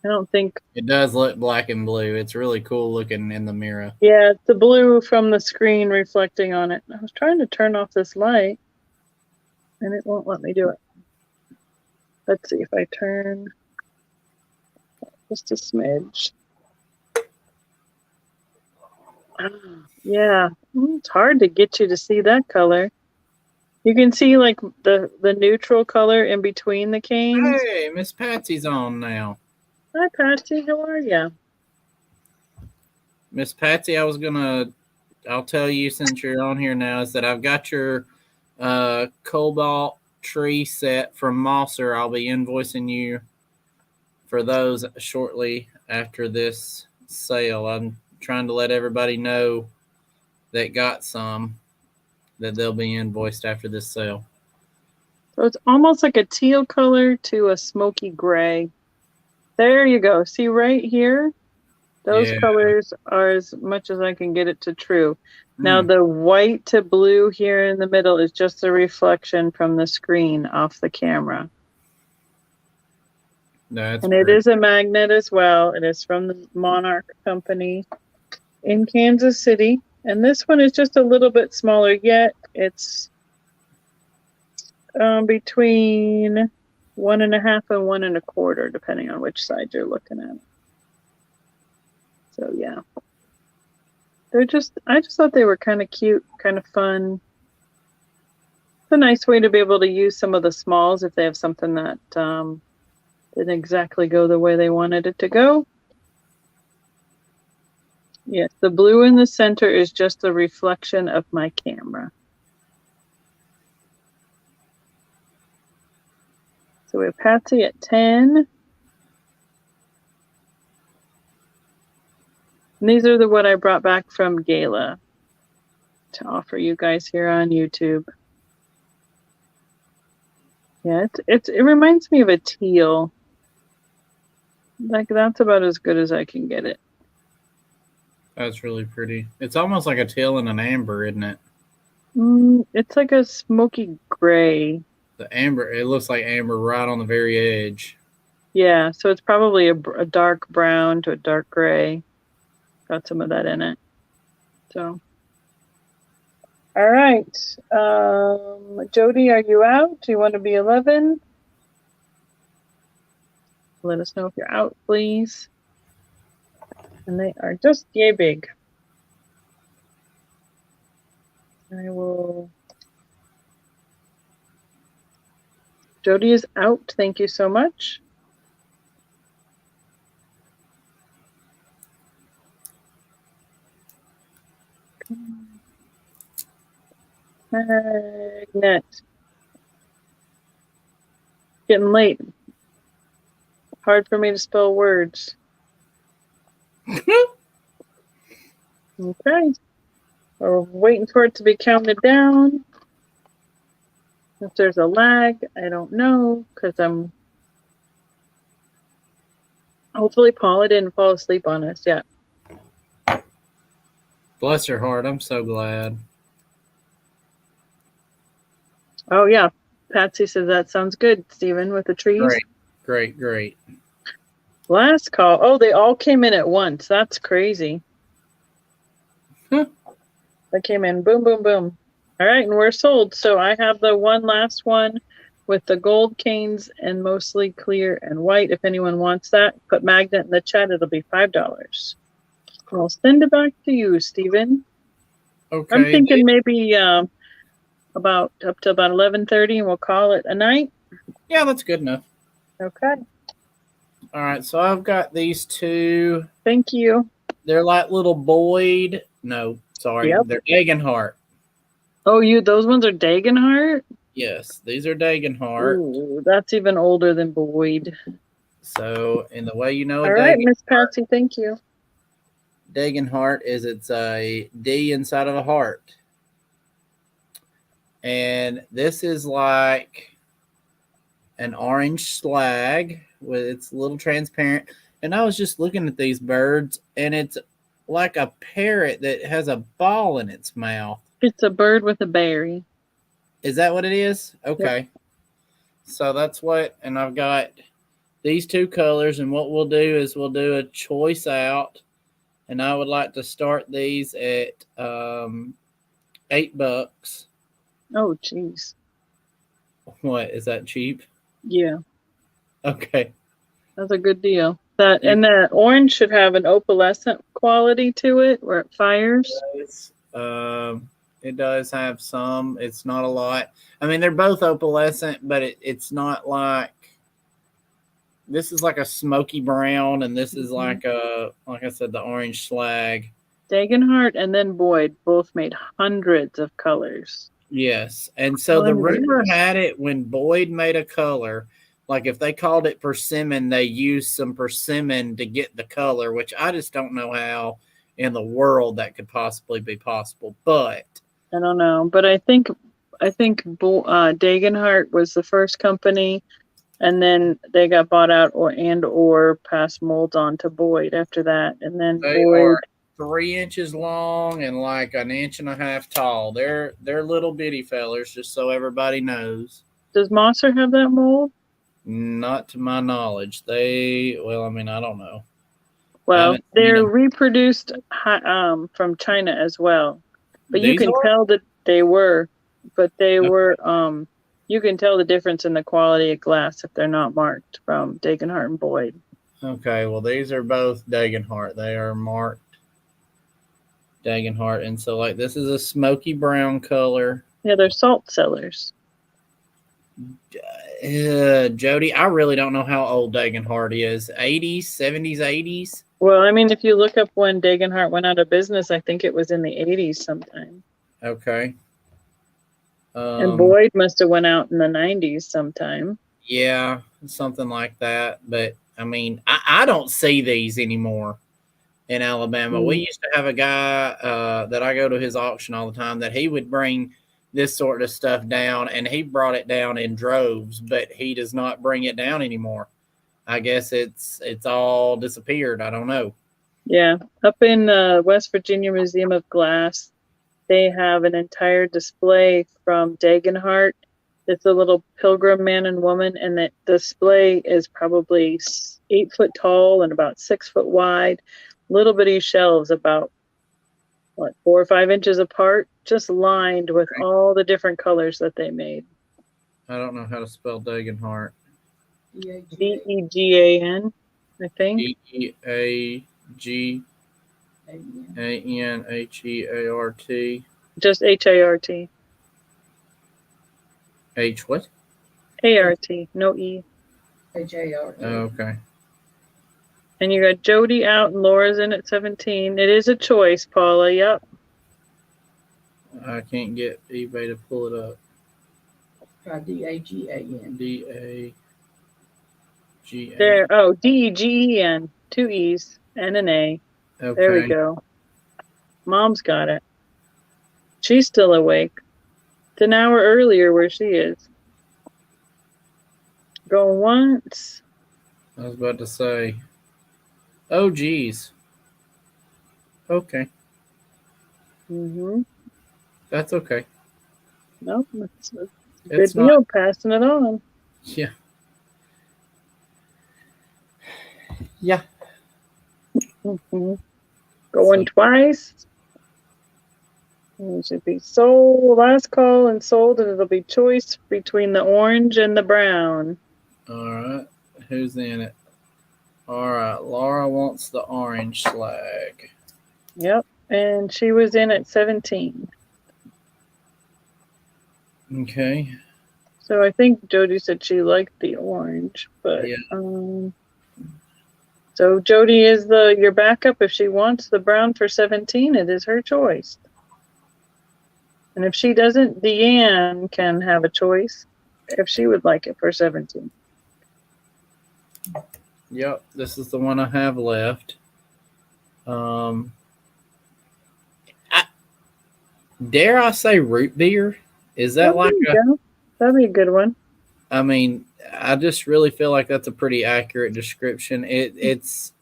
I don't think it does look black and blue. It's really cool looking in the mirror. Yeah, it's the blue from the screen reflecting on it. I was trying to turn off this light and it won't let me do it. Let's see if I turn just a smidge. Yeah, it's hard to get you to see that color. You can see like the neutral color in between the canes. Hey, Miss Patsy's on now. Hi, Patsy. How are you? Miss Patsy, I'll tell you since you're on here now, is that I've got your cobalt tree set from Mosser. I'll be invoicing you for those shortly after this sale. I'm trying to let everybody know that got some that they'll be invoiced after this sale. So it's almost like a teal color to a smoky gray. There you go. See right here? Those Yeah. colors are as much as I can get it to true. Now Mm, the white to blue here in the middle is just a reflection from the screen off the camera. that's And it pretty. is a magnet as well. It is from the Monarch Company in Kansas City. And this one is just a little bit smaller yet. It's between 1.5 and 1.25, depending on which side you're looking at. So yeah. I just thought they were kind of cute, kind of fun. It's a nice way to be able to use some of the smalls if they have something that didn't exactly go the way they wanted it to go. Yes, the blue in the center is just a reflection of my camera. So we have Patsy at 10. And these are what I brought back from Gala to offer you guys here on YouTube. Yeah, it reminds me of a teal. Like that's about as good as I can get it. That's really pretty. It's almost like a teal and an amber, isn't it? It's like a smoky gray. The amber, it looks like amber right on the very edge. Yeah, so it's probably a dark brown to a dark gray. Got some of that in it. So, all right. Jody, are you out? Do you want to be 11? Let us know if you're out, please. And they are just yay big. I will. Jody is out. Thank you so much. Magnet. Getting late. Hard for me to spell words. Okay. We're waiting for it to be counted down. If there's a lag, I don't know, because hopefully Paula didn't fall asleep on us yet. Bless her heart. I'm so glad. Oh, yeah. Patsy says that sounds good, Stephen, with the trees. Great. Last call. Oh, they all came in at once. That's crazy. They came in boom, boom, boom. All right, and we're sold. So I have the one last one with the gold canes and mostly clear and white. If anyone wants that, put magnet in the chat. It'll be $5. I'll send it back to you, Stephen. Okay. I'm thinking maybe about up to about 11:30, and we'll call it a night. Yeah, that's good enough. Okay. All right, so I've got these two. Thank you. They're like little Boyd. No, sorry. Yep. They're Dagenhart. Oh, those ones are Dagenhart? Yes, these are Dagenhart. Ooh, that's even older than Boyd. So, in the way you know All right, Miss Patsy, thank you. Dagenhart is it's a D inside of a heart. And this is like an orange slag with it's a little transparent. And I was just looking at these birds, and it's like a parrot that has a ball in its mouth. It's a bird with a berry. Is that what it is? Okay. Yep. So that's what, and I've got these two colors, and what we'll do is we'll do a choice out, and I would like to start these at $8. Oh, jeez. What, is that cheap? Yeah, Okay. that's a good deal. And that orange should have an opalescent quality to it where it fires. It does have some. It's not a lot. I mean, they're both opalescent, but it's not like this is like a smoky brown, and this is like I said, the orange slag. Dagenhart and then Boyd both made hundreds of colors. Yes, and so the Hundreds. rumor had it when Boyd made a color, like if they called it persimmon, they used some persimmon to get the color, which I just don't know how in the world that could possibly be possible. But I don't know, but I think Dagenhart was the first company, and then they got bought out or passed molds on to Boyd after that, and then they Boyd. are 3 inches long and like 1.5 inches tall. They're little bitty fellers, just so everybody knows. Does Mosser have that mold? Not to my knowledge. I don't know. Well, they're them. reproduced from China as well, but you These can are? tell that they were, Okay. you can tell the difference in the quality of glass if they're not marked from Dagenhart and Boyd. Okay, well, these are both Dagenhart. They are marked Dagenhart, and so like this is a smoky brown color. Yeah, they're salt cellars. Jody, I really don't know how old Dagenhart is. 80s, 70s, 80s? Well, I mean, if you look up when Dagenhart went out of business, I think it was in the 80s sometime. Okay. And Boyd must have went out in the 90s sometime. Yeah, something like that. But, I mean, I don't see these anymore in Alabama. We used to have a guy that I go to his auction all the time that he would bring this sort of stuff down, and he brought it down in droves, but he does not bring it down anymore. I guess it's all disappeared. I don't know. Yeah, up in West Virginia Museum of Glass, they have an entire display from Dagenhart. It's a little pilgrim man and woman, and that display is probably 8 foot tall and about 6 foot wide. Little bitty shelves about 4 or 5 inches apart, just lined with all the different colors that they made. I don't know how to spell Dagenhart. Degan, I think. Deaganhenart. Just HART. H what? ART, no E. HART. Oh, okay. And you got Jody out and Laura's in at 17. It is a choice, Paula. Yep. I can't get eBay to pull it up. Try DAGAN. DAGA. There. Oh, DEGEN. 2 E's and an A. Okay. There we go. Mom's got it. She's still awake. It's an hour earlier where she is. Going once. I was about to say. Oh, geez. Okay. That's okay. Nope. It's a good deal. Passing it on. Yeah. Yeah. Going twice. It should be sold, last call and sold, and it'll be choice between the orange and the brown. All right. Who's in it? All right. Laura wants the orange slag. Yep. And she was in at 17. Okay. So I think Jody said she liked the orange, but yeah. So Jody is your backup. If she wants the brown for 17, it is her choice. And if she doesn't, Deanne can have a choice if she would like it for 17. Yep, this is the one I have left. Dare I say root beer? Is that that'd be a good one. I mean, I just really feel like that's a pretty accurate description. It's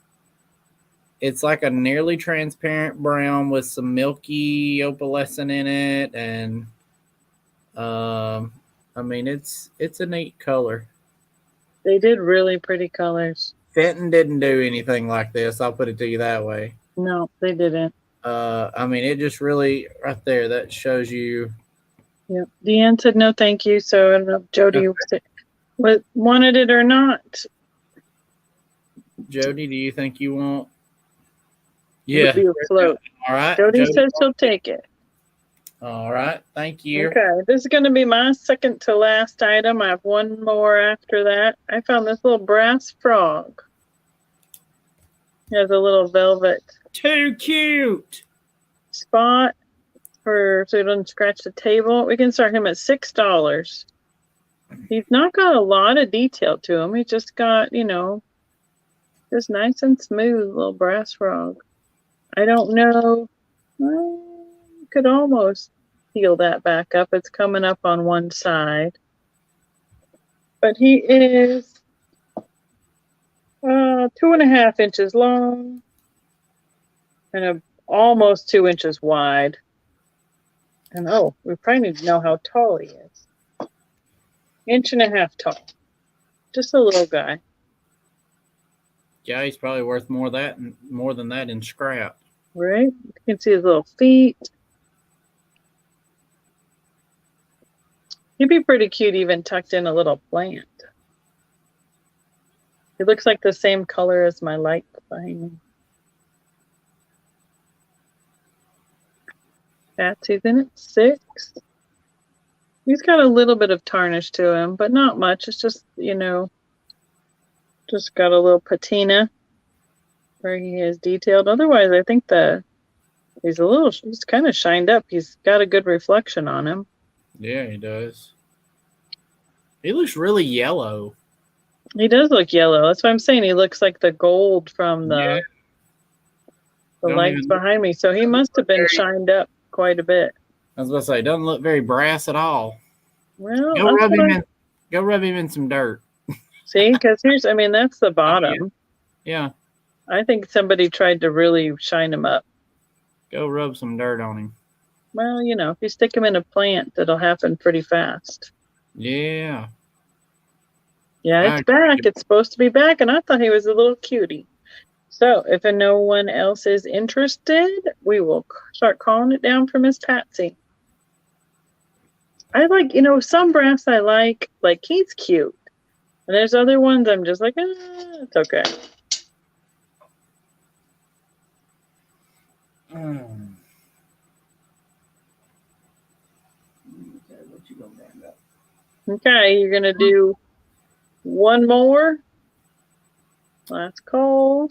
like a nearly transparent brown with some milky opalescent in it, and I mean it's a neat color. They did really pretty colors. Fenton didn't do anything like this. I'll put it to you that way. No, they didn't. I mean, it just really right there that shows you. Yep. Deanne said no, thank you. So I don't know if Jody wanted it or not. Jody, do you think you want? Yeah. Float. All right. Jody says she'll take it. All right. Thank you. Okay, this is going to be my second to last item. I have one more after that. I found this little brass frog. It has a little velvet Too cute. spot so he doesn't scratch the table. We can start him at $6. He's not got a lot of detail to him. He's just got, just nice and smooth little brass frog. I don't know. Could almost peel that back up. It's coming up on one side. But he is 2.5 inches long and almost 2 inches wide. And we probably need to know how tall he is. 1.5 inches tall. Just a little guy. Yeah, he's probably worth more than that in scrap. Right? You can see his little feet. He'd be pretty cute even tucked in a little plant. He looks like the same color as my light behind me. Patsy's in at $6. He's got a little bit of tarnish to him, but not much. It's just, just got a little patina where he is detailed. Otherwise, I think he's kind of shined up. He's got a good reflection on him. Yeah, he does. He looks really yellow. He does look yellow. That's what I'm saying. He looks like the gold from the lights behind me. So he must have been shined up quite a bit. I was about to say, doesn't look very brass at all. Well, go rub him in some dirt. See, because that's the bottom. Yeah. I think somebody tried to really shine him up. Go rub some dirt on him. Well, if you stick him in a plant, that'll happen pretty fast. Yeah. Yeah, it's back. It's supposed to be back, and I thought he was a little cutie. So, if no one else is interested, we will start calling it down for Miss Patsy. I like, some brass I like he's cute. And there's other ones I'm just like, it's okay. Okay, you're going to do one more. Last call.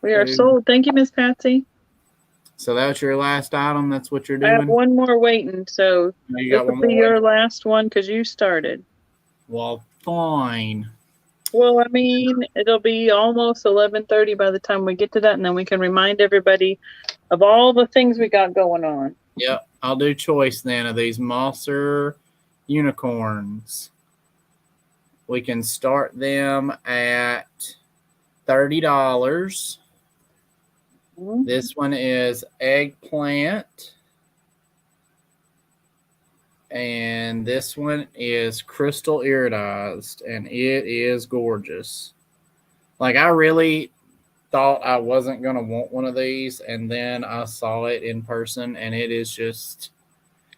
We are sold. Thank you, Miss Patsy. So that's your last item? That's what you're doing? I have one more waiting, so this will be your last one because you started. Well, fine. Well, it'll be almost 11:30 by the time we get to that, and then we can remind everybody of all the things we got going on. Yep, I'll do choice then of these Mosser unicorns. We can start them at $30. Mm-hmm. This one is eggplant. And this one is crystal iridized, and it is gorgeous. Like, I really thought I wasn't going to want one of these, and then I saw it in person, and it is just...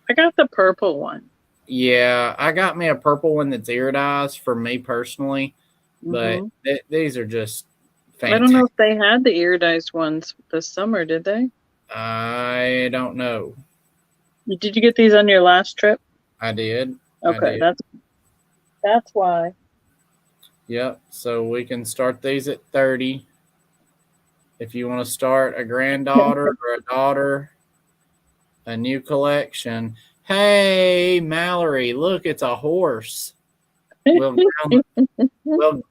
I got the purple one. Yeah, I got me a purple one that's iridized for me personally, but these are just fantastic. I don't know if they had the iridized ones this summer, did they? I don't know. Did you get these on your last trip? I did. Okay, that's why. Yep, so we can start these at 30. If you want to start a granddaughter or a daughter, a new collection. Hey, Mallory, look, it's a horse. We'll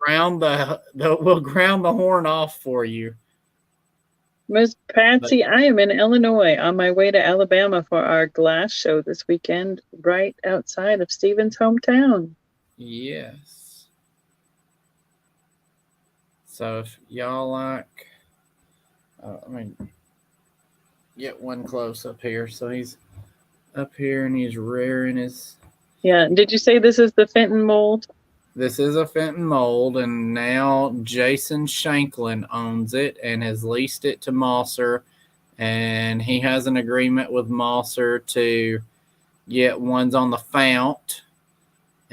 ground the horn off for you. Miss Patsy, I am in Illinois on my way to Alabama for our glass show this weekend, right outside of Stephen's hometown. Yes. So if y'all like, get one close up here. So he's up here and he's rearing his. Yeah. Did you say this is the Fenton mold? This is a Fenton mold, and now Jason Shanklin owns it and has leased it to Mosser, and he has an agreement with Mosser to get ones on the fount,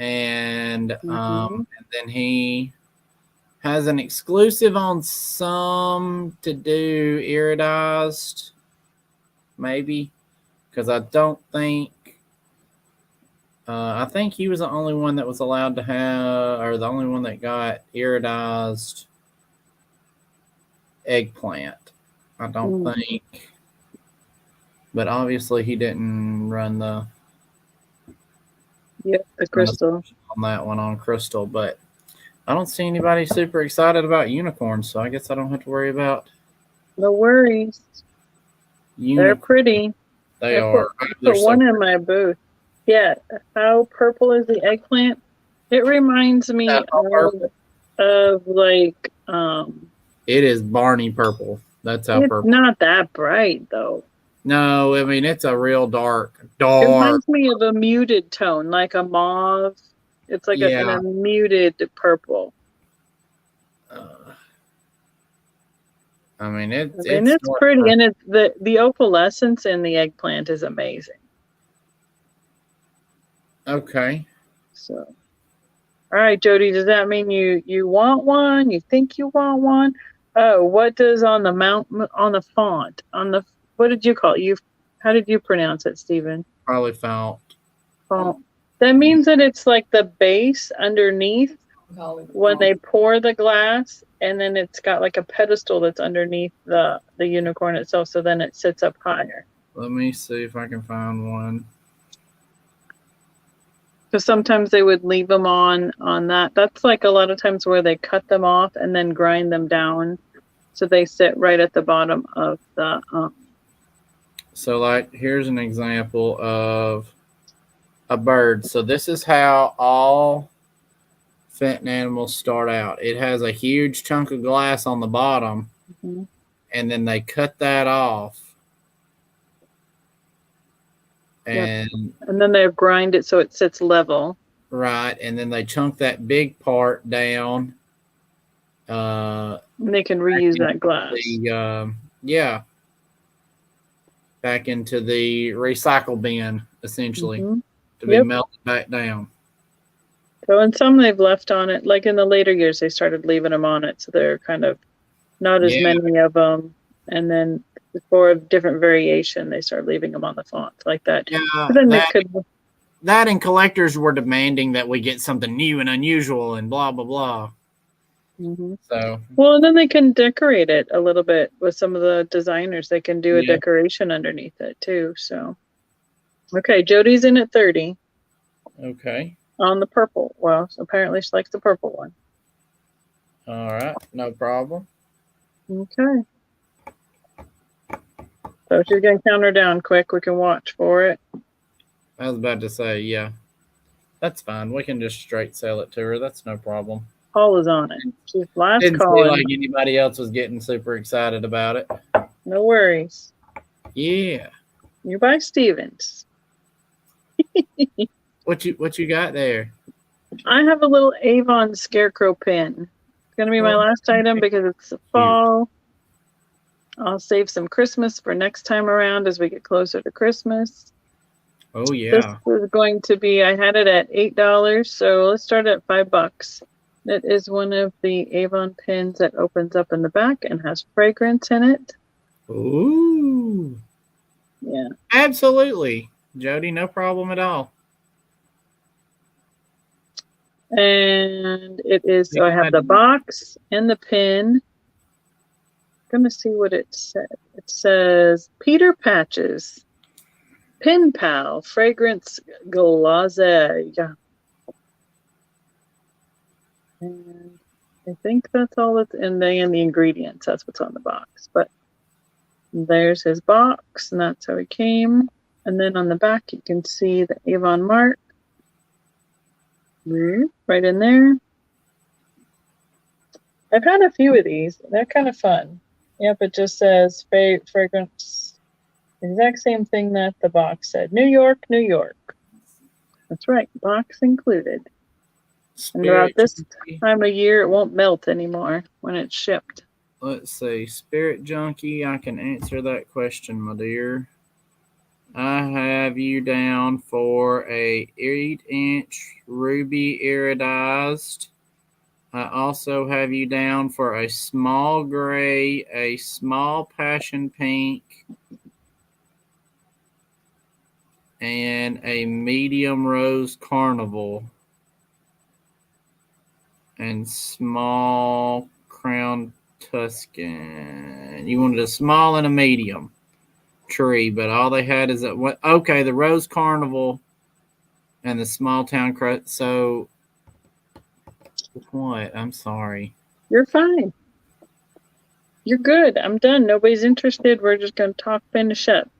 and then he has an exclusive on some to do iridized, maybe. because I don't think. I think he was the only one that was allowed to have, or the only one that got iridized eggplant. I don't think. But obviously, he didn't run the crystal. on that one on crystal. But I don't see anybody super excited about unicorns, so I guess I don't have to worry about. No worries. They're pretty. They are. Put one in my booth. Yeah. How purple is the eggplant? It reminds me of like. It is Barney purple. That's how purple. It's not that bright though. No, I mean it's a real dark. It reminds me of a muted tone, like a mauve. It's like a muted purple. I mean it's pretty, and it's the opalescence in the eggplant is amazing. Okay. So, all right, Jody. Does that mean you want one? You think you want one? Oh, what does on the font on the what did you call it? How did you pronounce it, Stephen? Probably font. That means that it's like the base underneath when they pour the glass, and then it's got like a pedestal that's underneath the unicorn itself, so then it sits up higher. Let me see if I can find one. Because sometimes they would leave them on that. That's like a lot of times where they cut them off and then grind them down, so they sit right at the bottom of the. So, like, here's an example of a bird. So this is how all Fenton animals start out. It has a huge chunk of glass on the bottom, and then they cut that off. And then they grind it so it sits level. Right, and then they chunk that big part down. And they can reuse that glass. Back into the recycle bin, essentially, to be melted back down. So, and some they've left on it. Like in the later years, they started leaving them on it, so they're kind of not as many of them. And then for a different variation, they start leaving them on the font like that. Yeah, then that and collectors were demanding that we get something new and unusual and blah blah blah. So and then they can decorate it a little bit with some of the designers. They can do a decoration underneath it too. So, okay, Jody's in at 30. Okay. On the purple. Well, apparently she likes the purple one. All right, no problem. Okay. So she's gonna count her down quick. We can watch for it. I was about to say, yeah, that's fine. We can just straight sell it to her. That's no problem. Paul is on it. She's last Didn't calling. feel like anybody else was getting super excited about it. No worries. Yeah. You're by Stevens. What you got there? I have a little Avon scarecrow pin. It's gonna be my last item because it's fall. I'll save some Christmas for next time around as we get closer to Christmas. Oh yeah. This is going to be. I had it at $8, so let's start at $5. It is one of the Avon pins that opens up in the back and has fragrance in it. Ooh. Yeah. Absolutely, Jody. No problem at all. And it is. So I have the box and the pin. Gonna see what it said. It says Peter Patches Pin Pal Fragrance Glaze. Yeah. And I think that's all that's in the ingredients. That's what's on the box. But there's his box, and that's how he came. And then on the back, you can see the Avon mark right in there. I've had a few of these. They're kind of fun. Yep, it just says fragrance. Exact same thing that the box said. New York, New York. That's right. Box included. And about this time of year, it won't melt anymore when it's shipped. Let's see. Spirit Junkie, I can answer that question, my dear. I have you down for a 8-inch ruby iridized. I also have you down for a small gray, a small passion pink, and a medium rose carnival and small crown Tuscan. You wanted a small and a medium tree, but all they had is that what? Okay, the rose carnival and the small town crust. So what? I'm sorry. You're fine. You're good. I'm done. Nobody's interested. We're just going to finish up.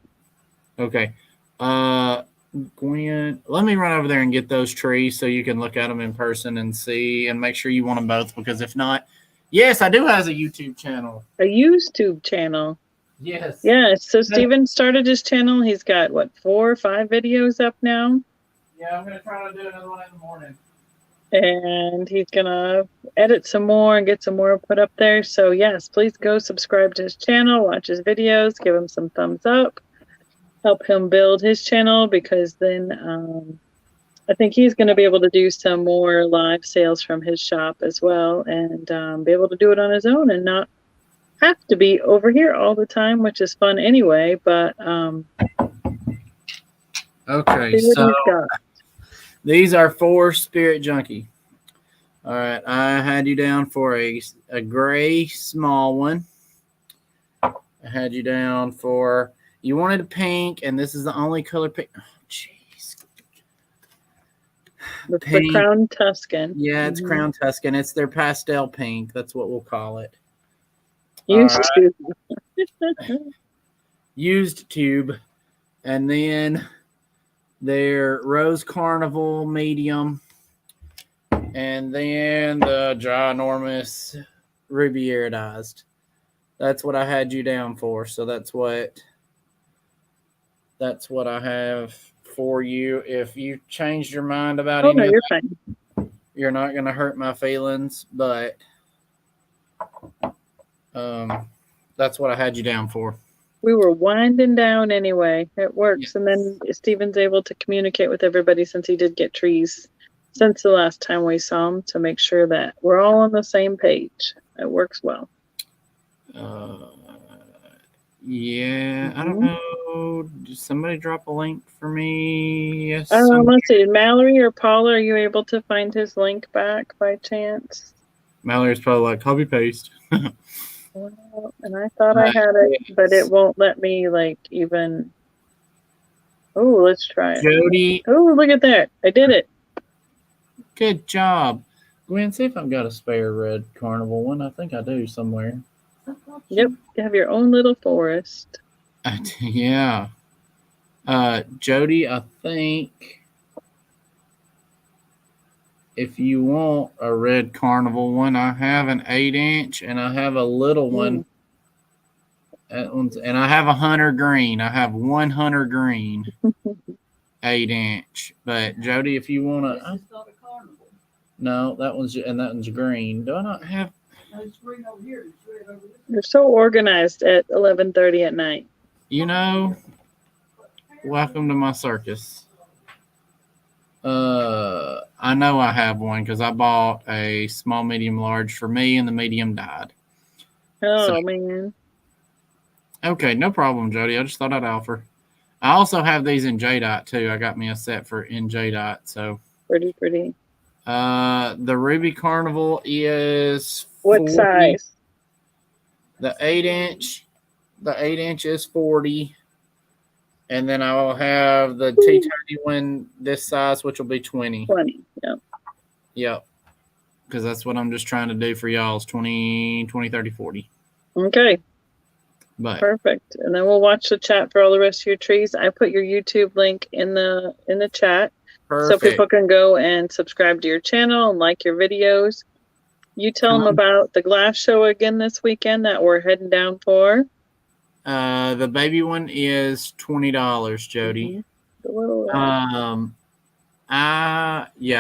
Okay. Gwen, let me run over there and get those trees so you can look at them in person and see and make sure you want them both, because if not, yes, I do have a YouTube channel. A YouTube channel. Yes. Yes. So Steven started his channel. He's got, 4 or 5 videos up now? Yeah, I'm going to try to do another one in the morning. And he's going to edit some more and get some more put up there. So, yes, please go subscribe to his channel, watch his videos, give him some thumbs up. Help him build his channel, because then I think he's going to be able to do some more live sales from his shop as well, and be able to do it on his own and not have to be over here all the time, which is fun anyway. But okay, so these are for Spirit Junkie. All right, I had you down for a gray small one. I had you down for... You wanted a pink, and this is the only color pink. Oh, jeez. The Crown Tuscan. Yeah, it's Crown Tuscan. It's their pastel pink. That's what we'll call it. Used tube. And then their Rose Carnival medium. And then the ginormous ruby iridized. That's what I had you down for. So that's what I have for you. If you changed your mind about any of you're that, fine. You're not going to hurt my feelings, but that's what I had you down for. We were winding down anyway. It works. Yes. And then Steven's able to communicate with everybody, since he did get trees since the last time we saw him, to make sure that we're all on the same page. It works well. Yeah, I don't know. Did somebody drop a link for me? Yes. Let's see. Mallory or Paula, are you able to find his link back by chance? Mallory's probably like, copy paste. Well, and I thought I had it, but it won't let me even. Oh, let's try it. Jody. Oh, look at that. I did it. Good job. Gwen, see if I've got a spare red carnival one. I think I do somewhere. Yep, you have your own little forest. Yeah. Jody, I think if you want a red carnival one, I have an 8-inch and I have a little one. And I have a hunter green. I have one hunter green 8-inch. But Jody, if you want to, not a carnival. No, that one's green. Do I not have? It's green over here. It's red over there. You're so organized at 11:30 at night. You know, welcome to my circus. I know I have one because I bought a small, medium, large for me, and the medium died. Oh, man. Okay, no problem, Jody. I just thought I'd offer. I also have these in J-Dot, too. I got me a set in J-Dot, so. Pretty. The Ruby Carnival is 40. What size? The 8-inch. The 8-inch is 40. And then I will have the T30 one this size, which will be 20. 20, yeah. Yep. Because that's what I'm just trying to do for y'all is 20, 30, 40. Okay. But perfect. And then we'll watch the chat for all the rest of your trees. I put your YouTube link in the chat. Perfect. So people can go and subscribe to your channel and like your videos. You tell them about the glass show again this weekend that we're heading down for. The baby one is $20, Jody. The little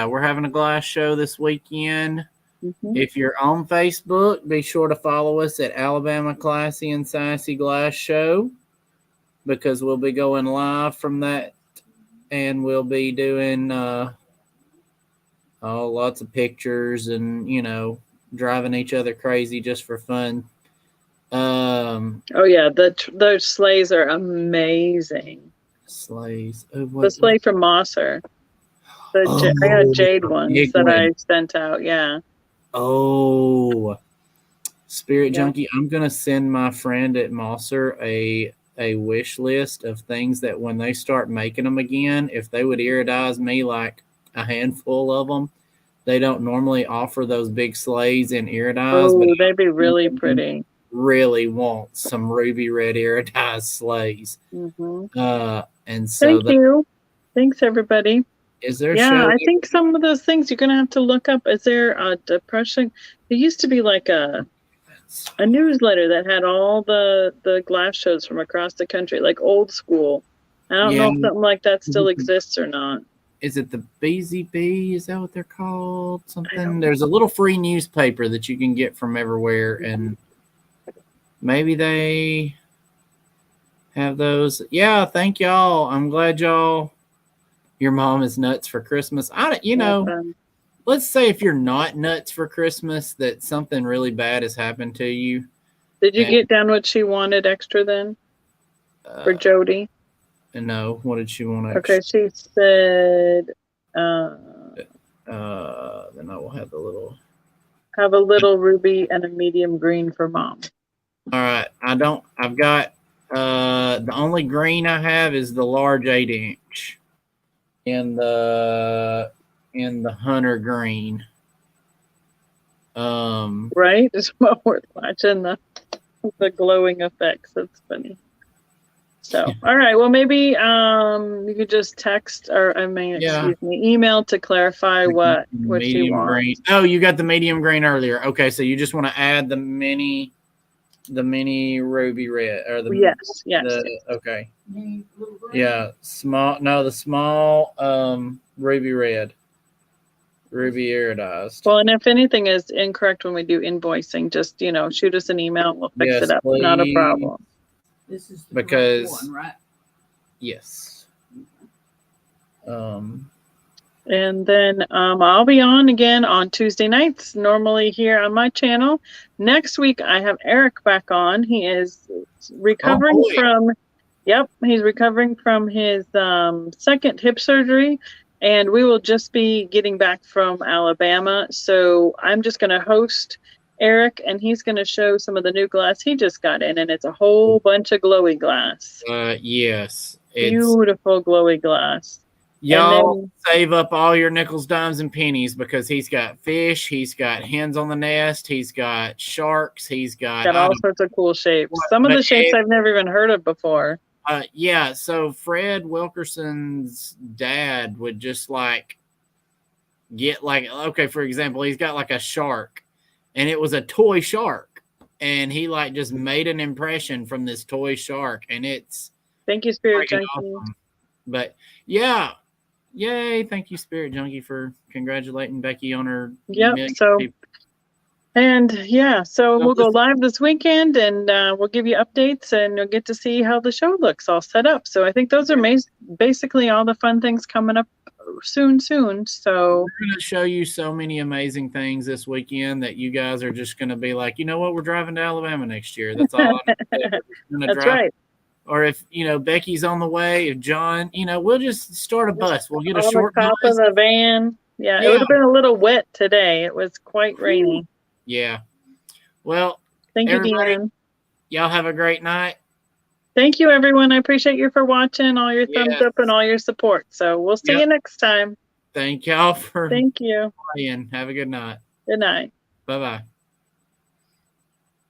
we're having a glass show this weekend. If you're on Facebook, be sure to follow us at Alabama Classy and Sassy Glass Show, because we'll be going live from that, and we'll be doing lots of pictures and, driving each other crazy just for fun. Those sleighs are amazing. Sleighs. Oh, The sleigh from Mosser. I got jade ones big that I one. sent out. Yeah. Oh, Spirit Yeah. Junkie. I'm gonna send my friend at Mosser a wish list of things that when they start making them again, if they would iridize me like a handful of them. They don't normally offer those big sleighs in iridized, but Oh, they'd be really pretty. really want some ruby red iridized sleighs. Mm-hmm. And so Thank you. Thanks, everybody. is there a Yeah, show? I think some of those things you're going to have to look up. Is there a depression? There used to be like a newsletter that had all the glass shows from across the country, like old school. I don't know if something like that still exists or not. Is it the BZB? Is that what they're called? I Something. don't There's a little free newspaper that you can get from everywhere, and maybe they have those. Yeah, thank y'all. I'm glad y'all. Your mom is nuts for Christmas. Let's say if you're not nuts for Christmas, that something really bad has happened to you. Did you get down what she wanted extra then for Jody? No, what did she want? Okay, she said, then I will have the little. have a little ruby and a medium green for mom. All right, I've got the only green I have is the large 8-inch in the hunter green. Right? Is what we're watching the glowing effects. That's funny. So, all right. Well, maybe you could just text or email to clarify what you want. Green. Oh, you got the medium green earlier. Okay, so you just want to add the mini ruby red or the yes. Okay. Yeah, small. No, the small ruby red. Ruby iridized. Well, and if anything is incorrect when we do invoicing, just shoot us an email and we'll fix it up. Please. Not a problem. This is the because one, right? Yes. And then I'll be on again on Tuesday nights, normally here on my channel. Next week I have Eric back on. He is recovering he's recovering from his second hip surgery, and we will just be getting back from Alabama. So I'm just going to host Eric, and he's going to show some of the new glass he just got in, and it's a whole bunch of glowy glass. Yes. Beautiful glowy glass. Y'all save up all your nickels, dimes, and pennies because he's got fish, he's got hens on the nest, he's got sharks, he's got all sorts of cool shapes. Some of the shapes I've never even heard of before. Yeah, so Fred Wilkerson's dad would just get okay, for example, he's got like a shark, and it was a toy shark, and he just made an impression from this toy shark, and it's thank you, Spirit Junkie. Awesome. But yeah. Yay, thank you, Spirit Junkie, for congratulating Becky on her. Yep. So we'll go live this weekend, and we'll give you updates, and you'll get to see how the show looks all set up. So I think those are basically all the fun things coming up soon. So we're going to show you so many amazing things this weekend that you guys are just going to be like, you know what, we're driving to Alabama next year. That's all I'm going to drive. Right. Or if Becky's on the way, if John, we'll just start a bus. We'll get a short top of the van. Yeah, it would have been a little wet today. It was quite rainy. Yeah. Well, thank you, Deanne. Y'all have a great night. Thank you, everyone. I appreciate you for watching, all your thumbs up and all your support. So we'll see you next time. Thank y'all for playing. Have a good night. Good night. Bye-bye.